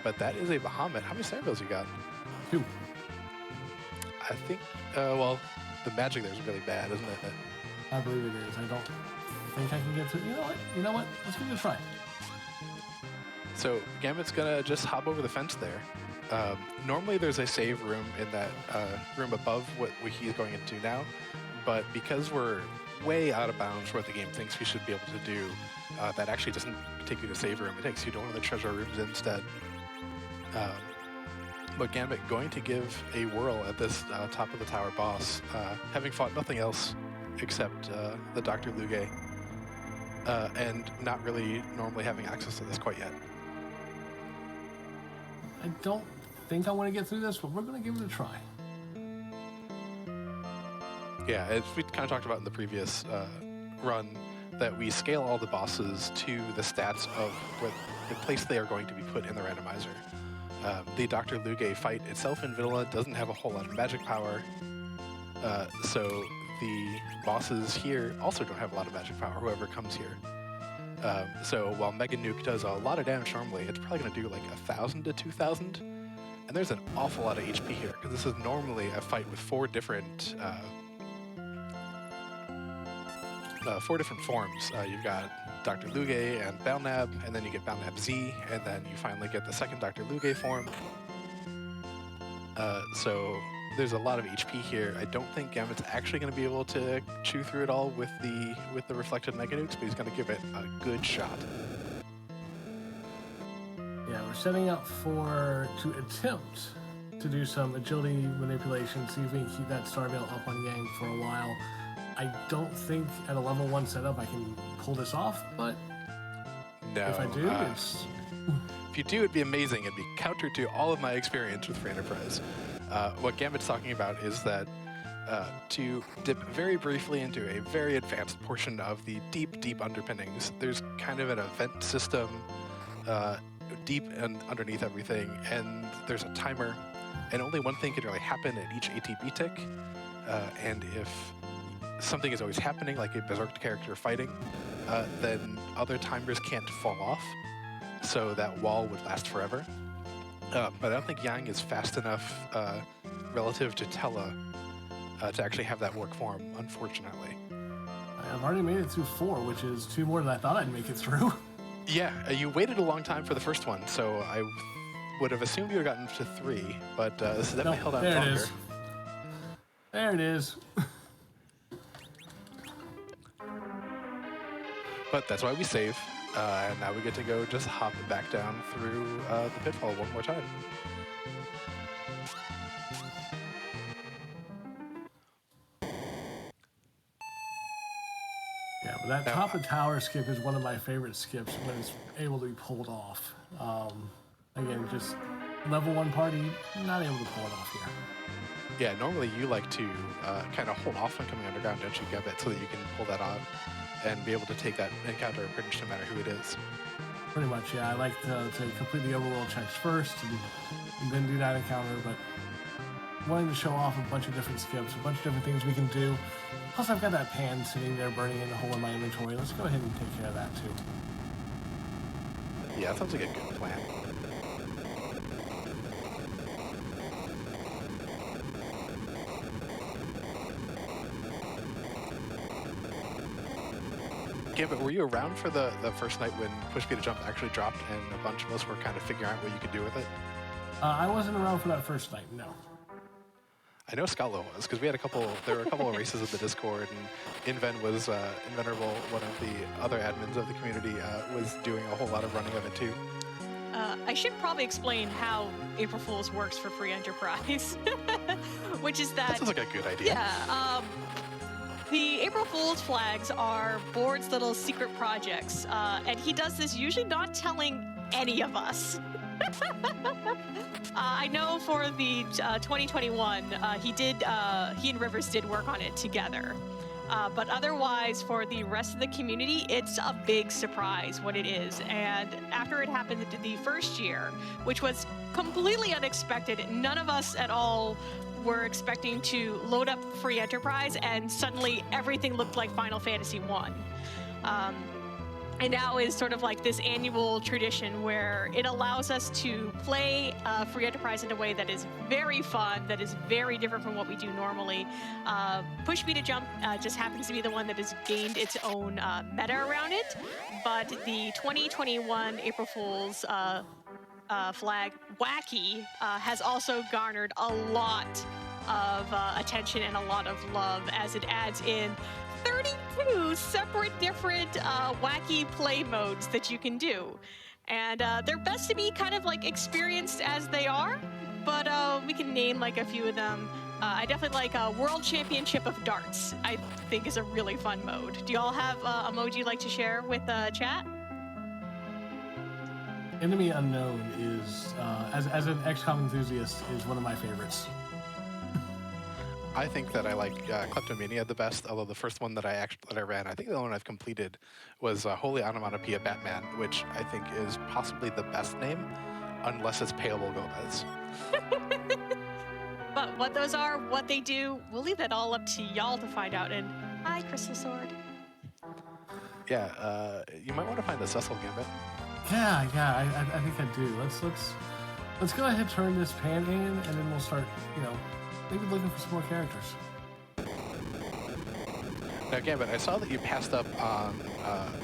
But that is a Bahamut. How many Skybilz you got? 2. I think, well, the magic there is really bad, isn't it? I believe it is. I don't think I can get through. You know what? Let's give it a try. So Gambit's gonna just hop over the fence there. Normally there's a save room in that room above what he's going into now, but because we're way out of bounds for what the game thinks we should be able to do, that actually doesn't take you to save room. It takes you to one of the treasure rooms instead. But Gambit going to give a whirl at this top of the tower boss, having fought nothing else except the Dr. Luge, and not really normally having access to this quite yet. I don't think I want to get through this, but we're going to give it a try. Yeah, as we kind of talked about in the previous run, that we scale all the bosses to the stats of what the place they are going to be put in the randomizer. The Dr. Luge fight itself in Vanilla doesn't have a whole lot of magic power, so the bosses here also don't have a lot of magic power, whoever comes here. So while Mega Nuke does a lot of damage normally, it's probably going to do like 1,000 to 2,000. And there's an awful lot of HP here, because this is normally a fight with 4 different forms. You've got Dr. Luge and Balnab, and then you get Balnab Z, and then you finally get the second Dr. Luge form. So there's a lot of HP here. I don't think Gambit's actually going to be able to chew through it all with the reflected Mega Nukes, but he's going to give it a good shot. Yeah, we're setting up to attempt to do some agility manipulation, see if we can keep that Skybilz up on Yang for a while. I don't think at a level 1 setup I can pull this off, but no, if I do, it's... If you do, it'd be amazing. It'd be counter to all of my experience with Free Enterprise. What Gambit's talking about is that to dip very briefly into a very advanced portion of the deep, deep underpinnings, there's kind of an event system deep and underneath everything, and there's a timer, and only one thing can really happen at each ATB tick, and if something is always happening, like a Berserk character fighting, then other timers can't fall off, so that wall would last forever. But I don't think Yang is fast enough relative to Tella to actually have that work for him, unfortunately. I've already made it through 4, which is 2 more than I thought I'd make it through. Yeah, you waited a long time for the first one, so I would have assumed you would have gotten to 3, but this is definitely held out there longer. It is. There it is. But that's why we save, and now we get to go just hop back down through the pitfall one more time. Yeah, but that top of tower skip is one of my favorite skips when it's able to be pulled off. Again, just level 1 party, not able to pull it off here. Yeah, normally you like to kind of hold off on coming underground, don't you, Gambit, so that you can pull that on and be able to take that encounter pretty much no matter who it is. Pretty much, yeah. I like to complete the overworld checks first and then do that encounter, but wanting to show off a bunch of different skips, a bunch of different things we can do. Plus, I've got that pan sitting there burning in a hole in my inventory. Let's go ahead and take care of that, too. Yeah, that sounds like a good plan. Gambit, were you around for the first night when Push Speed to Jump actually dropped and a bunch of us were kind of figuring out what you could do with it? I wasn't around for that first night, no. I know Scalo was, because there were a couple of races in the Discord, and Inven was, Invenerable, one of the other admins of the community, was doing a whole lot of running of it too. I should probably explain how April Fool's works for Free Enterprise, which is that... That sounds like a good idea. Yeah, the April Fool's flags are Board's little secret projects, and he does this usually not telling any of us. I know for the 2021, he and Rivers did work on it together. But otherwise, for the rest of the community, it's a big surprise what it is. And after it happened the first year, which was completely unexpected, none of us at all were expecting to load up free enterprise, and suddenly everything looked like Final Fantasy 1. And now is sort of like this annual tradition where it allows us to play free enterprise in a way that is very fun, that is very different from what we do normally. Push Me to Jump just happens to be the one that has gained its own meta around it, but the 2021 April Fool's flag, Wacky, has also garnered a lot of attention and a lot of love as it adds in 32 separate different wacky play modes that you can do. And they're best to be kind of like experienced as they are, but we can name like a few of them. I definitely like World Championship of Darts, I think is a really fun mode. Do y'all have a mode you'd like to share with chat? Enemy Unknown is, as an XCOM enthusiast, is one of my favorites. I think that I like Kleptomania the best, although the first one that I ran, I think the one I've completed was Holy Onomatopoeia Batman, which I think is possibly the best name, unless it's Payable Gomez. But what those are, what they do, we'll leave that all up to y'all to find out. And hi, Crystal Sword. Yeah, you might want to find the Cecil Gambit. Yeah, I think I do. Let's go ahead and turn this pan in, and then we'll start, maybe looking for some more characters. Now, Gambit, I saw that you passed up on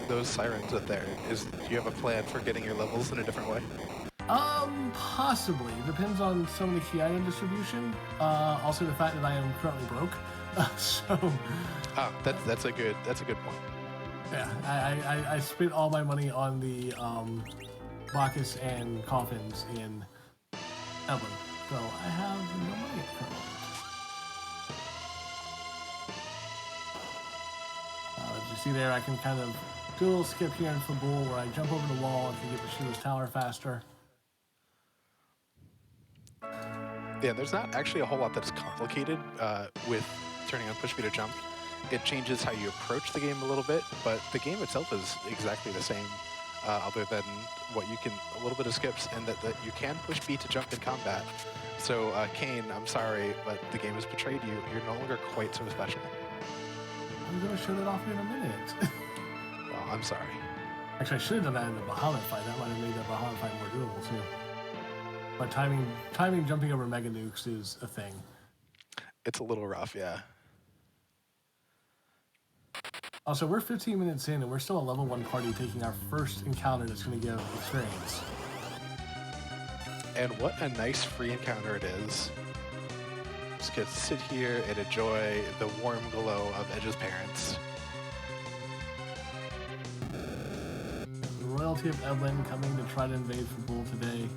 those sirens up there. Do you have a plan for getting your levels in a different way? Possibly. Depends on some of the key item distribution. Also the fact that I am currently broke. Oh, that's a good point. Yeah, I spent all my money on the Bacchus and coffins in Evelyn, so I have no money currently. As you see there, I can kind of do a little skip here in Fabul where I jump over the wall and can get to Sheila's tower faster. Yeah, there's not actually a whole lot that's complicated with turning on Push Me to Jump. It changes how you approach the game a little bit, but the game itself is exactly the same, other than what you can, a little bit of skips, and that you can push B to jump in combat. So, Kane, I'm sorry, but the game has betrayed you. You're no longer quite so special. I'm going to show that off in a minute. Well, I'm sorry. Actually, I should have done that in the Bahamut fight. That might have made the Bahamut fight more doable, too. But timing jumping over Mega Nukes is a thing. It's a little rough, yeah. Also, we're 15 minutes in, and we're still a level 1 party taking our first encounter that's going to give experience. And what a nice free encounter it is. Just get to sit here and enjoy the warm glow of Edge's parents. The royalty of Evelyn coming to try to invade Fabul today.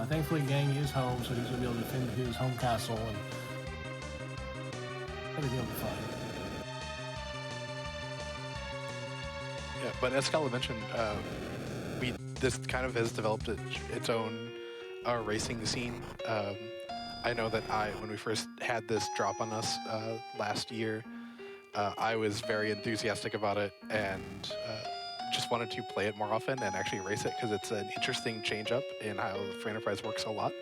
Thankfully, Gang is home, so he's going to be able to defend his home castle, and everything will be fine. Yeah, but as Scala mentioned, this kind of has developed its own racing scene. I know that when we first had this drop on us last year, I was very enthusiastic about it and just wanted to play it more often and actually race it because it's an interesting change-up in how Free Enterprise works a lot.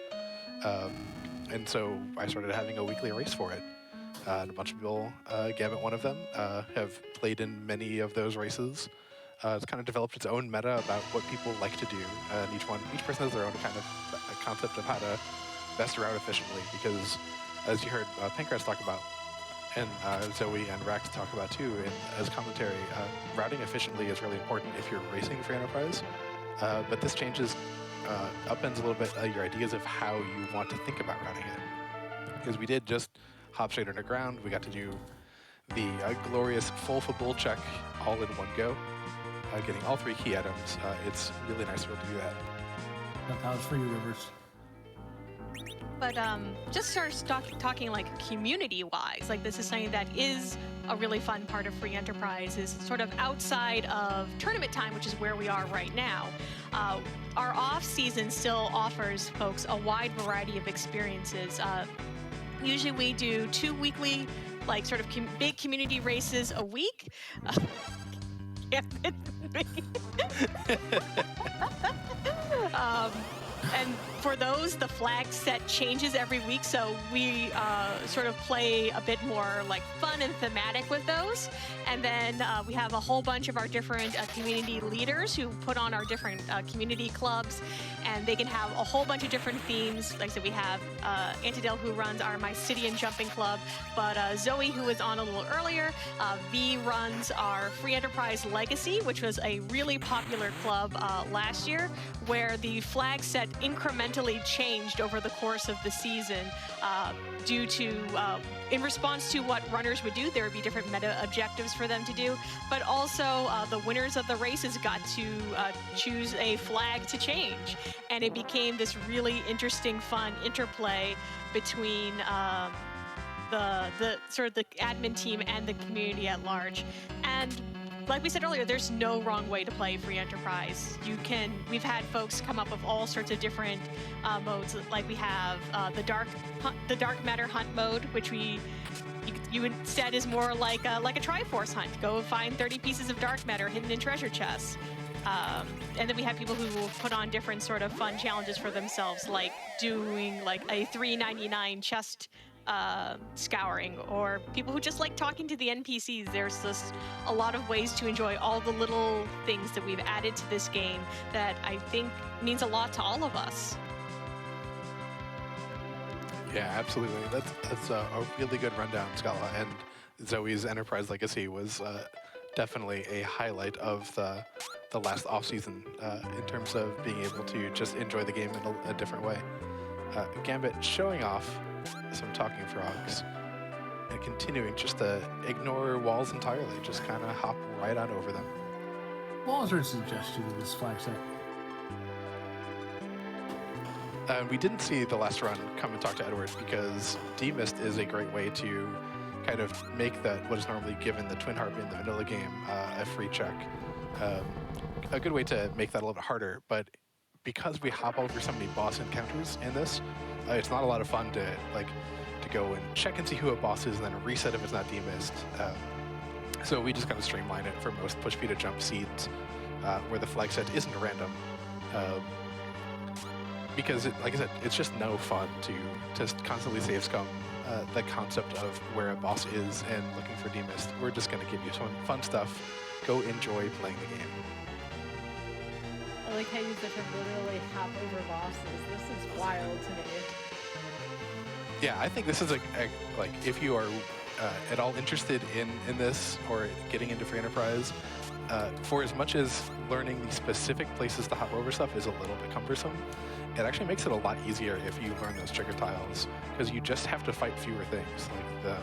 And so I started having a weekly race for it. And a bunch of people, Gambit one of them, have played in many of those races. It's kind of developed its own meta about what people like to do, and each person has their own kind of concept of how to best route efficiently. Because, as you heard Pancras talk about, and Zoe and Rax talk about too, and as commentary, routing efficiently is really important if you're racing Free Enterprise. But this changes, upends a little bit your ideas of how you want to think about routing it. Because we did just hop straight underground, we got to do the glorious full Fabul check all in one go. Getting all 3 key items, it's really nice to be able to do that. That was for you, Rivers. But just start talking like community-wise, like this is something that is a really fun part of Free Enterprise is sort of outside of tournament time, which is where we are right now. Our off season still offers folks a wide variety of experiences. Usually we do 2 weekly, like sort of big community races a week. And for those, the flag set changes every week, so we sort of play a bit more like fun and thematic with those. And then we have a whole bunch of our different community leaders who put on our different community clubs, and they can have a whole bunch of different themes. Like I said, we have Antidel, who runs our My City and Jumping Club, but Zoe, who was on a little earlier, V runs our Free Enterprise Legacy, which was a really popular club last year, where the flag set incrementally changed over the course of the season due to, in response to what runners would do, there would be different meta objectives for them to do, but also the winners of the races got to choose a flag to change, and it became this really interesting, fun interplay between the sort of the admin team and the community at large. And like we said earlier, there's no wrong way to play Free Enterprise. We've had folks come up with all sorts of different modes. Like we have the dark matter hunt mode, which you instead is more like a Triforce hunt. Go find 30 pieces of dark matter hidden in treasure chests. And then we have people who will put on different sort of fun challenges for themselves, like doing like a $3.99 chest scouring, or people who just like talking to the NPCs. There's just a lot of ways to enjoy all the little things that we've added to this game that I think means a lot to all of us. Yeah, absolutely. That's a really good rundown, Scala. And Zoe's Enterprise Legacy was definitely a highlight of the last off-season in terms of being able to just enjoy the game in a different way. Gambit showing off some talking frogs and continuing just to ignore walls entirely, just kind of hop right on over them. What was your suggestion of this flag set? We didn't see the last run come and talk to Edward because demist is a great way to kind of make that what is normally given the Twin Harp in the vanilla game a free check. A good way to make that a little bit harder, but because we hop over so many boss encounters in this, it's not a lot of fun to go and check and see who a boss is and then reset if it's not demist. So we just kind of streamline it for most push P to jump seeds where the flag set isn't random. Because, like I said, it's just no fun to constantly save scum the concept of where a boss is and looking for demist. We're just going to give you some fun stuff. Go enjoy playing the game. I like how you said to literally hop over bosses. This is wild to me. Yeah, I think this is like if you are at all interested in this or getting into Free Enterprise, for as much as learning the specific places to hop over stuff is a little bit cumbersome, it actually makes it a lot easier if you learn those trigger tiles, because you just have to fight fewer things. Like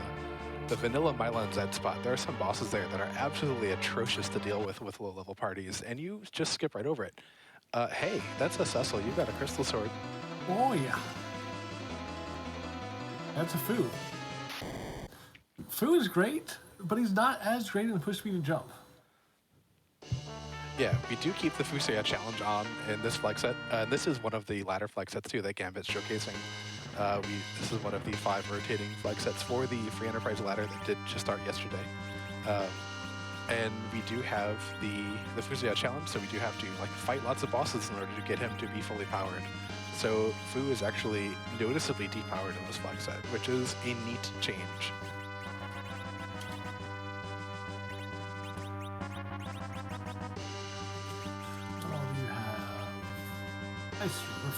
the vanilla Mylan Z spot, there are some bosses there that are absolutely atrocious to deal with low-level parties, and you just skip right over it. Hey, that's a Cecil. You've got a crystal sword. Oh, yeah. That's a Foo. Foo is great, but he's not as great in push speed and jump. Yeah, we do keep the Fuseya challenge on in this flag set. This is one of the ladder flag sets, too, that Gambit's showcasing. This is one of the 5 rotating flag sets for the Free Enterprise ladder that did just start yesterday. And we do have the Fuseya challenge, so we do have to fight lots of bosses in order to get him to be fully powered. So Fu is actually noticeably depowered in this flag set, which is a neat change. What all do you have? Nice, we're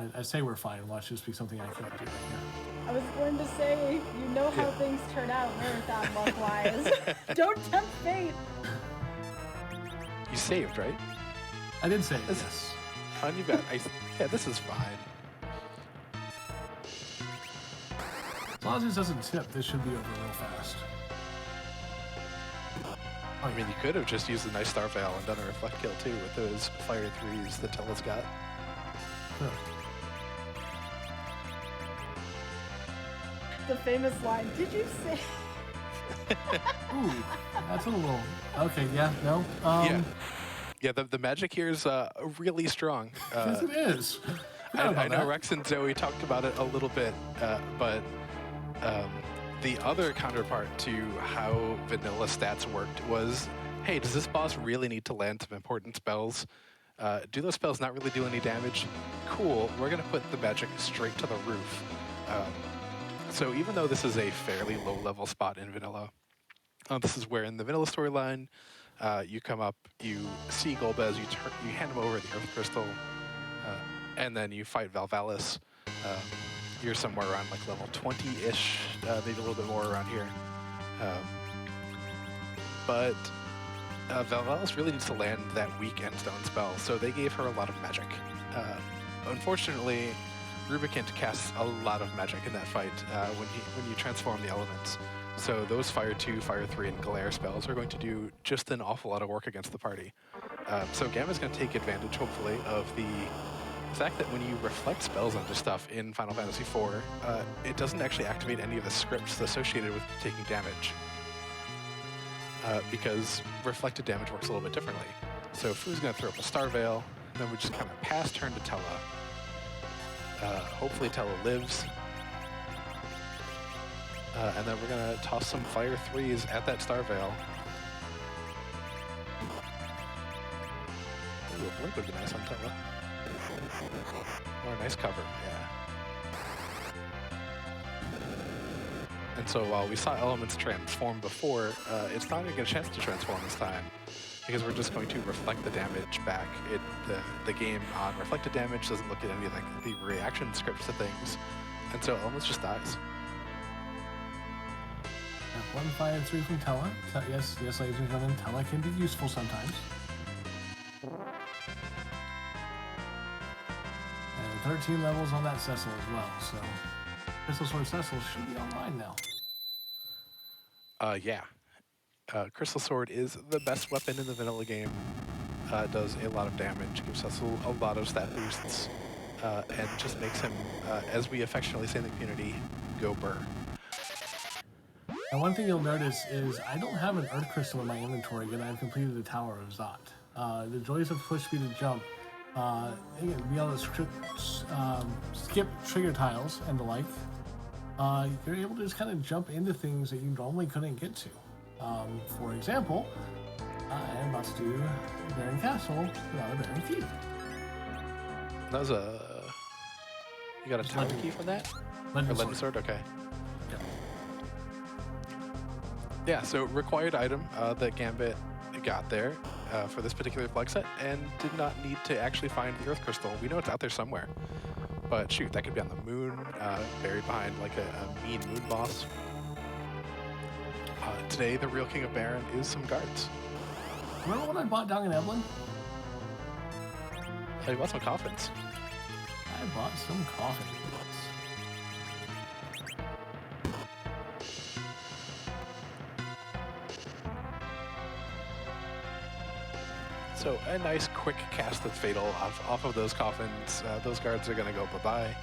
fine. I say we're fine. Watch this be something I can't do right here. I was going to say, you know how things turn out marathon luck-wise. Don't tempt fate. You saved, right? I did say yes. On you bet. Yeah, this is fine. As long as this doesn't tip, this should be over real fast. I mean, you could have just used a nice Star Veil and done a reflect kill too with those fire 3s that Tella's got. Huh. the famous line. Did you say? Ooh, that's a little. Okay, yeah, no. Yeah, the magic here is really strong. Yes, it is. I know Rex and Zoe talked about it a little bit, but the other counterpart to how vanilla stats worked was, hey, does this boss really need to land some important spells? Do those spells not really do any damage? Cool, we're going to put the magic straight to the roof. So even though this is a fairly low-level spot in vanilla, this is where in the vanilla storyline, you come up, you see Golbez, you hand him over the Earth Crystal, and then you fight Valvalis. You're somewhere around like level 20-ish, maybe a little bit more around here. But Valvalis really needs to land that weak Endstone spell, so they gave her a lot of magic. Unfortunately, Rubicant casts a lot of magic in that fight when you transform the elements. So those Fire 2, Fire 3, and Glare spells are going to do just an awful lot of work against the party. So Gamma's going to take advantage, hopefully, of the fact that when you reflect spells onto stuff in Final Fantasy IV, it doesn't actually activate any of the scripts associated with taking damage. Because reflected damage works a little bit differently. So Fu's going to throw up a Star Veil, and then we just kind of pass turn to Tella. Hopefully Tella lives. And then we're going to toss some Fire 3s at that Star Veil. Ooh, a Blink would be nice on Tella. Or a nice cover, yeah. And so while we saw elements transform before, it's not going to get a chance to transform this time, because we're just going to reflect the damage back. The game on reflected damage doesn't look at any of the reaction scripts to things, and so elements just dies. One Fire 3 from Tella. Yes, ladies and gentlemen, Tella can be useful sometimes. And 13 levels on that Cecil as well, so Crystal Sword Cecil should be online now. Yeah. Crystal Sword is the best weapon in the vanilla game. Does a lot of damage, gives Cecil a lot of stat boosts, and just makes him, as we affectionately say in the community, go burr. And one thing you'll notice is I don't have an Earth Crystal in my inventory, yet I've completed the Tower of Zot. The joys of push speed and jump, again, be able to skip trigger tiles and the like. You're able to just kind of jump into things that you normally couldn't get to. For example, I am about to do Baron Castle without a Baron Key. That was a... You got a tower key for that? Legend Sword, okay. Yeah, so required item that Gambit got there for this particular flag set, and did not need to actually find the Earth Crystal. We know it's out there somewhere. But shoot, that could be on the moon, buried behind like a mean moon boss. Today, the real king of Baron is some guards. Remember what I bought down in Evelyn? I bought some coffins. I bought some coffins. So a nice quick cast of Fatal off of those coffins. Those guards are going to go bye-bye.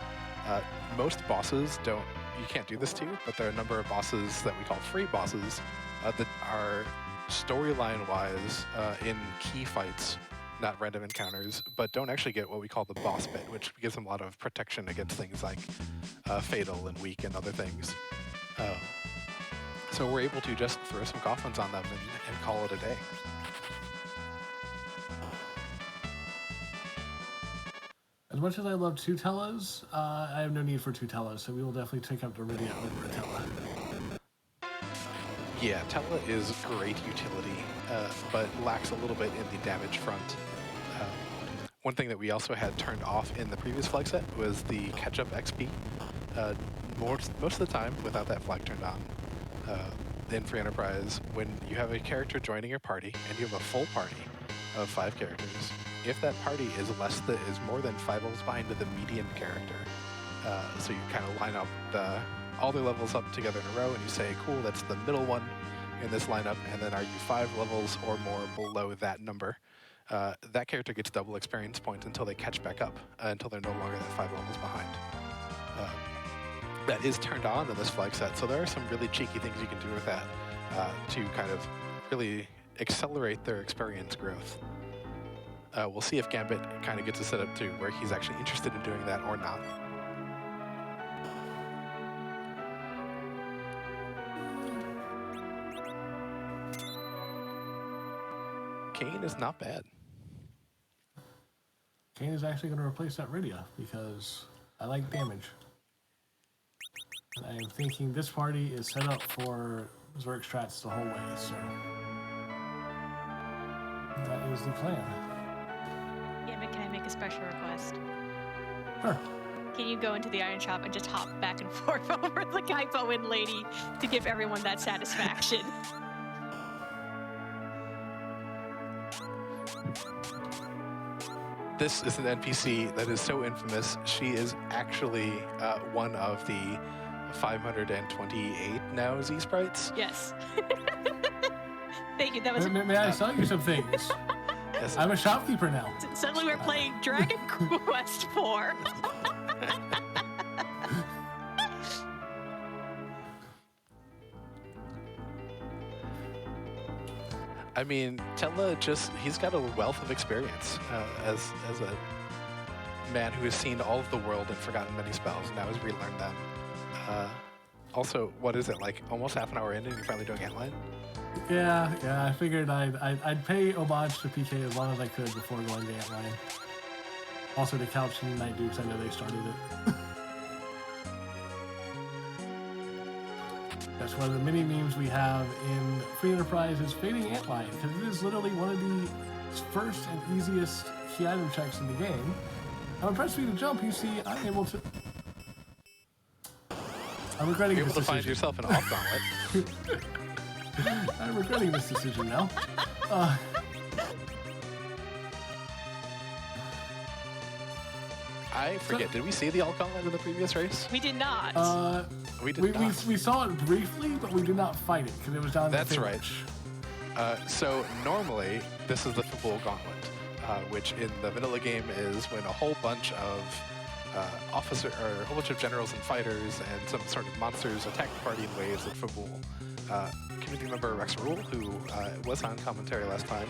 Most bosses don't, you can't do this to, but there are a number of bosses that we call free bosses that are storyline-wise in key fights, not random encounters, but don't actually get what we call the boss bit, which gives them a lot of protection against things like Fatal and Weak and other things. So we're able to just throw some coffins on them and call it a day. As much as I love two Tellas, I have no need for two Tellas, so we will definitely take up the Iridia over a Tella. Yeah, Tella is great utility, but lacks a little bit in the damage front. One thing that we also had turned off in the previous flag set was the catch-up XP. Most of the time, without that flag turned on, in Free Enterprise, when you have a character joining your party, and you have a full party of 5 characters, if that party is more than 5 levels behind the median character, so you kind of line up all their levels up together in a row, and you say, cool, that's the middle one in this lineup, and then are you 5 levels or more below that number, that character gets double experience points until they catch back up, until they're no longer that 5 levels behind. that is turned on in this flag set. So there are some really cheeky things you can do with that to kind of really accelerate their experience growth. We'll see if Gambit kind of gets a setup to where he's actually interested in doing that or not. Kane is not bad. Kane is actually going to replace that Rydia because I like damage. And I am thinking this party is set up for Zerg strats the whole way, so that is the plan. Yeah, but can I make a special request? Sure. Can you go into the iron shop and just hop back and forth over the Gaipo and Lady to give everyone that satisfaction? This is an NPC that is so infamous. She is actually one of the 528 now Z sprites. Yes. Thank you. That was. May I sell you some things? Yes. I'm a shopkeeper now. Suddenly we're playing Dragon Quest 4. I mean, Tella he's got a wealth of experience as a man who has seen all of the world and forgotten many spells, and now has relearned them. Also, what is it, like almost half an hour in and you're finally doing Antline? Yeah, I figured I'd pay homage to PK as long as I could before going to Antline. Also to Couch and Night Dukes, I know they started it. That's one of the many memes we have in Free Enterprise is fading Antline, because it is literally one of the first and easiest key item checks in the game. I'm press me to jump, you see I'm able to... I'm regretting You're this able to decision. find yourself an off gauntlet. I'm regretting this decision now. I forget, did we see the alt gauntlet in the previous race? We did not. We did not. We saw it briefly, but we did not fight it because it was down That's the right. So normally, this is the Fabul Gauntlet, which in the vanilla game is when a whole bunch of generals and fighters and some sort of monsters attack the party in waves at Fabul. Community member Rex Rule, who was on commentary last time,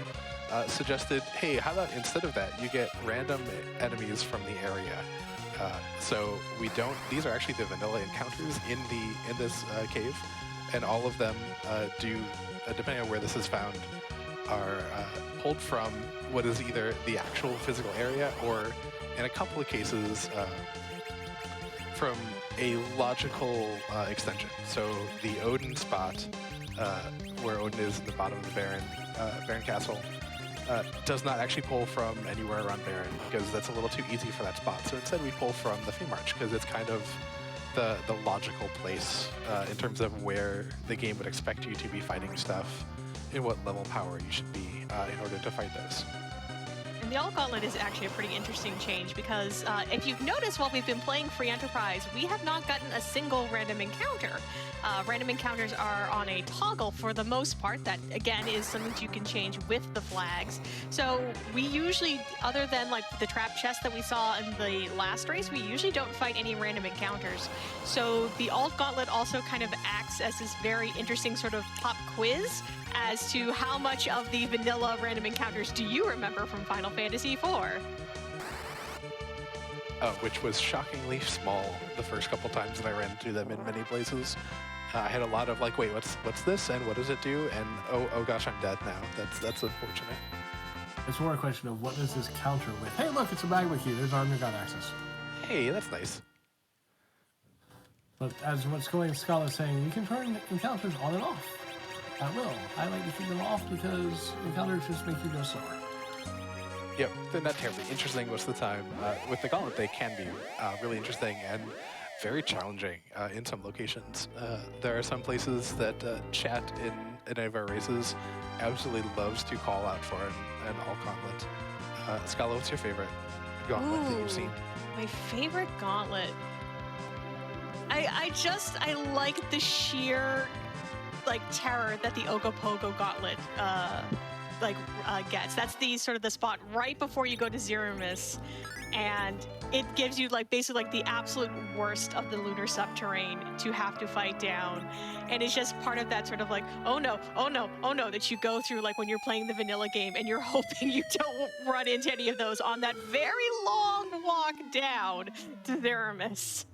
suggested, hey, how about instead of that, you get random enemies from the area. So we don't. These are actually the vanilla encounters in this cave, and all of them do, depending on where this is found, are pulled from what is either the actual physical area or, in a couple of cases, from a logical extension. So the Odin spot, where Odin is in the bottom of the Baron Castle, does not actually pull from anywhere around Baron because that's a little too easy for that spot. So instead we pull from the Fey March because it's kind of the logical place in terms of where the game would expect you to be fighting stuff and what level power you should be in order to fight those. And the Alt Gauntlet is actually a pretty interesting change because if you've noticed while we've been playing Free Enterprise, we have not gotten a single random encounter. Random encounters are on a toggle for the most part. That, again, is something that you can change with the flags. So we usually, other than like the trap chest that we saw in the last race, we usually don't fight any random encounters. So the Alt Gauntlet also kind of acts as this very interesting sort of pop quiz as to how much of the vanilla random encounters do you remember from Final Fantasy IV? Which was shockingly small the first couple times that I ran into them in many places. I had a lot of like, wait, what's this and what does it do? And oh gosh, I'm dead now. That's unfortunate. It's more a question of what does this counter with? Hey, look, it's a magma key. There's our underground access. Hey, that's nice. But as what's going, Scott is saying, you can turn encounters on and off. I will. I like to keep them off because encounters just make you go slower. Yep, they're not terribly interesting most of the time. With the Gauntlet, they can be really interesting and very challenging in some locations. There are some places that chat in any of our races absolutely loves to call out for an alt Gauntlet. Scala, what's your favorite Gauntlet that you've seen? My favorite Gauntlet? I like the sheer like terror that the Ogopogo Gauntlet gets. That's the sort of the spot right before you go to Zeramis, and it gives you like basically like the absolute worst of the lunar subterranean to have to fight down, and it's just part of that sort of like oh no that you go through like when you're playing the vanilla game, and you're hoping you don't run into any of those on that very long walk down to Zeramis.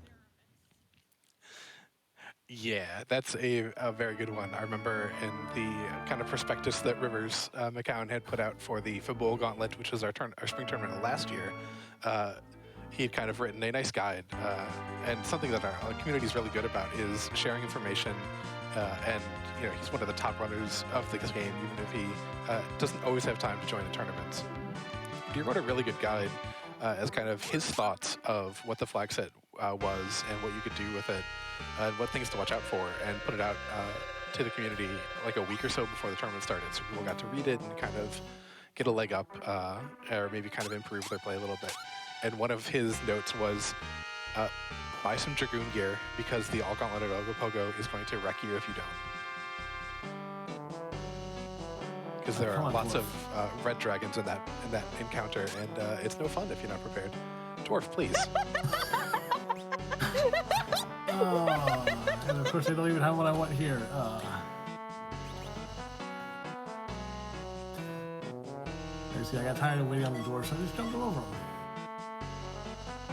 Yeah, that's a very good one. I remember in the kind of prospectus that Rivers McCowan had put out for the Fabul Gauntlet, which was our spring tournament last year, he had kind of written a nice guide. And something that our community is really good about is sharing information. And he's one of the top runners of this game, even if he doesn't always have time to join the tournaments. He wrote a really good guide as kind of his thoughts of what the flag set was and what you could do with it. And what things to watch out for, and put it out to the community like a week or so before the tournament started, so people got to read it and kind of get a leg up, or maybe kind of improve their play a little bit. And one of his notes was, buy some Dragoon gear, because the All Gauntlet at Ogopogo is going to wreck you if you don't. Because there are lots of red dragons in that encounter, and it's no fun if you're not prepared. Dwarf, please. And of course, they don't even have what I want here. You see, I got tired of waiting on the door, so I just jumped over them.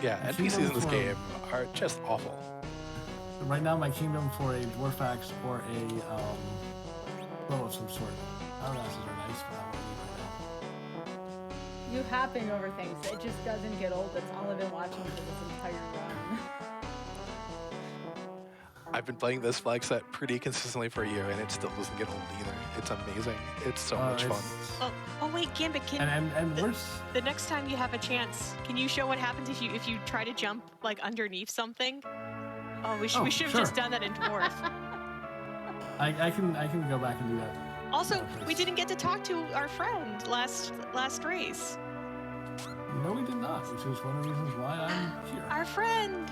Yeah, NPCs in this game are just awful. Right now, my kingdom for a dwarf axe or a bow of some sort. Axes are nice, but I want to right now. You hopping over things, it just doesn't get old. That's all I've been watching for this entire run. I've been playing this flag set pretty consistently for a year, and it still doesn't get old either. It's amazing. It's so much fun. Oh wait, Gambit, the next time you have a chance, can you show what happens if you try to jump like underneath something? Oh, we should have just done that in Dwarf. I can go back and do that. Also, we didn't get to talk to our friend last race. No, we did not, which is one of the reasons why I'm here. Our friend.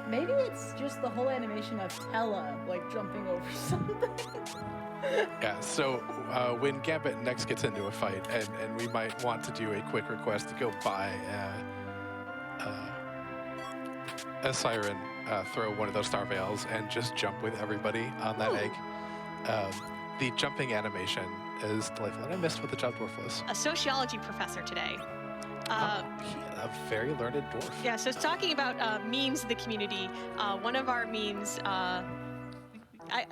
Maybe it's just the whole animation of Tella, like, jumping over something. Yeah, so when Gambit next gets into a fight, and we might want to do a quick request to go buy a Siren, throw one of those Star Veils, and just jump with everybody on that egg. The jumping animation is delightful, and I missed what the job dwarf was. A sociology professor today. A very learned dwarf. Yeah, so it's talking about memes in the community. One of our memes, I'm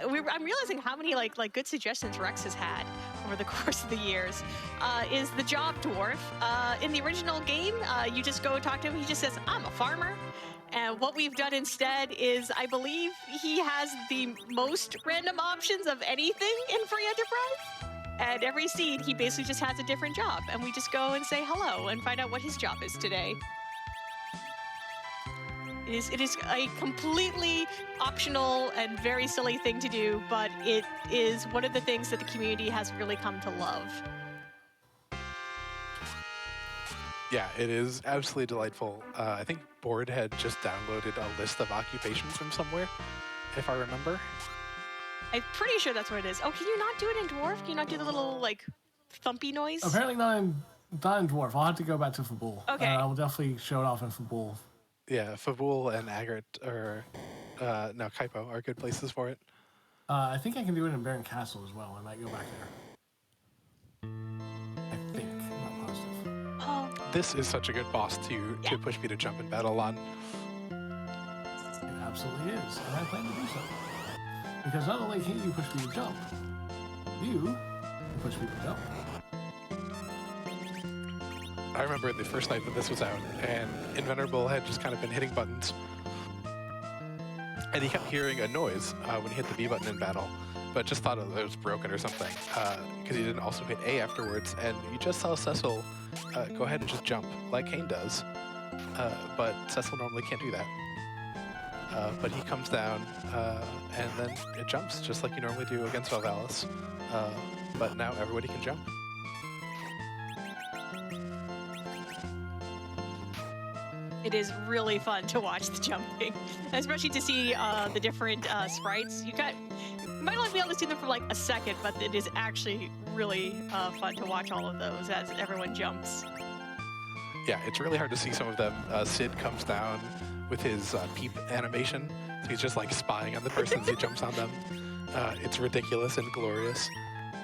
realizing how many like good suggestions Rex has had over the course of the years, is the job dwarf. In the original game, you just go talk to him, he just says, I'm a farmer. And what we've done instead is, I believe he has the most random options of anything in Free Enterprise. And every seed, he basically just has a different job. And we just go and say hello and find out what his job is today. It is a completely optional and very silly thing to do, but it is one of the things that the community has really come to love. Yeah, it is absolutely delightful. I think Board had just downloaded a list of occupations from somewhere, if I remember. I'm pretty sure that's what it is. Oh, can you not do it in Dwarf? Can you not do the little, like, thumpy noise? Apparently not in Dwarf. I'll have to go back to Fabul. Okay. I will definitely show it off in Fabul. Yeah, Fabul and Agart, or no, Kaipo are good places for it. I think I can do it in Baron Castle as well. I might go back there. I think. I'm not positive. Oh. This is such a good boss to push me to jump in battle on. It absolutely is, and I plan to do so. Because not only can you push me to jump, you can push me to jump. I remember the first night that this was out, and Invenerable had just kind of been hitting buttons. And he kept hearing a noise when he hit the B button in battle, but just thought it was broken or something, because he didn't also hit A afterwards. And you just saw Cecil go ahead and just jump, like Kane does. But Cecil normally can't do that. But he comes down, and then it jumps, just like you normally do against Valvalis. But now everybody can jump. It is really fun to watch the jumping, especially to see the different sprites. You might only be able to see them for like a second, but it is actually really fun to watch all of those as everyone jumps. Yeah, it's really hard to see some of them. Sid comes down with his peep animation, so he's just like spying on the person as he jumps on them. It's ridiculous and glorious.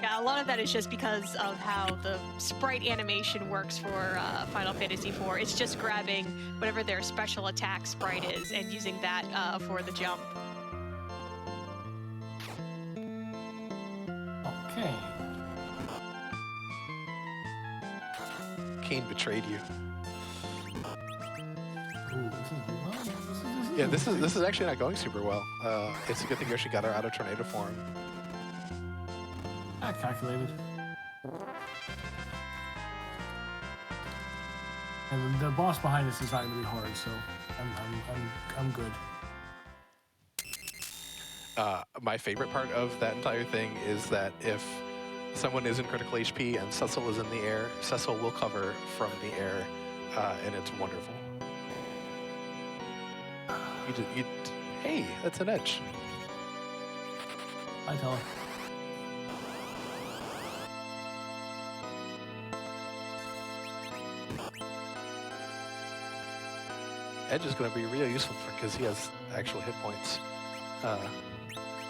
Yeah, a lot of that is just because of how the sprite animation works for Final Fantasy IV. It's just grabbing whatever their special attack sprite is and using that for the jump. Okay. Kane betrayed you. Ooh, Yeah, this is actually not going super well. It's a good thing Yoshi got her out of tornado form. I calculated. And the boss behind us is not going to be hard, so I'm good. My favorite part of that entire thing is that if someone is in critical HP and Cecil is in the air, Cecil will cover from the air, and it's wonderful. Hey, that's an edge. I tell her. Edge is going to be really useful because he has actual hit points,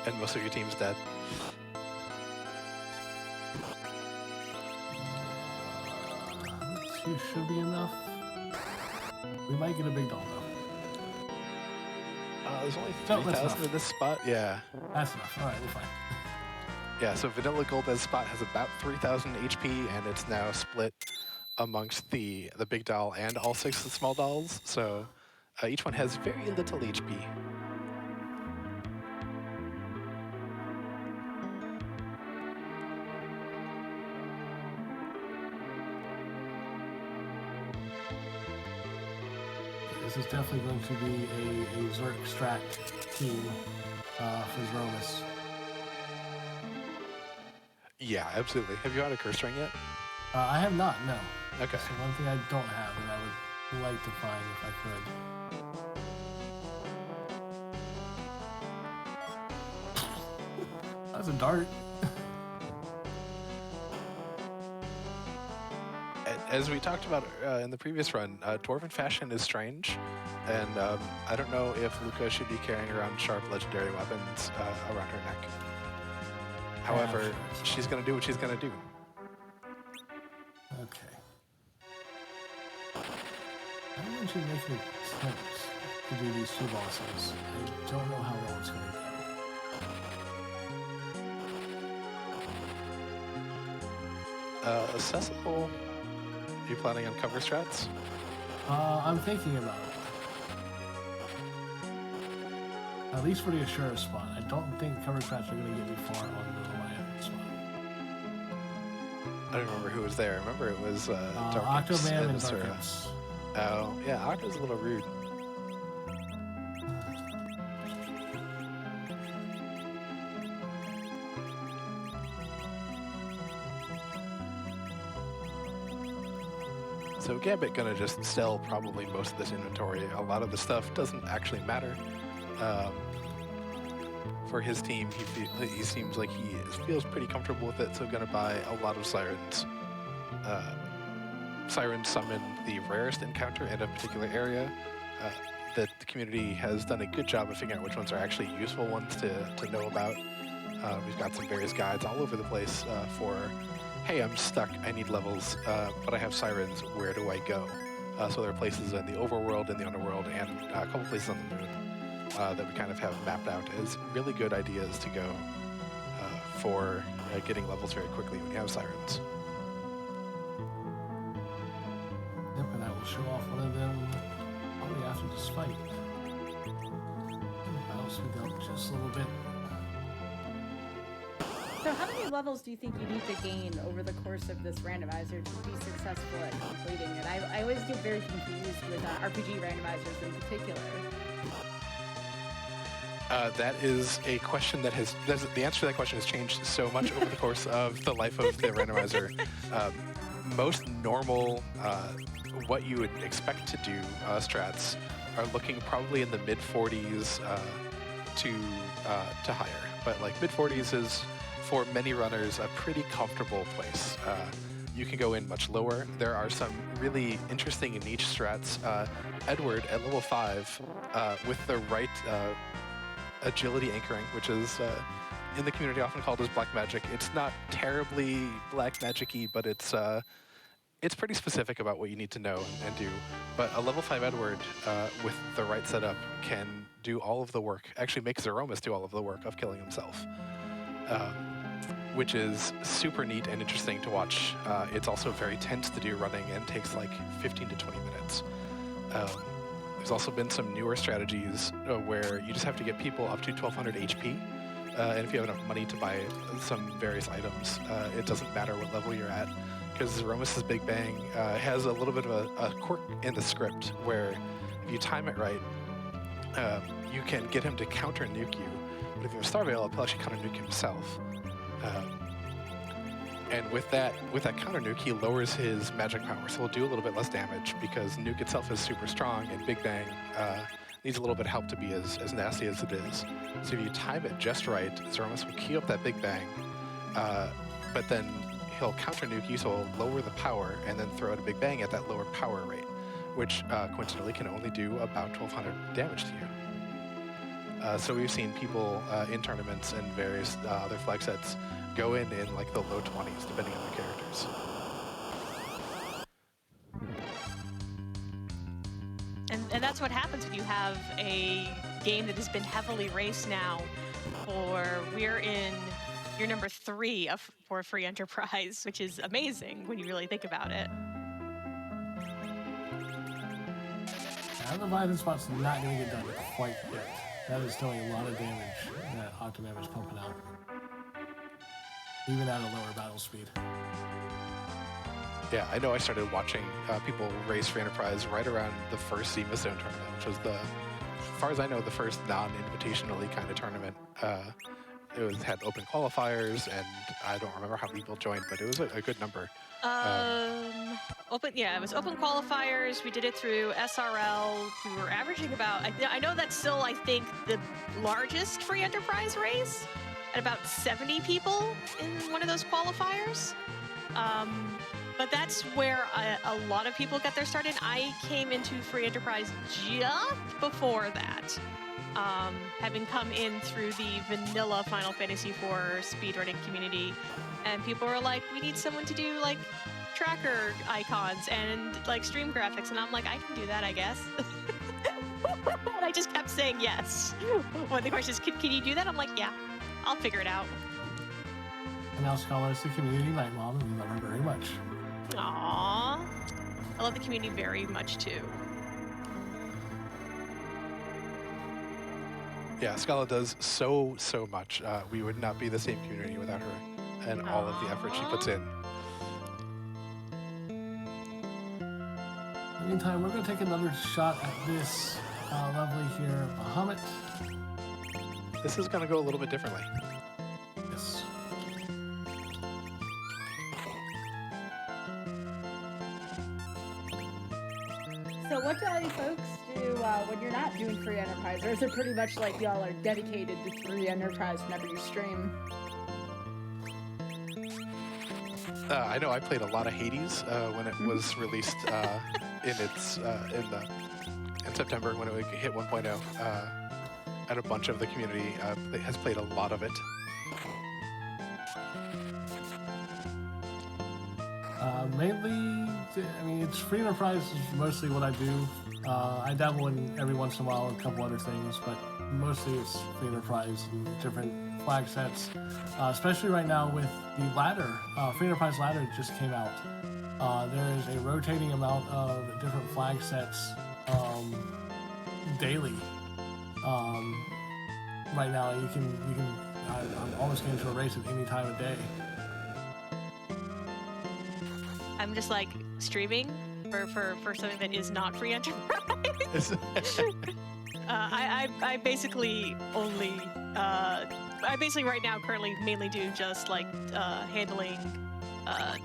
and most of your team's dead. Two should be enough. We might get a big doll though. There's only No, that's 3,000 in enough. this spot. Yeah. That's enough. All right, we're fine. Yeah, so Vanilla Golbez's spot has about 3,000 HP, and it's now split amongst the big doll and all 6 of the small dolls. So each one has very little HP. This is definitely going to be a Zerk strat team for Zromus. Yeah, absolutely. Have you had a curse ring yet? I have not, no. Okay. That's the one thing I don't have, and I would like to find if I could. That's a dart. As we talked about in the previous run, Dwarven Fashion is strange, and I don't know if Luca should be carrying around sharp legendary weapons around her neck. However, sure. she's going to do what she's going to do. Okay. I'm going to make an attempt to do these two bosses. I don't know how well it's going to go. Cecil, are you planning on cover strats? I'm thinking about it. At least for the Ashura spot. I don't think cover strats are going to get me far on the Lali-Ho spot. I don't remember who was there. I remember it was Octoman and Asura. Darkins. Oh, yeah, Octo's a little rude. So Gambit gonna just sell probably most of this inventory. A lot of the stuff doesn't actually matter. For his team, he seems like he feels pretty comfortable with it, so gonna buy a lot of sirens. Sirens summon the rarest encounter in a particular area. That the community has done a good job of figuring out which ones are actually useful ones to know about. We've got some various guides all over the place for, hey, I'm stuck, I need levels, but I have sirens, where do I go? So there are places in the overworld, in the underworld, and a couple places on the moon that we kind of have mapped out as really good ideas to go for getting levels very quickly when you have sirens. Yep, and I will show off one of them probably after this fight. Bounce me down just a little bit. So how many levels do you think you need to gain over the course of this randomizer to be successful at completing it? I always get very confused with RPG randomizers in particular. That is a question that the answer to that question has changed so much over the course of the life of the randomizer. Most normal, what you would expect to do strats are looking probably in the mid 40s to higher. but like mid-40s is, for many runners, a pretty comfortable place. You can go in much lower. There are some really interesting and niche strats. Edward at level 5 with the right agility anchoring, which is in the community often called as black magic. It's not terribly black magic-y, but it's pretty specific about what you need to know and do. But a level 5 Edward with the right setup can do all of the work, actually make Zeromus do all of the work of killing himself. Which is super neat and interesting to watch. It's also very tense to do running and takes like 15 to 20 minutes. There's also been some newer strategies where you just have to get people up to 1200 HP. And if you have enough money to buy some various items, it doesn't matter what level you're at, because Zeromus' Big Bang has a little bit of a quirk in the script where if you time it right, you can get him to counter nuke you. But if you have Starveil, he'll actually counter nuke himself. And with that counter nuke, he lowers his magic power, so he'll do a little bit less damage because nuke itself is super strong, and Big Bang needs a little bit of help to be as nasty as it is. So if you time it just right, Zeromus will key up that Big Bang, but then he'll counter nuke you, so he'll lower the power and then throw out a Big Bang at that lower power rate, which coincidentally can only do about 1200 damage to you. So we've seen people in tournaments and various other flag sets go in like the low 20s, depending on the characters. And that's what happens when you have a game that has been heavily raced now. We're in year number 3 for Free Enterprise, which is amazing when you really think about it. Now the Violent Spot's not going to get done quite yet. That is doing a lot of damage that Octomam is pumping out, even at a lower battle speed. Yeah, I know I started watching people race Free Enterprise right around the first Zima Zone tournament, which was as far as I know, the first non-invitational kind of tournament. It had open qualifiers, and I don't remember how many people joined, but it was a good number. It was open qualifiers. We did it through SRL. We were averaging about, I know that's still, I think, the largest Free Enterprise race, at about 70 people in one of those qualifiers. But that's where a lot of people got their start in. I came into Free Enterprise just before that, having come in through the vanilla Final Fantasy IV speedrunning community, and people were like, we need someone to do like tracker icons and like stream graphics, and I'm like, I can do that, I guess. And I just kept saying yes. When the question is, can you do that? I'm like, yeah, I'll figure it out. And now Scholar is the community night mom, and we love her very much. Aww. I love the community very much too. Yeah, Scala does so much. We would not be the same community without her and all of the effort she puts in. In the meantime, we're going to take another shot at this lovely here Bahamut. This is going to go a little bit differently. Yes. So what do all you folks do when you're not doing Free Enterprise? Or is it pretty much like y'all are dedicated to Free Enterprise whenever you stream? I know I played a lot of Hades when it was released in September when it hit 1.0, and a bunch of the community has played a lot of it. Mainly, I mean, it's Free Enterprise is mostly what I do. I dabble in every once in a while a couple other things, but mostly it's Free Enterprise and different flag sets. Especially right now with the ladder. Free Enterprise ladder just came out. There is a rotating amount of different flag sets daily. Right now, I'm almost getting to a race at any time of day. I'm just like streaming for something that is not Free Enterprise. I basically right now currently mainly do just like handling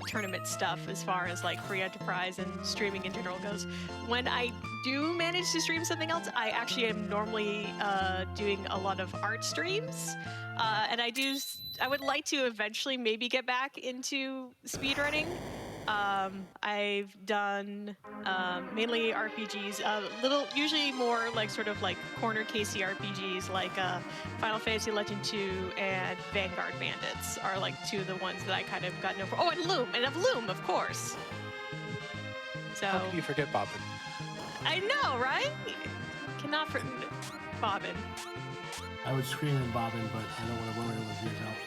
tournament stuff as far as like free enterprise and streaming in general goes. When I do manage to stream something else, I actually am normally doing a lot of art streams, and I would like to eventually maybe get back into speedrunning. I've done mainly RPGs, usually more like sort of like corner casey RPGs, like Final Fantasy Legend 2 and Vanguard Bandits are like two of the ones that I kind of got known for. Oh, and Loom, of course. So How can you forget Bobbin? I know, right? Cannot forget Bobbin. I would scream and bobbin, but I don't want to worry with yours out.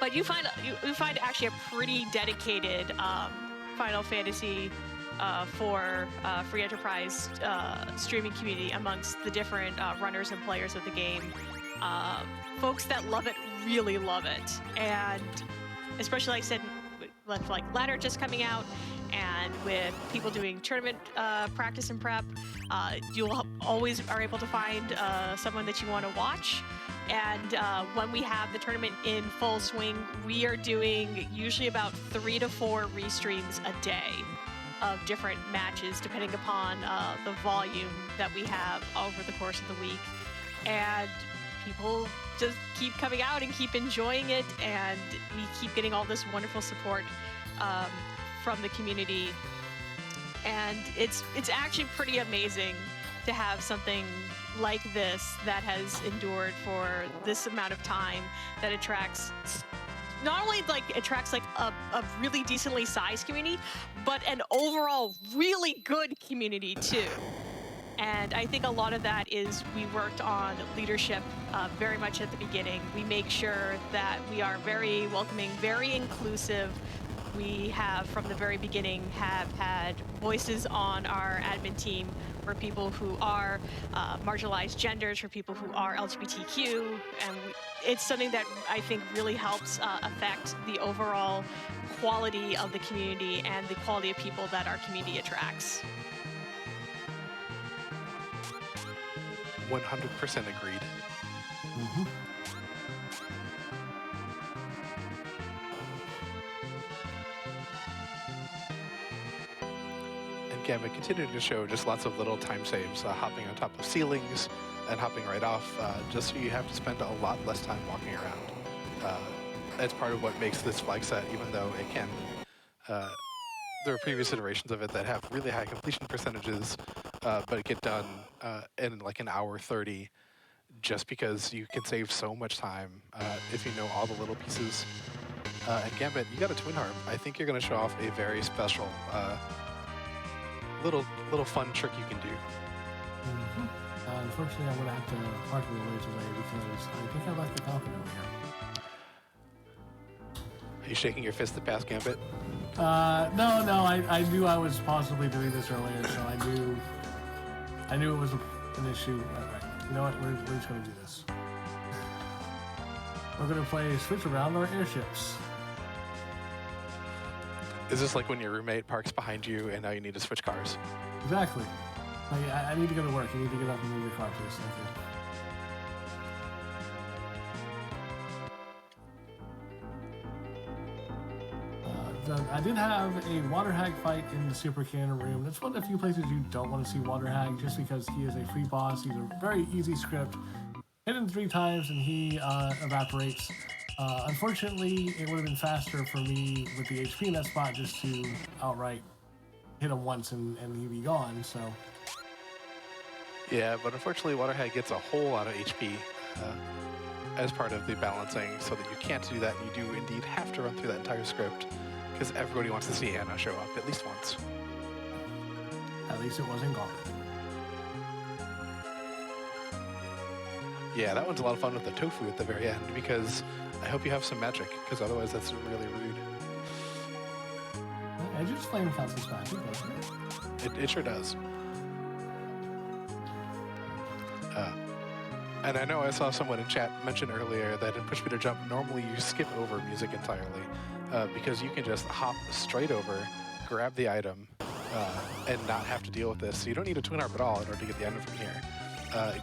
But you find actually a pretty dedicated Final Fantasy for free enterprise streaming community amongst the different runners and players of the game. Folks that love it really love it, and especially like I said, with like Ladder just coming out, and with people doing tournament practice and prep, you always are able to find someone that you want to watch. And when we have the tournament in full swing, we are doing usually about 3 to 4 restreams a day of different matches, depending upon the volume that we have over the course of the week. And people just keep coming out and keep enjoying it, and we keep getting all this wonderful support from the community. And it's actually pretty amazing to have something like this that has endured for this amount of time, that attracts not only like a really decently sized community, but an overall really good community too. And I think a lot of that is we worked on leadership very much at the beginning. We make sure that we are very welcoming, very inclusive. We have, from the very beginning, have had voices on our admin team for people who are marginalized genders, for people who are LGBTQ, and it's something that I think really helps affect the overall quality of the community and the quality of people that our community attracts. 100% agreed. Mm-hmm. Gambit continuing to show just lots of little time saves, hopping on top of ceilings and hopping right off, just so you have to spend a lot less time walking around. That's part of what makes this flag set, even though it can, there are previous iterations of it that have really high completion percentages, but get done in like an hour 30, just because you can save so much time if you know all the little pieces. And Gambit, you got a twin harp. I think you're going to show off a very special little fun trick you can do. Mm-hmm. Unfortunately, I'm going to have to park a little ways away because I think I left the Falcon over here. Are you shaking your fist at past Gambit? No, I knew I was possibly doing this earlier, so I knew it was an issue. All right, you know what? We're just going to do this. We're going to play Switch Around Our Airships. Is this like when your roommate parks behind you and now you need to switch cars? Exactly. I need to go to work. You need to get up and move your car, please. Thank you. I did have a water hag fight in the Super Cannon room. That's one of the few places you don't want to see water hag, just because he is a free boss. He's a very easy script. Hit him 3 times and he evaporates. Unfortunately, it would have been faster for me with the HP in that spot just to outright hit him once and he'd be gone, so. Yeah, but unfortunately, Water Hag gets a whole lot of HP as part of the balancing, so that you can't do that. You do indeed have to run through that entire script, because everybody wants to see Anna show up at least once. At least it wasn't gone. Yeah, that one's a lot of fun with the tofu at the very end, because I hope you have some magic, because otherwise that's really rude. I just flame counts as magic, doesn't it? It sure does. And I know I saw someone in chat mention earlier that in Push Me to Jump, normally you skip over music entirely, because you can just hop straight over, grab the item, and not have to deal with this. So you don't need a twin harp at all in order to get the item from here.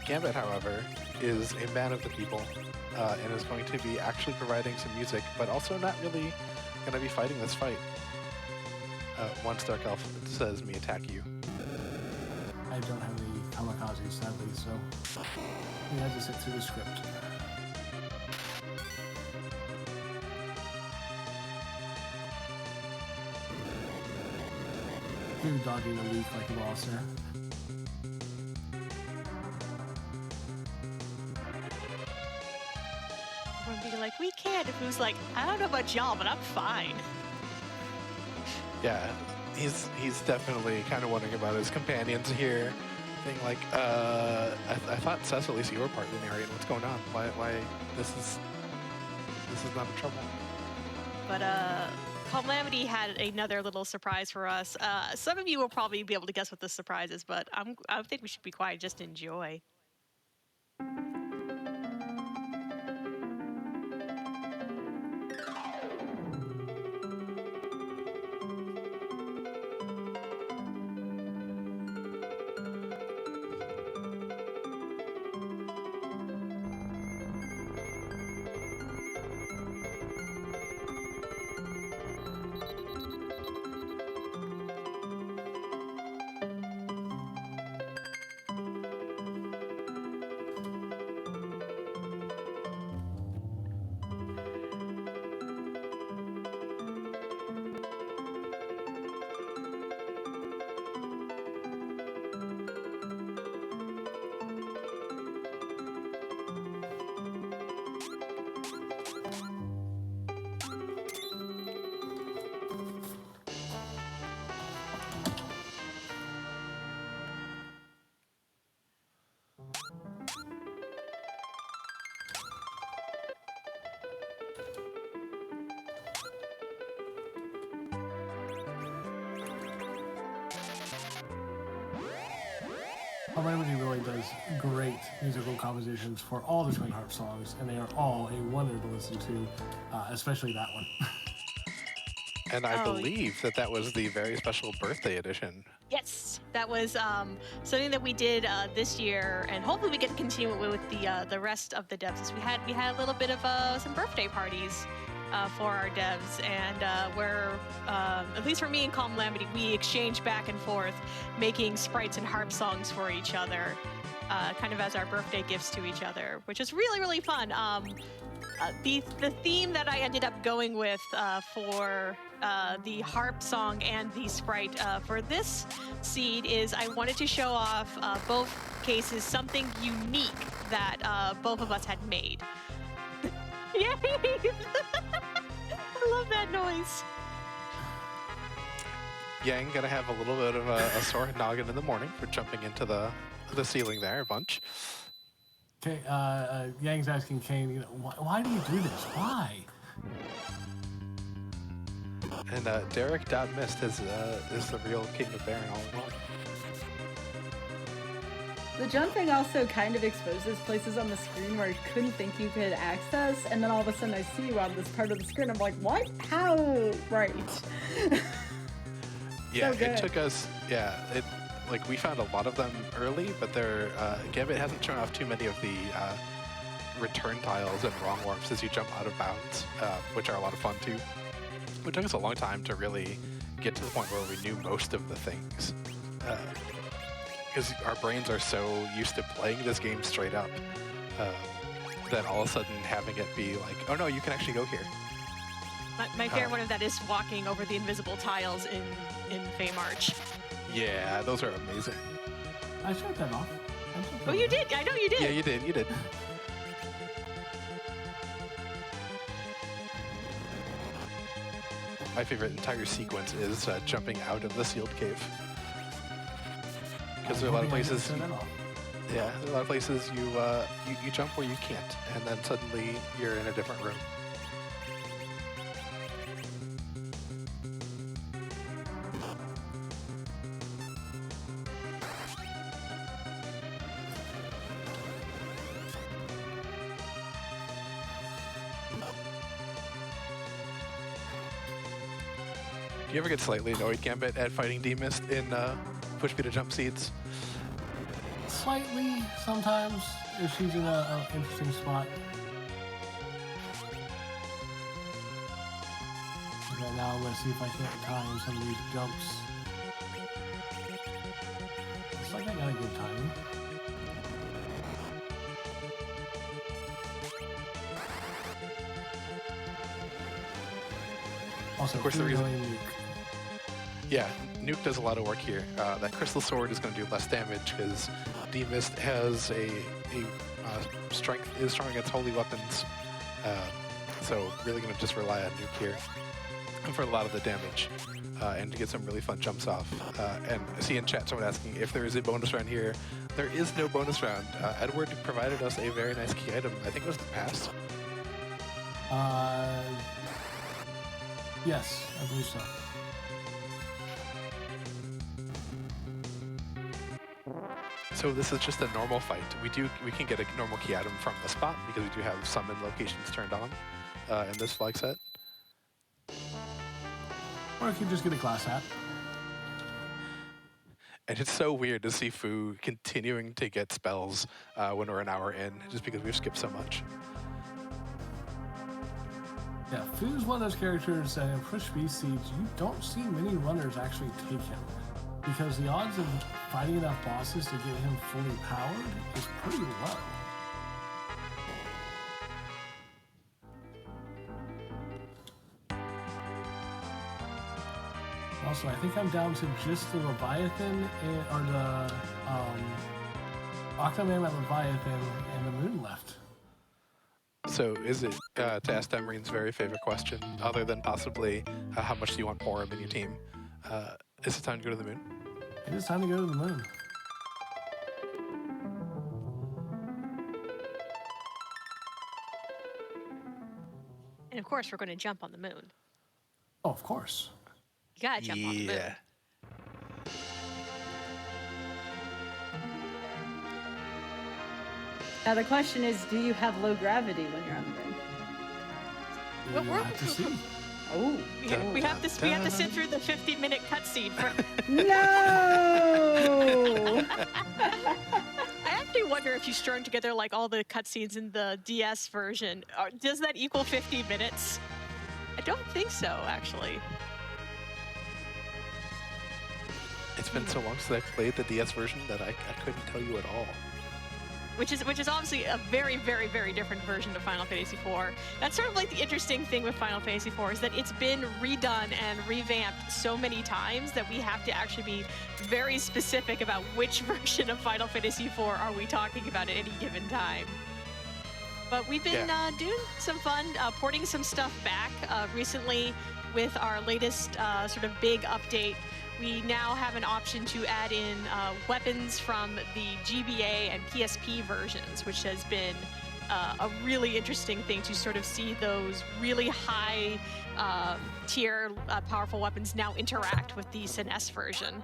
Gambit, however, is a man of the people. and is going to be actually providing some music, but also not really going to be fighting this fight. Once Dark Elf says me attack you. I don't have any kamikaze, sadly, so we had to sit through the script. Maybe dodging a leak like a boss there. Everyone being like, we can't. If it was like, I don't know about y'all, but I'm fine. Yeah, he's definitely kind of wondering about his companions here, being like, I thought Cecily, you were part of the narrator. What's going on? Why this is not in trouble? But Calamity had another little surprise for us. Some of you will probably be able to guess what the surprise is, but I think we should be quiet, just enjoy. Calamity really does great musical compositions for all the Twin Harp songs, and they are all a wonder to listen to, especially that one. And I believe that was the very special birthday edition. Yes, that was something that we did this year, and hopefully we can continue it with the rest of the devs. We had a little bit of some birthday parties for our devs, and where at least for me and Calamity, we exchange back and forth, making sprites and harp songs for each other, kind of as our birthday gifts to each other, which is really fun. The theme that I ended up going with for the harp song and the sprite for this seed is I wanted to show off both cases something unique that both of us had made. Yay! I love that noise. Yang gonna have a little bit of a sore noggin in the morning for jumping into the ceiling there a bunch. Okay, Yang's asking Kane, why do you do this? Why? And Derek.Mist is the real king of Baron all along. The jumping also kind of exposes places on the screen where I couldn't think you could access, and then all of a sudden I see you on this part of the screen. I'm like, what? How? Right. Yeah, So it took us, like we found a lot of them early, but Gambit hasn't shown off too many of the return tiles and wrong warps as you jump out of bounds, which are a lot of fun too. It took us a long time to really get to the point where we knew most of the things. Because our brains are so used to playing this game straight up, that all of a sudden having it be like, oh no, you can actually go here. My favorite one of that is walking over the invisible tiles in Feymarch. Yeah, those are amazing. I showed that off. Oh, you did? I know you did. Yeah, you did. My favorite entire sequence is jumping out of the sealed cave. Because there are a lot of places. Yeah, there are a lot of places you jump where you can't, and then suddenly you're in a different room. Do you ever get slightly annoyed, Gambit, at fighting D-Mist in push B to jump seeds? Slightly, sometimes, if she's in an interesting spot. right now. I'm going to see if I can't time some of these jumps. Looks like I got a good timing. Also, of course, the reason. Yeah, Nuke does a lot of work here. That Crystal Sword is going to do less damage because D-Mist has a strength, is strong against holy weapons. So really going to just rely on Nuke here for a lot of the damage and to get some really fun jumps off. And I see in chat someone asking if there is a bonus round here. There is no bonus round. Edward provided us a very nice key item. I think it was the pass. Yes, I believe so. So this is just a normal fight. We can get a normal key item from the spot because we do have summon locations turned on in this flag set. Or if you just get a class hat. And it's so weird to see Fu continuing to get spells when we're an hour in, just because we've skipped so much. Yeah, Fu's one of those characters that in Push Beast Siege, you don't see many runners actually take him. Because the odds of fighting enough bosses to get him fully powered is pretty low. Also, I think I'm down to just the Leviathan or the Octoman and Leviathan and the Moon left. So is it, to ask Demrine's very favorite question, other than possibly how much do you want Porum in your team, is it time to go to the moon? It is time to go to the moon. And of course, we're going to jump on the moon. Oh, of course. You gotta jump on the moon. Now the question is, do you have low gravity when you're on the moon? We'll have to see. Oh, we have to sit through the 50-minute cutscene. No! I actually wonder if you strung together like all the cutscenes in the DS version, does that equal 50 minutes? I don't think so, actually. It's been so long since I played the DS version that I couldn't tell you at all. Which is obviously a very, very, very different version of Final Fantasy IV. That's sort of like the interesting thing with Final Fantasy IV is that it's been redone and revamped so many times that we have to actually be very specific about which version of Final Fantasy IV are we talking about at any given time. But we've been doing some fun, porting some stuff back recently with our latest sort of big update. We now have an option to add in weapons from the GBA and PSP versions, which has been a really interesting thing to sort of see those really high tier powerful weapons now interact with the SNES version.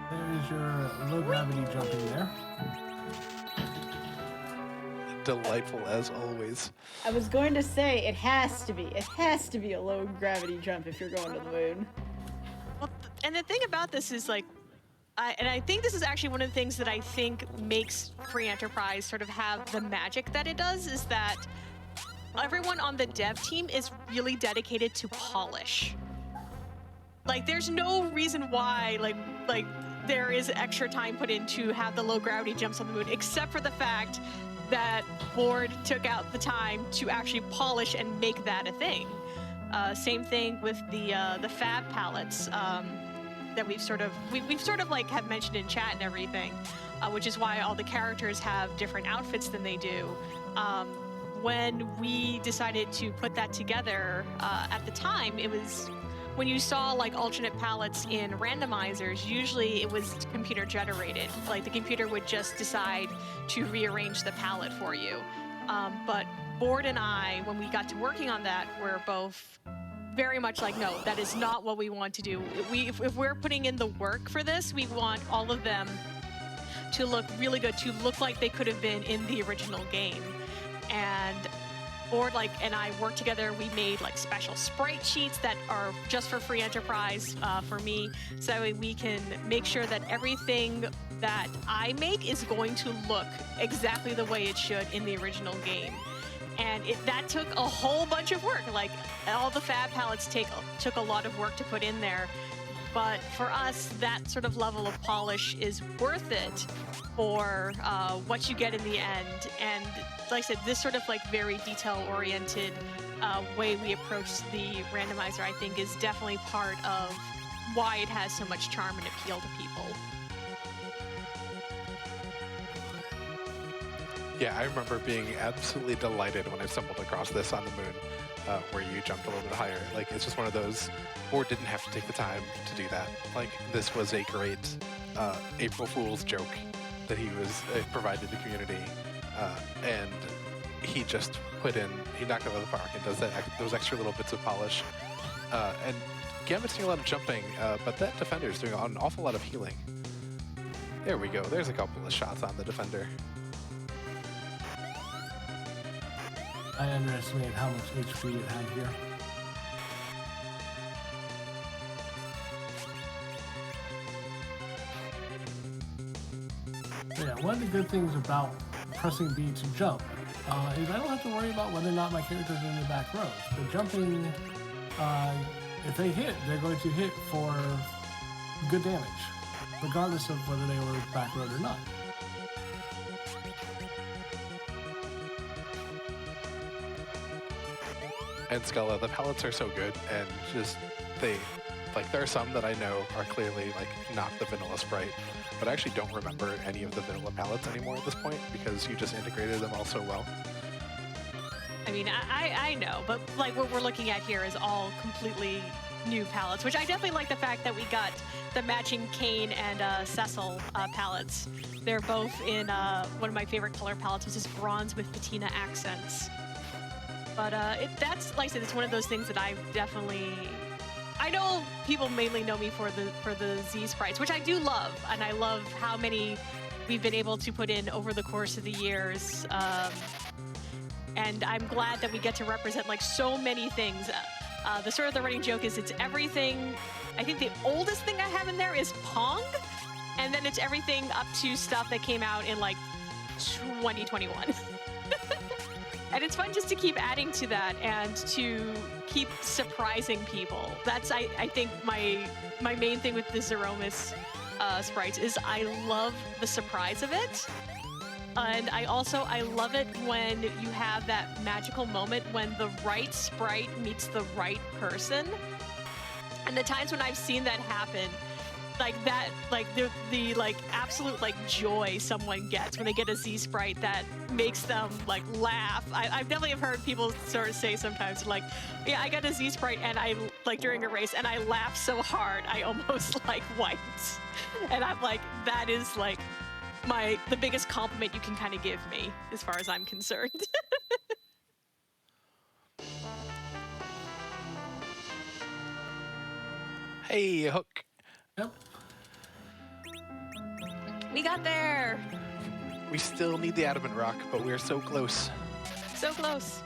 There's your low gravity jumping there. Delightful as always. I was going to say it has to be a low gravity jump if you're going to the moon. Well, and the thing about this is like, I think this is actually one of the things that I think makes Free Enterprise sort of have the magic that it does, is that everyone on the dev team is really dedicated to polish. Like, there's no reason why like there is extra time put in to have the low gravity jumps on the moon, except for the fact that Board took out the time to actually polish and make that a thing. Same thing with the fab palettes that we've sort of like have mentioned in chat and everything, which is why all the characters have different outfits than they do. When we decided to put that together at the time, it was when you saw like alternate palettes in randomizers, usually it was computer generated. Like the computer would just decide to rearrange the palette for you. But Board and I, when we got to working on that, were both very much like, no, that is not what we want to do. If we're putting in the work for this, we want all of them to look really good, to look like they could have been in the original game. And Board and I worked together. We made like special sprite sheets that are just for Free Enterprise for me, so that way we can make sure that everything that I make is going to look exactly the way it should in the original game. And that took a whole bunch of work. Like, all the fab palettes took a lot of work to put in there. But for us, that sort of level of polish is worth it for what you get in the end. And like I said, this sort of like very detail-oriented way we approach the randomizer, I think, is definitely part of why it has so much charm and appeal to people. Yeah, I remember being absolutely delighted when I stumbled across this on the moon, where you jumped a little bit higher. Like, it's just one of those, or didn't have to take the time to do that. Like, this was a great April Fool's joke that he was provided the community, and he just he knocked it out of the park and does those extra little bits of polish. And Gambit's doing a lot of jumping, but that Defender's doing an awful lot of healing. There we go. There's a couple of shots on the Defender. I underestimated how much HP it had here. Yeah, one of the good things about pressing B to jump is I don't have to worry about whether or not my character's in the back row. The jumping, if they hit, they're going to hit for good damage, regardless of whether they were back rowed or not. And Scala, the palettes are so good, and just there are some that I know are clearly like not the vanilla sprite, but I actually don't remember any of the vanilla palettes anymore at this point because you just integrated them all so well. I mean, I know, but like what we're looking at here is all completely new palettes, which I definitely like the fact that we got the matching Kane and Cecil palettes. They're both in one of my favorite color palettes, which is bronze with patina accents. But that's, like I said, it's one of those things that I know people mainly know me for the Z sprites, which I do love, and I love how many we've been able to put in over the course of the years. And I'm glad that we get to represent like so many things. The sort of the running joke is it's everything. I think the oldest thing I have in there is Pong, and then it's everything up to stuff that came out in like 2021. And it's fun just to keep adding to that and to keep surprising people. That's, I think, my main thing with the Zeromus sprites is I love the surprise of it. And I love it when you have that magical moment when the right sprite meets the right person. And the times when I've seen that happen, like that, like the like absolute like joy someone gets when they get a Z sprite that makes them like laugh. I've definitely have heard people sort of say sometimes like, yeah, I got a Z sprite and I like during a race and I laughed so hard I almost like wiped. And I'm like, that is like the biggest compliment you can kind of give me as far as I'm concerned. Hey, Hook. Yep. We got there. We still need the Adamant Rock, but we're so close. So close.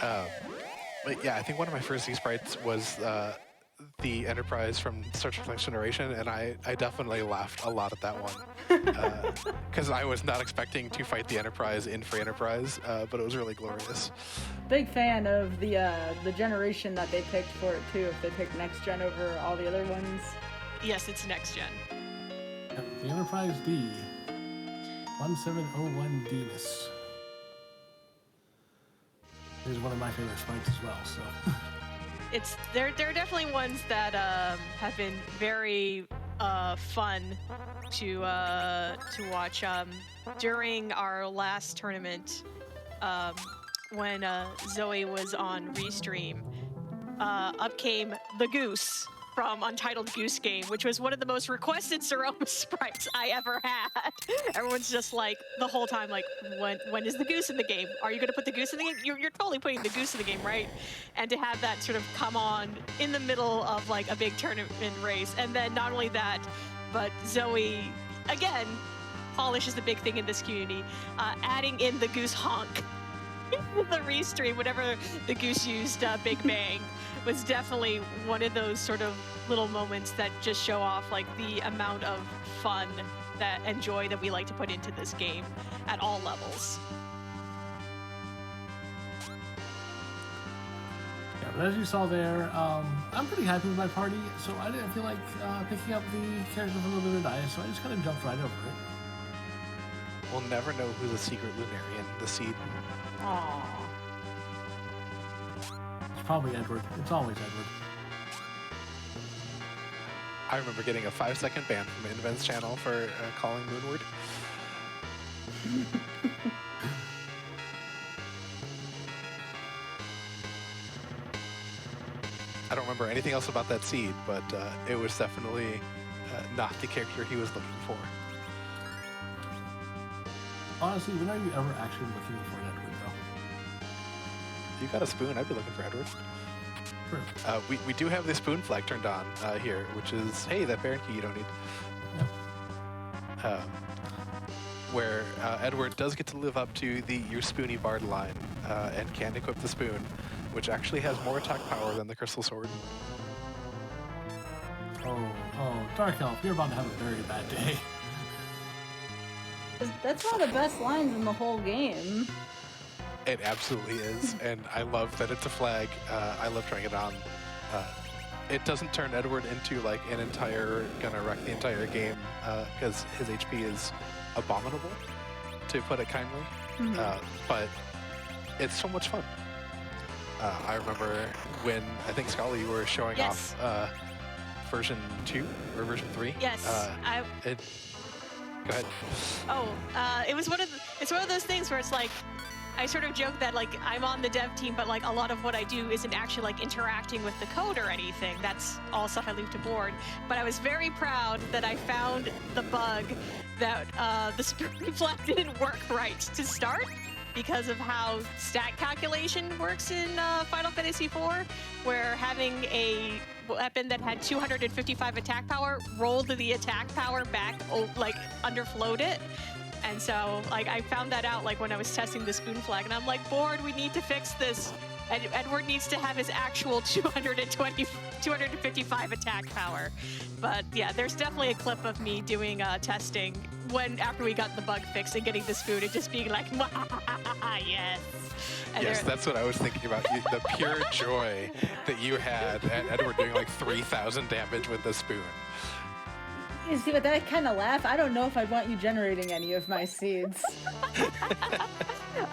But yeah, I think one of my first Z sprites was the Enterprise from Star Trek Next Generation, and I definitely laughed a lot at that one. Because I was not expecting to fight the Enterprise in Free Enterprise, but it was really glorious. Big fan of the generation that they picked for it too. If they picked Next Gen over all the other ones. Yes, it's Next Gen. Yep, the Enterprise D. 1701 Venus. Is one of my favorite sprites as well, so. They're definitely ones that have been very fun to watch. During our last tournament, when Zoe was on Restream, up came the Goose from Untitled Goose Game, which was one of the most requested Ceroma sprites I ever had. Everyone's just like, the whole time, like, when is the goose in the game? Are you going to put the goose in the game? You're totally putting the goose in the game, right? And to have that sort of come on in the middle of, like, a big tournament race. And then not only that, but Zoe, again, polish is the big thing in this community, adding in the goose honk. The restream, whenever the goose used Big Bang, was definitely one of those sort of little moments that just show off like the amount of fun and joy that we like to put into this game at all levels. But as you saw there, I'm pretty happy with my party, so I didn't feel like picking up the character from the Lunar Dice, so I just kind of jumped right over it. We'll never know who's a secret Lunarian, the seed. Aww. It's probably Edward. It's always Edward. I remember getting a 5-second ban from Inven's channel for calling Moonward. I don't remember anything else about that seed, but it was definitely not the character he was looking for. Honestly, when are you ever actually looking for an Edward, though? You got a spoon, I'd be looking for Edward. True. We do have the spoon flag turned on here, which is, hey, that Baron key you don't need. Yeah. Where Edward does get to live up to the Your Spoony Bard line and can equip the spoon, which actually has more attack power than the Crystal Sword. Oh, Dark Elf, you're about to have a very bad day. That's one of the best lines in the whole game. It absolutely is, and I love that it's a flag. I love trying it on. It doesn't turn Edward into like an entire, gonna wreck the entire game, because his HP is abominable, to put it kindly. But it's so much fun. I remember when, I think, Scully, you were showing off version 2 or version 3. Yes, Go ahead. It's one of those things where it's like, I sort of joke that like I'm on the dev team, but like a lot of what I do isn't actually like interacting with the code or anything. That's all stuff I leave to board. But I was very proud that I found the bug that the spoon flag didn't work right to start because of how stat calculation works in Final Fantasy IV, where having a weapon that had 255 attack power rolled the attack power back, like underflowed it. And so, like, I found that out, like, when I was testing the spoon flag, and I'm like, board, we need to fix this. Edward needs to have his actual 255 attack power. But yeah, there's definitely a clip of me doing testing after we got the bug fixed and getting the spoon and just being like, yes. And yes, that's what I was thinking about. The pure joy that you had at Edward doing like 3,000 damage with the spoon. You see, with that kind of laugh, I don't know if I'd want you generating any of my seeds.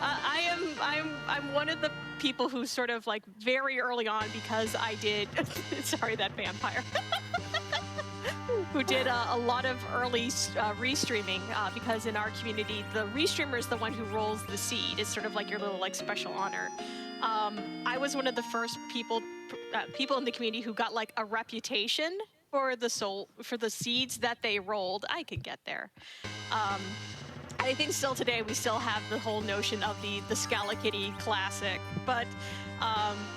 I'm one of the people who sort of like very early on, because I did sorry, that vampire who did a lot of early restreaming, because in our community the restreamer is the one who rolls the seed. It's sort of like your little like special honor. I was one of the first people in the community who got like a reputation for the seeds that they rolled. I could get there. I think still today we still have the whole notion of the Scalikitty classic, but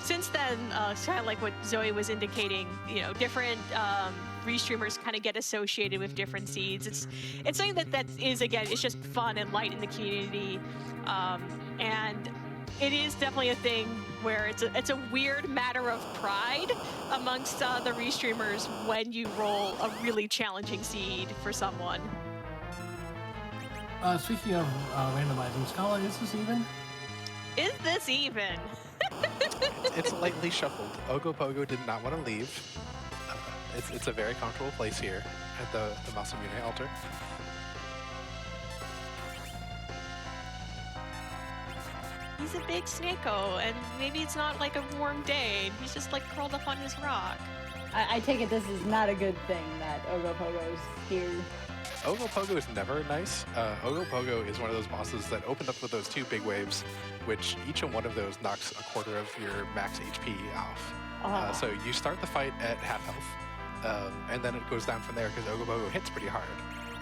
since then, kind of like what Zoe was indicating, you know, different restreamers kind of get associated with different seeds. It's something that is, again, it's just fun and light in the community, and it is definitely a thing where it's a weird matter of pride amongst the restreamers when you roll a really challenging seed for someone. Speaking of randomizing, Scala, is this even? Is this even? It's lightly shuffled. Ogopogo did not want to leave. It's a very comfortable place here at the Masamune altar. He's a big snake-o, and maybe it's not like a warm day, and he's just like curled up on his rock. I take it this is not a good thing that Ogopogo's here. Ogopogo is never nice. Ogopogo is one of those bosses that opened up with those 2 big waves, which each one of those knocks a quarter of your max HP off. So you start the fight at half health, and then it goes down from there because Ogopogo hits pretty hard.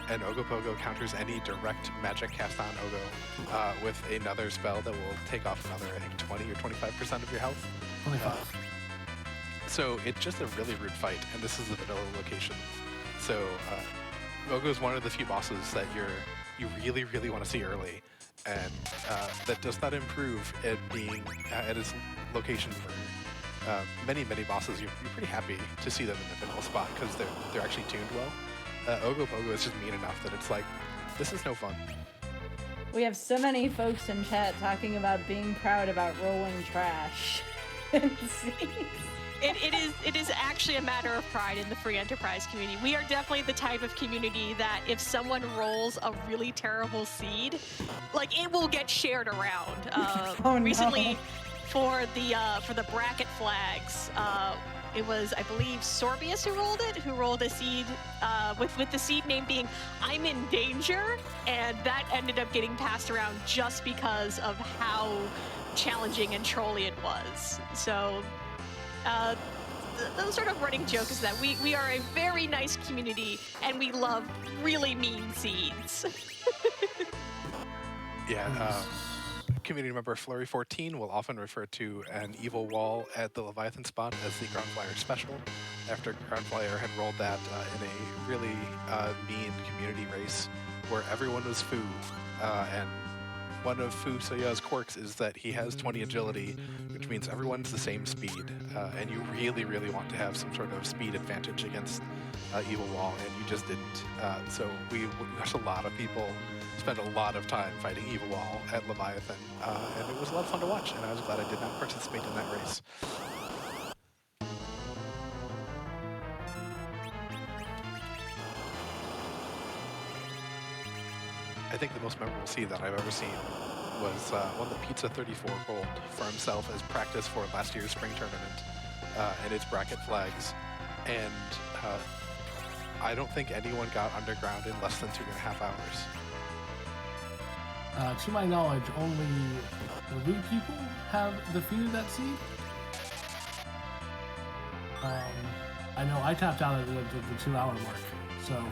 And Ogopogo counters any direct magic cast on Ogo with another spell that will take off another, I think, 20 or 25% of your health. 25. So it's just a really rude fight, and this is the vanilla location. So Ogo is one of the few bosses that you really, really want to see early, and that does not improve it being at its location for many, many bosses. You're pretty happy to see them in the vanilla spot because they're actually tuned well. Ogopogo is just mean enough that it's like, this is no fun. We have so many folks in chat talking about being proud about rolling trash. It is actually a matter of pride in the free enterprise community. We are definitely the type of community that if someone rolls a really terrible seed, like it will get shared around. Recently, for the bracket flags, it was, I believe, Sorbius who rolled a seed with the seed name being "I'm in danger," and that ended up getting passed around just because of how challenging and trolly it was. So. The sort of running joke is that we are a very nice community and we love really mean seeds. Yeah, community member Flurry14 will often refer to an evil wall at the Leviathan spot as the Ground Flyer special, after Ground Flyer had rolled that in a really mean community race where everyone was Fu, and one of Fu Soya's quirks is that he has 20 agility, which means everyone's the same speed, and you really, really want to have some sort of speed advantage against Evil Wall, and you just didn't. So we watched a lot of people spend a lot of time fighting Evil Wall at Leviathan, and it was a lot of fun to watch, and I was glad I did not participate in that race. I think the most memorable seed that I've ever seen was one that Pizza 34 rolled for himself as practice for last year's spring tournament and its bracket flags. And I don't think anyone got underground in less than 2.5 hours. To my knowledge, only 3 people have defeated that seed. I know I tapped out at the 2-hour mark, so...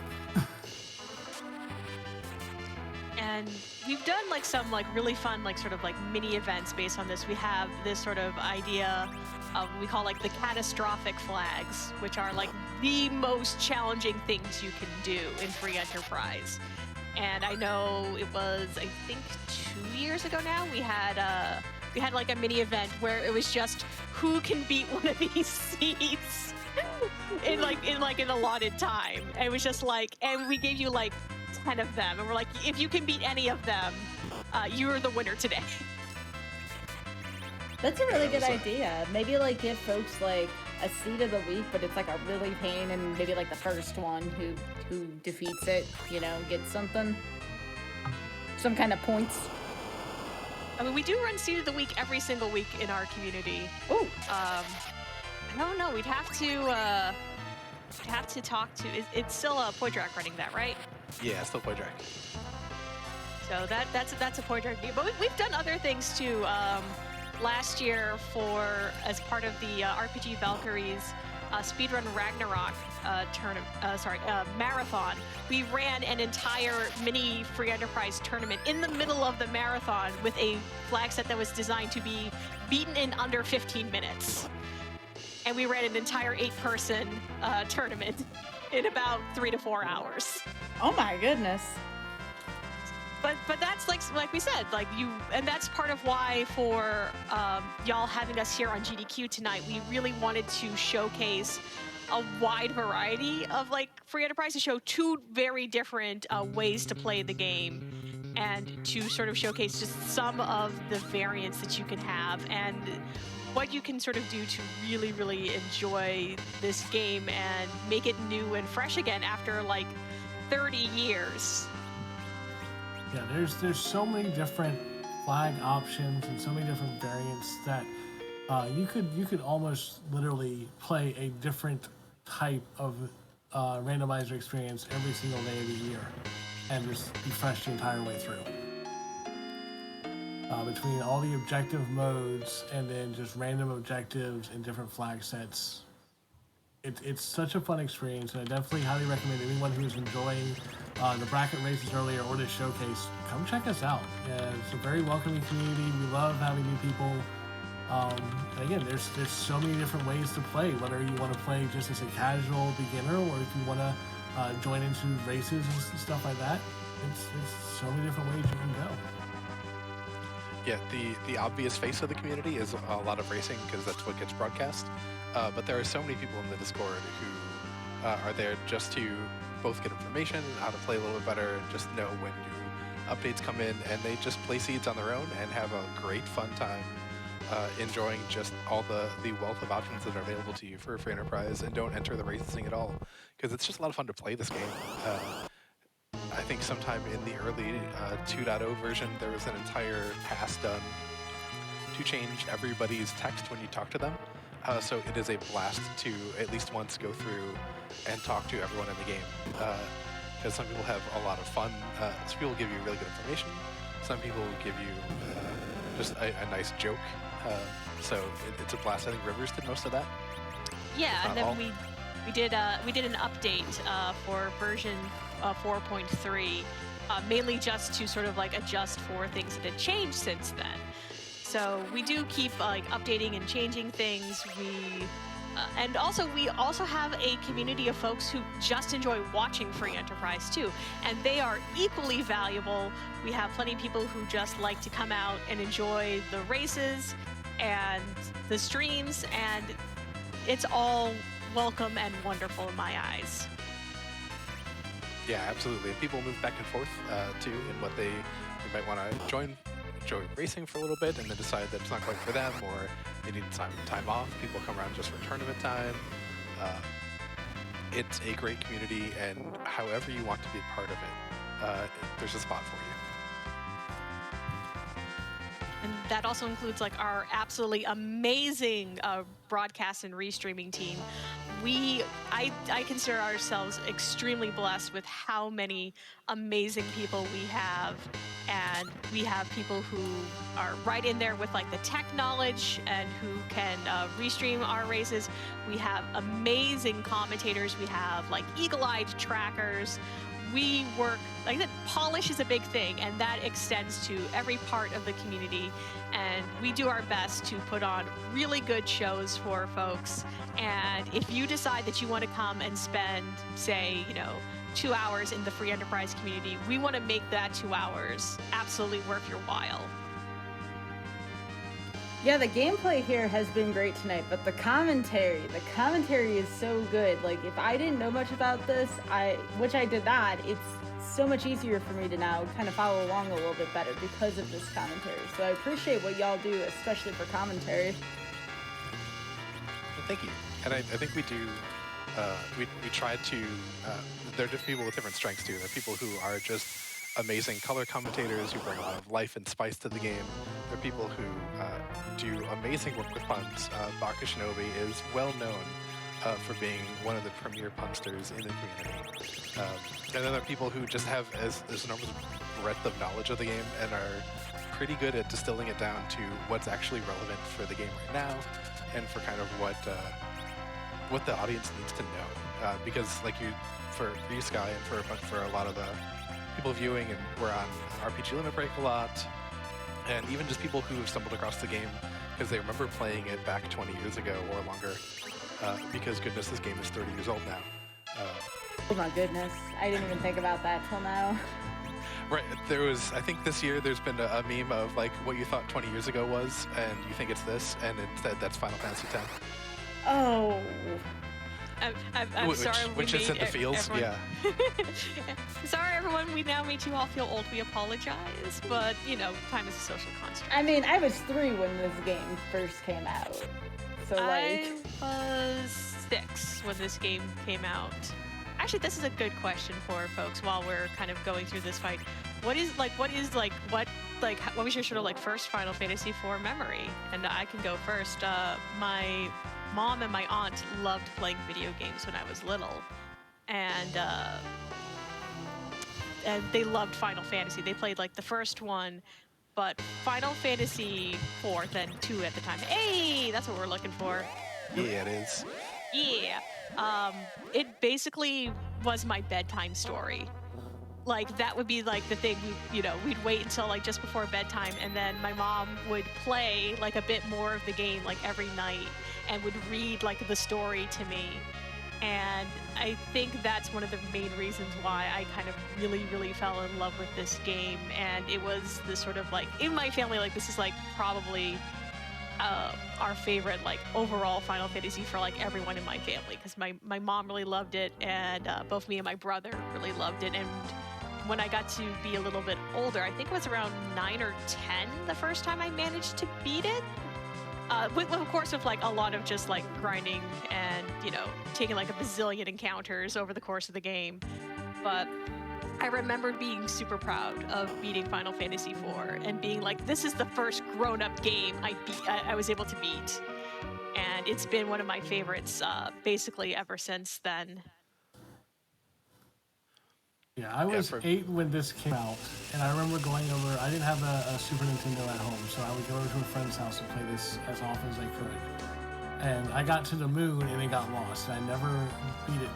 And we've done like some like really fun like sort of like mini events based on this. We have this sort of idea of we call like the catastrophic flags, which are like the most challenging things you can do in free enterprise. And I know it was, I think 2 years ago now, we had like a mini event where it was just who can beat one of these seeds in an allotted time. And it was just like, and we gave you like 10 of them, and we're like, if you can beat any of them, you're the winner today. That's a really good idea. Maybe like give folks like a seed of the week, but it's like a really pain, and maybe like the first one who defeats it, you know, gets something, some kind of points. I mean, we do run seed of the week every single week in our community. Ooh. I don't know. We'd have to talk to. It's still a Poydrak running that, right? Yeah, still Poydrak. So that's a Poydrak view. But we've done other things too. Last year, as part of the RPG Valkyries Speedrun Ragnarok marathon, we ran an entire mini free enterprise tournament in the middle of the marathon with a flag set that was designed to be beaten in under 15 minutes. And we ran an entire 8-person tournament in about 3 to 4 hours. Oh my goodness. But that's like we said, like you, and that's part of why for y'all having us here on GDQ tonight, we really wanted to showcase a wide variety of like free enterprise, to show 2 very different ways to play the game, and to sort of showcase just some of the variants that you can have and what you can sort of do to really, really enjoy this game and make it new and fresh again after like 30 years. Yeah, there's so many different flag options and so many different variants that you could almost literally play a different type of randomizer experience every single day of the year and just be fresh the entire way through. Between all the objective modes and then just random objectives and different flag sets, it's such a fun experience, and I definitely highly recommend anyone who's enjoying the bracket races earlier or this showcase, come check us out. It's a very welcoming community. We love having new people. And again, there's so many different ways to play, whether you want to play just as a casual beginner or if you want to join into races and stuff like that. It's so many different ways you can go. Yeah, the obvious face of the community is a lot of racing because that's what gets broadcast. But there are so many people in the Discord who are there just to both get information, how to play a little bit better, and just know when new updates come in, and they just play seeds on their own and have a great fun time enjoying just all the wealth of options that are available to you for free enterprise, and don't enter the racing at all, because it's just a lot of fun to play this game. I think sometime in the early 2.0 version, there was an entire pass done to change everybody's text when you talk to them. So it is a blast to at least once go through and talk to everyone in the game. Because some people have a lot of fun. Some people give you really good information. Some people give you just a nice joke. So it's a blast. I think Rivers did most of that. Yeah, and then we did an update for version 4.3, mainly just to sort of like adjust for things that had changed since then. So we do keep like updating and changing things. And we also have a community of folks who just enjoy watching free enterprise too, and they are equally valuable. We have plenty of people who just like to come out and enjoy the races and the streams, and it's all welcome and wonderful in my eyes. Yeah, absolutely. And people move back and forth too in what they might want to enjoy racing for a little bit and then decide that it's not quite for them, or they need time off. People come around just for tournament time. It's a great community, and however you want to be a part of it, there's a spot for you. And that also includes like our absolutely amazing broadcast and restreaming team. I consider ourselves extremely blessed with how many amazing people we have, and we have people who are right in there with like the tech knowledge and who can restream our races. We have amazing commentators. We have like eagle-eyed trackers. We work, like I said, polish is a big thing, and that extends to every part of the community. And we do our best to put on really good shows for folks. And if you decide that you want to come and spend, say, 2 hours in the free enterprise community, we want to make that 2 hours absolutely worth your while. Yeah, the gameplay here has been great tonight, but the commentary is so good. Like, if I didn't know much about this, which I did not, it's so much easier for me to now kind of follow along a little bit better because of this commentary. So I appreciate what y'all do, especially for commentary. Well, thank you. And I think we do, we try to, there are different people with different strengths too. There are people who are just amazing color commentators who bring a lot of life and spice to the game. There are people who do amazing work with puns. Baka Shinobi is well known for being one of the premier punsters in the community. And then there are people who just have as enormous breadth of knowledge of the game and are pretty good at distilling it down to what's actually relevant for the game right now, and for kind of what the audience needs to know. Because like for you, Sky, and for a lot of the people viewing, and we're on RPG Limit Break a lot, and even just people who have stumbled across the game because they remember playing it back 20 years ago or longer, because goodness, this game is 30 years old now. Oh my goodness, I didn't even think about that till now. Right, I think this year there's been a meme of like what you thought 20 years ago was, and you think it's this, and instead that's Final Fantasy X. Oh. I'm sorry. Which is in the fields, everyone... yeah. Sorry, everyone. We now made you all feel old. We apologize, but time is a social construct. I mean, I was 3 when this game first came out, so I was 6 when this game came out. Actually, this is a good question for folks while we're kind of going through this fight. What was your sort of like first Final Fantasy IV memory? And I can go first. My mom and my aunt loved playing video games when I was little, and they loved Final Fantasy. They played like the first one, but Final Fantasy IV, then 2 at the time. Hey, that's what we're looking for. Yeah, it is. Yeah. It basically was my bedtime story. Like, that would be like the thing, we'd wait until like just before bedtime, and then my mom would play like a bit more of the game like every night and would read like the story to me. And I think that's one of the main reasons why I kind of really, really fell in love with this game. And it was this sort of like, in my family, like this is like probably our favorite like overall Final Fantasy for like everyone in my family, because my mom really loved it, and both me and my brother really loved it. And when I got to be a little bit older, I think it was around 9 or 10 the first time I managed to beat it. Of course, with like a lot of just like grinding and taking like a bazillion encounters over the course of the game. But I remember being super proud of beating Final Fantasy IV and being like, this is the first grown-up game I was able to beat, and it's been one of my favorites basically ever since then. Yeah, I was 8 when this came out, and I remember going over. I didn't have a Super Nintendo at home, so I would go over to a friend's house and play this as often as I could. And I got to the moon, and it got lost. I never beat it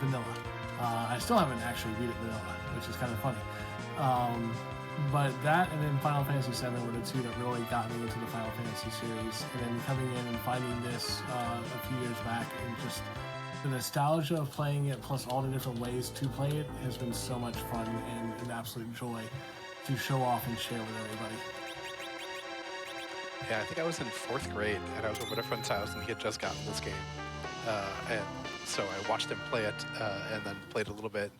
vanilla. I still haven't actually beat it vanilla, which is kind of funny. But that, and then Final Fantasy VII were the two that really got me into the Final Fantasy series. And then coming in and finding this a few years back, and just the nostalgia of playing it, plus all the different ways to play it, has been so much fun and an absolute joy to show off and share with everybody. Yeah, I think I was in 4th grade, and I was over at a friend's house, and he had just gotten this game. And so I watched him play it, and then played a little bit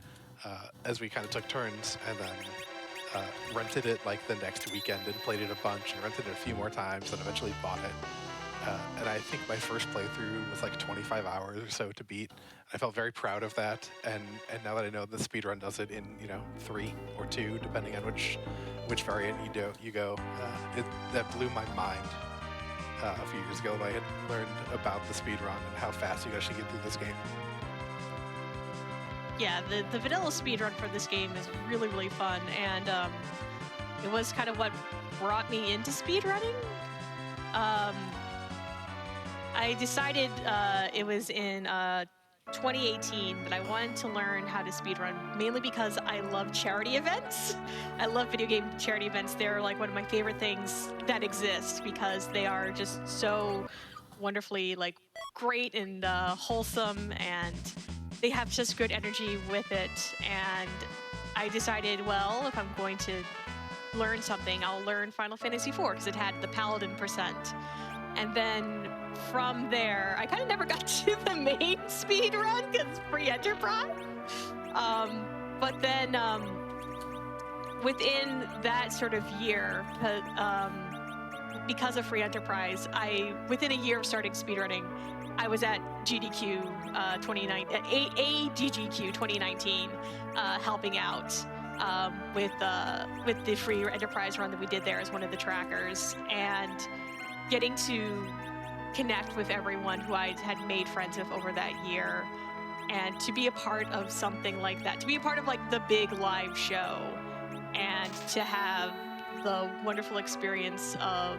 as we kind of took turns, and then rented it like the next weekend and played it a bunch, and rented it a few more times, and eventually bought it. And I think my first playthrough was like 25 hours or so to beat. I felt very proud of that, and now that I know the speedrun does it in 3 or 2, depending on which variant you go, that blew my mind a few years ago when I had learned about the speedrun and how fast you can actually get through this game. Yeah, the vanilla speedrun for this game is really, really fun, and it was kind of what brought me into speedrunning. I decided it was in 2018 that I wanted to learn how to speedrun, mainly because I love charity events. I love video game charity events. They're like one of my favorite things that exist because they are just so wonderfully like great and wholesome, and they have just good energy with it. And I decided, well, if I'm going to learn something, I'll learn Final Fantasy IV because it had the Paladin percent. And then from there, I kind of never got to the main speed run because it's free enterprise. But then within that sort of year, because of free enterprise, within a year of starting speedrunning, I was at GDQ 2019, helping out with the free enterprise run that we did there as one of the trackers, and getting to connect with everyone who I had made friends with over that year, and to be a part of something like that, to be a part of like the big live show, and to have the wonderful experience of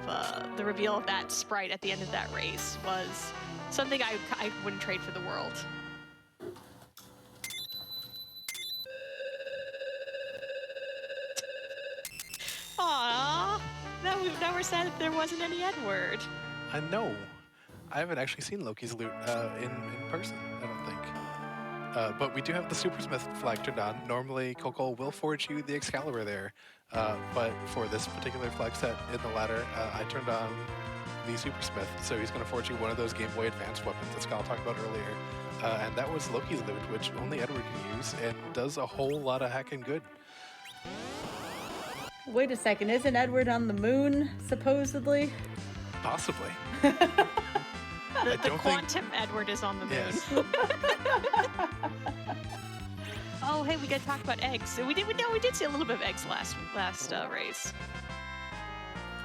the reveal of that sprite at the end of that race was something I wouldn't trade for the world. Aww, now we're sad that there wasn't any Edward. I know. I haven't actually seen Loki's loot in person, I don't think. But we do have the Supersmith flag turned on. Normally, Kokol will forge you the Excalibur there. But for this particular flag set in the ladder, I turned on the Supersmith. So he's going to forge you one of those Game Boy Advance weapons that Skal talked about earlier. And that was Loki's loot, which only Edward can use, and does a whole lot of hacking good. Wait a second, isn't Edward on the moon, supposedly? Possibly. The quantum Edward is on the moon. Yes. Oh, hey, we got to talk about eggs. We did see a little bit of eggs last race.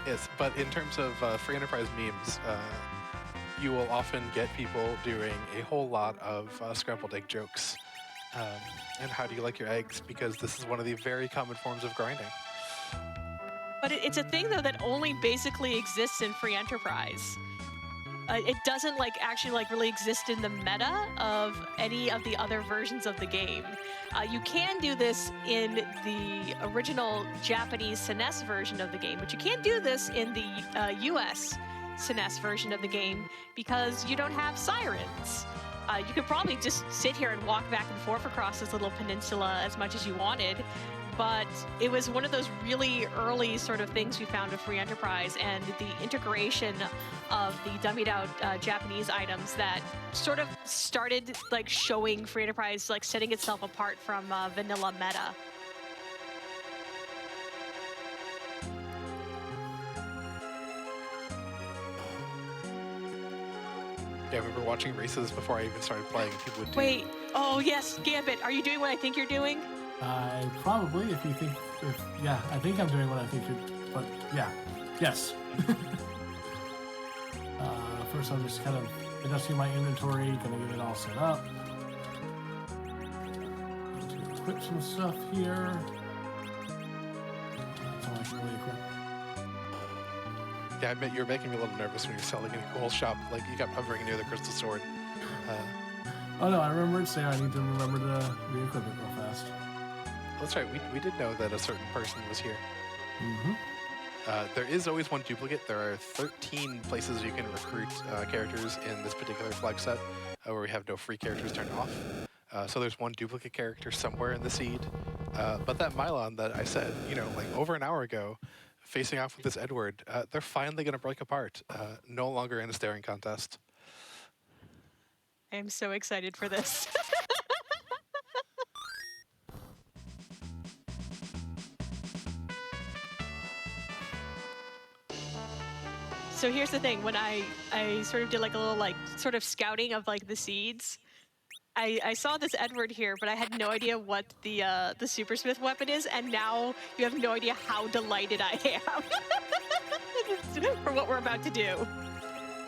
Yes, but in terms of free enterprise memes, you will often get people doing a whole lot of scrambled egg jokes. And how do you like your eggs? Because this is one of the very common forms of grinding. But it's a thing, though, that only basically exists in free enterprise. It doesn't actually really exist in the meta of any of the other versions of the game. You can do this in the original Japanese SNES version of the game, but you can't do this in the US SNES version of the game because you don't have sirens. You could probably just sit here and walk back and forth across this little peninsula as much as you wanted, but it was one of those really early sort of things we found with Free Enterprise, and the integration of the dummied out Japanese items that sort of started showing Free Enterprise setting itself apart from vanilla meta. Yeah, I remember watching races before I even started playing. People would do. Wait. Oh yes, Gambit. Are you doing what I think you're doing? Probably, if you think, yeah, I think I'm doing what I think you're, but yeah, yes. First, I'm just kind of adjusting my inventory, gonna get it all set up. Need to equip some stuff here. That's all I can really equip. Yeah, I admit you're making me a little nervous when you're selling in a cool shop. Like, you kept hovering near the crystal sword. Oh no, I remembered saying I need to remember to re-equip it real fast. That's right, we did know that a certain person was here. Mm-hmm. There is always one duplicate. There are 13 places you can recruit characters in this particular flag set where we have no free characters turned off. So there's one duplicate character somewhere in the seed. But that Mylon that I said, like over an hour ago, facing off with this Edward, they're finally going to break apart. No longer in a staring contest. I am so excited for this. So here's the thing, when I sort of did like a little sort of scouting of like the seeds, I saw this Edward here, but I had no idea what the Supersmith weapon is, and now you have no idea how delighted I am for what we're about to do.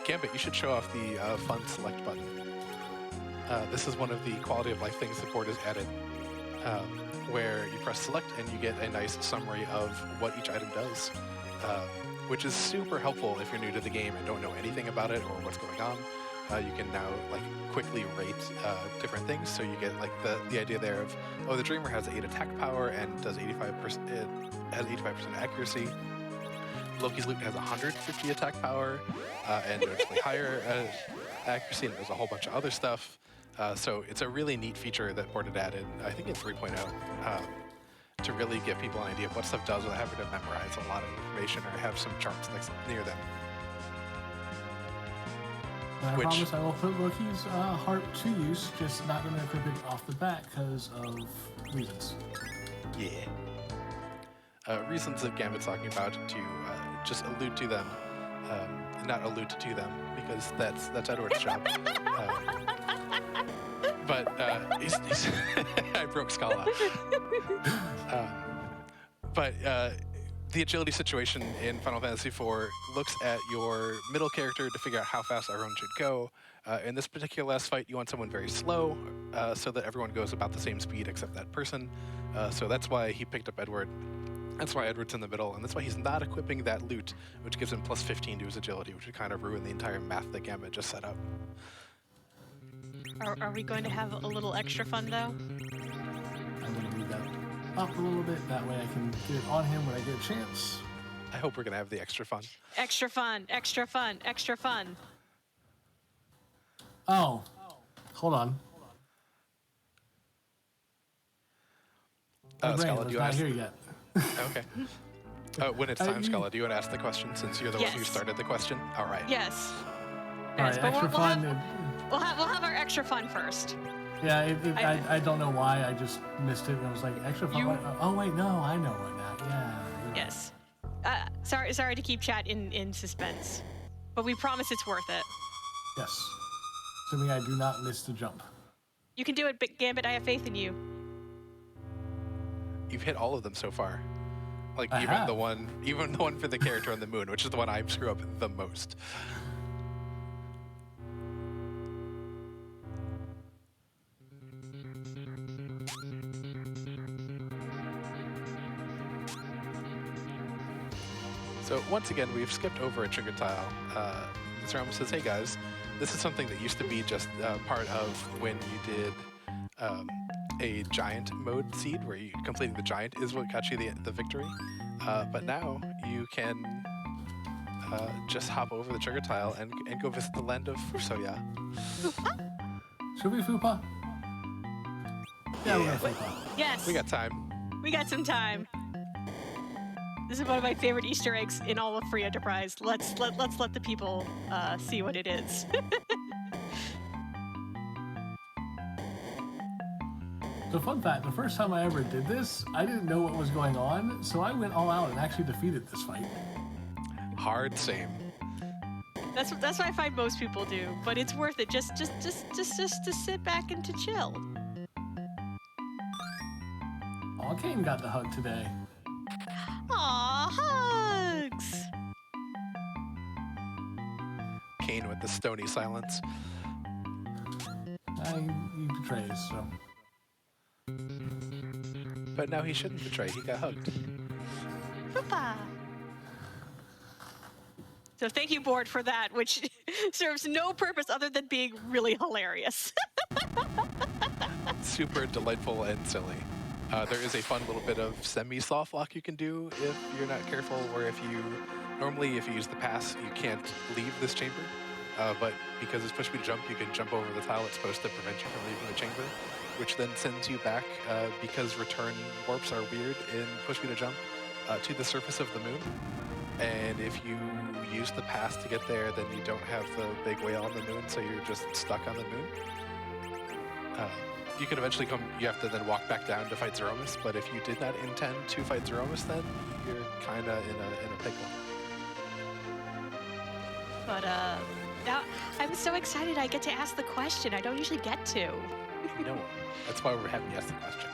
Gambit, you should show off the fun select button. This is one of the quality of life things the board has added, where you press select and you get a nice summary of what each item does, which is super helpful if you're new to the game and don't know anything about it or what's going on. You can now quickly rate different things, so you get the idea there of, oh, the Dreamer has 8 attack power and does 85%. It has 85% accuracy. Loki's loot has 150 attack power and noticeably higher accuracy, and there's a whole bunch of other stuff. So it's a really neat feature that board had added, I think in 3.0, to really give people an idea of what stuff does without having to memorize a lot of information or have some charts near them. And I promise I will put Loki's heart to use, just not going to equip it off the bat because of reasons. Yeah. Reasons that Gambit's talking about to just allude to them, not allude to them, because that's Edward's job. But he's I broke Scala. But the agility situation in Final Fantasy IV looks at your middle character to figure out how fast everyone should go. In this particular last fight, you want someone very slow, so that everyone goes about the same speed except that person. So that's why he picked up Edward. That's why Edward's in the middle, and that's why he's not equipping that loot, which gives him plus 15 to his agility, which would kind of ruin the entire math that Gambit just set up. Are we going to have a little extra fun, though? I'm going to move that up a little bit, that way I can get it on him when I get a chance. I hope we're going to have the extra fun. Extra fun, extra fun, extra fun. Oh, hold on. My brain Scala, was do you not ask? here yet. Okay. When it's time, Scala, do you want to ask the question since you're the one who Yes. started the question? All right. Yes. All right, Yes, but extra fun. We'll have our extra fun first. Yeah, I don't know why, I just missed it, and I was like, extra fun? Oh, wait, no, I know what now. Yeah. Yes. Sorry to keep chat in suspense, but we promise it's worth it. Yes. Assuming I do not miss the jump. You can do it, Gambit. I have faith in you. You've hit all of them so far. Like I even have. the one for the character on the moon, which is the one I screw up the most. So once again, we've skipped over a trigger tile. This realm says, hey guys, this is something that used to be just part of when you did a giant mode seed, where you completing the giant is what got you the victory. But now you can just hop over the trigger tile and go visit the land of Fusoya. Should we Fupa? Yeah, we're gonna Fupa. Yes. We got time. We got some time. This is one of my favorite Easter eggs in all of Free Enterprise. Let's let the people see what it is. So fun fact, the first time I ever did this, I didn't know what was going on, so I went all out and actually defeated this fight. Hard same. That's what I find most people do, but it's worth it. Just to sit back and to chill. Oh, Kane got the hug today. Aw, hugs! Kane with the stony silence. He betrays, so. But now he shouldn't betray. He got hugged. Papa. So thank you, board, for that, which serves no purpose other than being really hilarious. Super delightful and silly. There is a fun little bit of semi-soft lock you can do if you're not careful, where normally if you use the pass, you can't leave this chamber. But because it's push me to jump, you can jump over the tile it's supposed to prevent you from leaving the chamber, which then sends you back, because return warps are weird in push me to jump, to the surface of the moon. And if you use the pass to get there, then you don't have the big whale on the moon, so you're just stuck on the moon. You can eventually you have to then walk back down to fight Zeromus, but if you did not intend to fight Zeromus, then you're kind of in a pickle. But now I'm so excited I get to ask the question. I don't usually get to. No, that's why we're having you ask the question.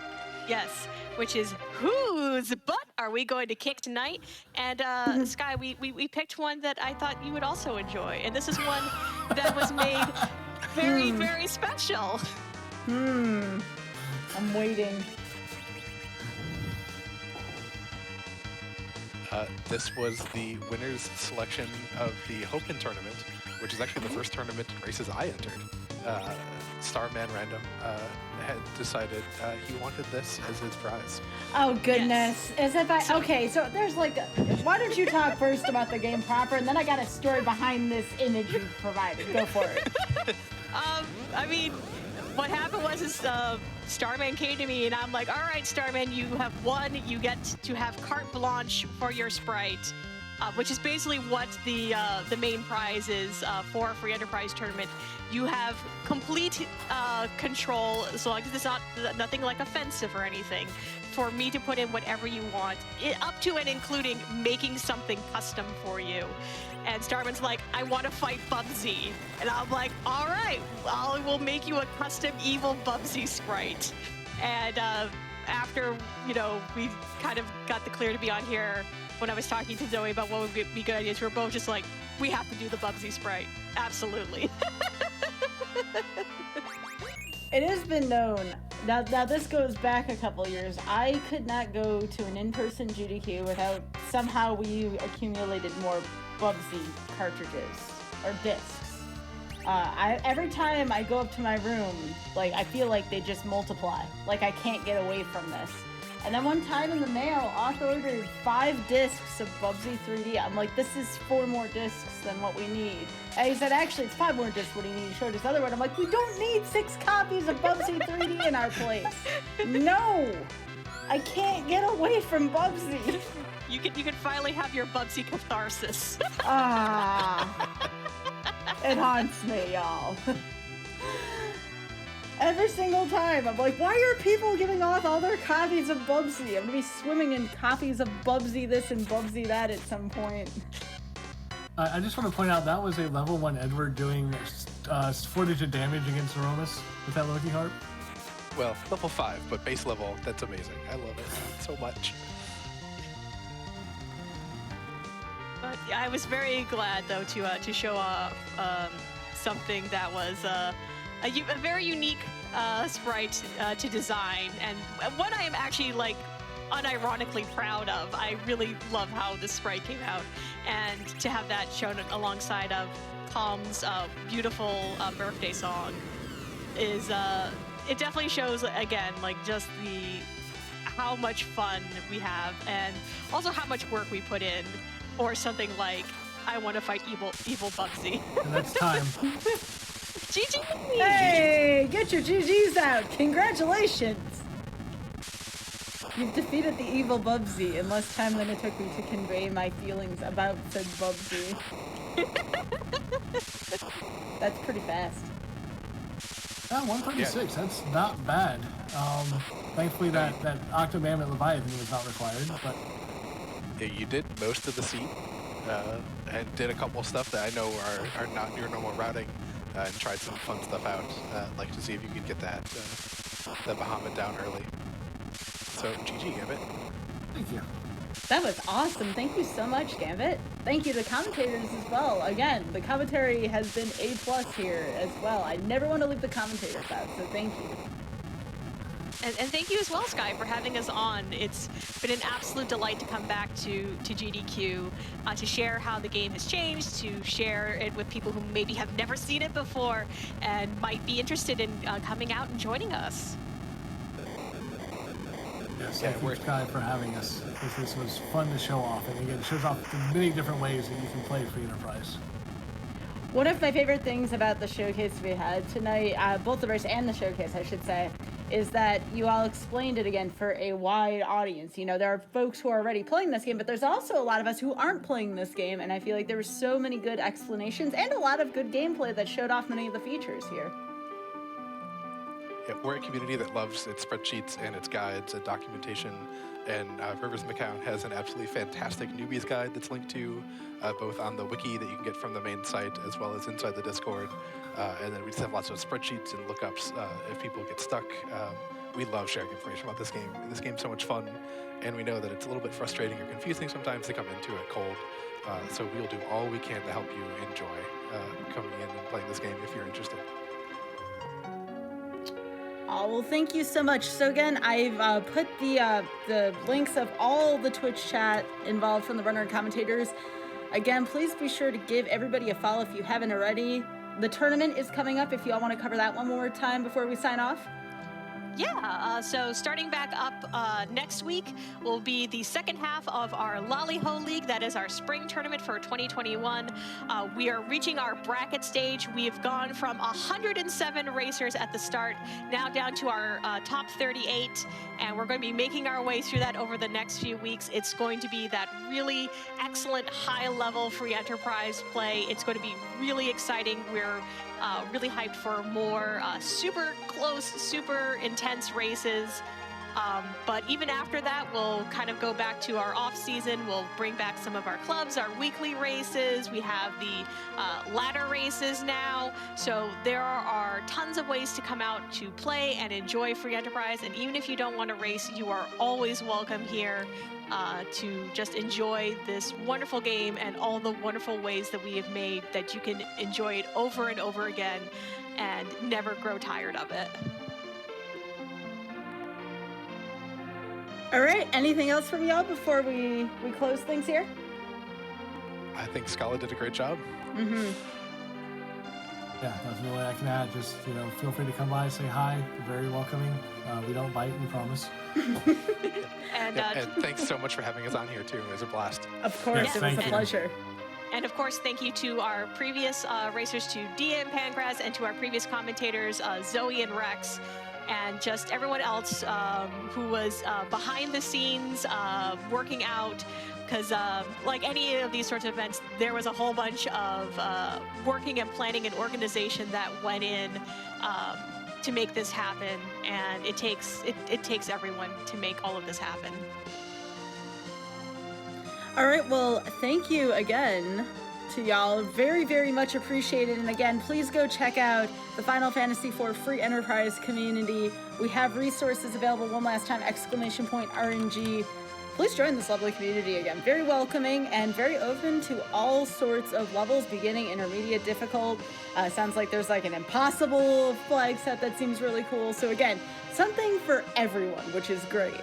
Yes, which is whose butt are we going to kick tonight? And Sky, we picked one that I thought you would also enjoy, and this is one that was made very, very special. I'm waiting. This was the winner's selection of the Hopen tournament, which is actually the first tournament in races I entered. Starman Random had decided he wanted this as his prize. Oh goodness! As if I so there's like, why don't you talk first about the game proper, and then I got a story behind this image you provided. Go for it. I mean, what happened was Starman came to me and I'm like, all right, Starman, you have won. You get to have carte blanche for your sprite, which is basically what the main prize is for a free enterprise tournament. You have complete control, so like it's nothing like offensive or anything, for me to put in whatever you want, up to and including making something custom for you. And Starman's like, I want to fight Bubsy. And I'm like, all right, I will make you a custom evil Bubsy sprite. And after, we kind of got the clear to be on here, when I was talking to Zoe about what would be good ideas, we were both just like, we have to do the Bubsy sprite. Absolutely. It has been known. Now this goes back a couple years. I could not go to an in-person GDQ without somehow we accumulated more Bubsy cartridges or discs. Every time I go up to my room, like I feel like they just multiply. Like I can't get away from this. And then one time in the mail, Oth ordered 5 discs of Bubsy 3D. I'm like, this is 4 more discs than what we need. And he said, actually, it's 5 more discs what do you need? He showed us other one. I'm like, we don't need 6 copies of Bubsy 3D in our place. No! I can't get away from Bubsy. You can finally have your Bubsy catharsis. It haunts me, y'all. Every single time, I'm like, why are people giving off all their copies of Bubsy? I'm gonna be swimming in copies of Bubsy this and Bubsy that at some point. I just want to point out that was a level 1 Edward doing 4-digit damage against Zeromus with that Loki harp. Well, level 5, but base level, that's amazing. I love it so much. But I was very glad, though, to show off something that was a very unique sprite to design, and what I am actually like unironically proud of. I really love how this sprite came out, and to have that shown alongside of Calm's beautiful birthday song is it definitely shows again like just how much fun we have, and also how much work we put in, or something like I want to fight evil Bubsy. And that's time. GG! Hey, get your GGs out! Congratulations! You've defeated the evil Bubsy in less time than it took me to convey my feelings about said Bubsy. That's pretty fast. Yeah, 136. Yeah. That's not bad. Thankfully, that Octomammoth Leviathan was not required, but yeah, you did most of the seat. and did a couple stuff that I know are not your normal routing, and tried some fun stuff out. Like to see if you could get that Bahamut down early. So GG, Gambit. Thank you. That was awesome. Thank you so much, Gambit. Thank you to the commentators as well. Again, the commentary has been A+ here as well. I never want to leave the commentators out, so thank you. And thank you as well, Sky, for having us on. It's been an absolute delight to come back to GDQ, to share how the game has changed, to share it with people who maybe have never seen it before and might be interested in coming out and joining us. Yes, thank you, Sky, for having us. This was fun to show off, and again, it shows off the many different ways that you can play Free Enterprise. One of my favorite things about the showcase we had tonight, both the verse and the showcase, I should say, is that you all explained it again for a wide audience. You know, there are folks who are already playing this game, but there's also a lot of us who aren't playing this game, and I feel like there were so many good explanations and a lot of good gameplay that showed off many of the features here. Yeah, we're a community that loves its spreadsheets and its guides and documentation, and Rivers McCown has an absolutely fantastic newbies guide that's linked to both on the wiki that you can get from the main site as well as inside the Discord. And then we just have lots of spreadsheets and lookups if people get stuck. We love sharing information about this game. This game's so much fun, and we know that it's a little bit frustrating or confusing sometimes to come into it cold. So we'll do all we can to help you enjoy coming in and playing this game if you're interested. Oh, well, thank you so much. So again, I've put the links of all the Twitch chat involved from the runner and commentators. Again, please be sure to give everybody a follow if you haven't already. The tournament is coming up if you all want to cover that one more time before we sign off. Yeah, so starting back up next week will be the second half of our Lali-Ho League. That is our spring tournament for 2021. We are reaching our bracket stage. We have gone from 107 racers at the start, now down to our top 38, and we're going to be making our way through that over the next few weeks. It's going to be that really excellent high-level free enterprise play. It's going to be really exciting. We're really hyped for more super close, super intense races. But even after that, we'll kind of go back to our off season. We'll bring back some of our clubs, our weekly races. We have the ladder races now. So there are tons of ways to come out to play and enjoy Free Enterprise. And even if you don't want to race, you are always welcome here to just enjoy this wonderful game and all the wonderful ways that we have made that you can enjoy it over and over again and never grow tired of it. All right, anything else from y'all before we close things here? I think Scala did a great job. Mm-hmm. Yeah, nothing really I can add. Just, feel free to come by, say hi. Very welcoming. We don't bite, we promise. And thanks so much for having us on here, too. It was a blast. Of course, Yes, it was a thank you. pleasure. And of course, thank you to our previous racers, to DM Pancras, and to our previous commentators, Zoe and Rex, and just everyone else who was behind the scenes, working out, because like any of these sorts of events, there was a whole bunch of working and planning and organization that went in to make this happen, and it takes everyone to make all of this happen. All right, well, thank you again to y'all. Very, very much appreciated. And again, please go check out the Final Fantasy IV Free Enterprise community. We have resources available one last time, ! RNG. Please join this lovely community again. Very welcoming and very open to all sorts of levels, beginning, intermediate, difficult. Sounds like there's like an impossible flag set that seems really cool. So again, something for everyone, which is great.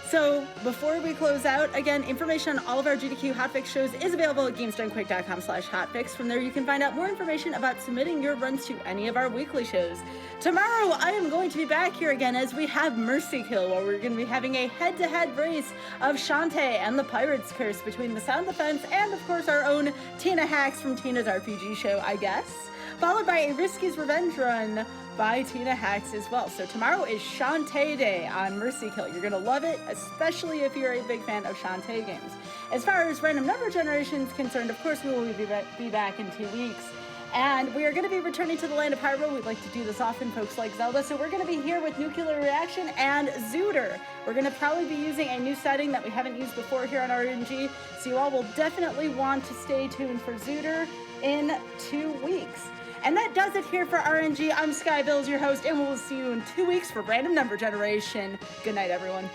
So before we close out, again, information on all of our GDQ Hotfix shows is available at gamesdonequick.com/hotfix. From there, you can find out more information about submitting your runs to any of our weekly shows. Tomorrow, I am going to be back here again as we have Mercy Kill, where we're going to be having a head-to-head race of Shantae and the Pirate's Curse between the Sound Defense and, of course, our own Tina Hacks from Tina's RPG show, I guess. Followed by a Risky's Revenge run by Tina Hacks as well. So tomorrow is Shantae Day on Mercy Kill. You're gonna love it, especially if you're a big fan of Shantae games. As far as random number generation is concerned, of course we will be back in 2 weeks. And we are going to be returning to the land of Hyrule. We'd like to do this often, folks like Zelda. So we're going to be here with Nuclear Reaction and Zooter. We're going to probably be using a new setting that we haven't used before here on RNG. So you all will definitely want to stay tuned for Zooter in 2 weeks. And that does it here for RNG. I'm Skybilz, your host, and we'll see you in 2 weeks for Random Number Generation. Good night, everyone.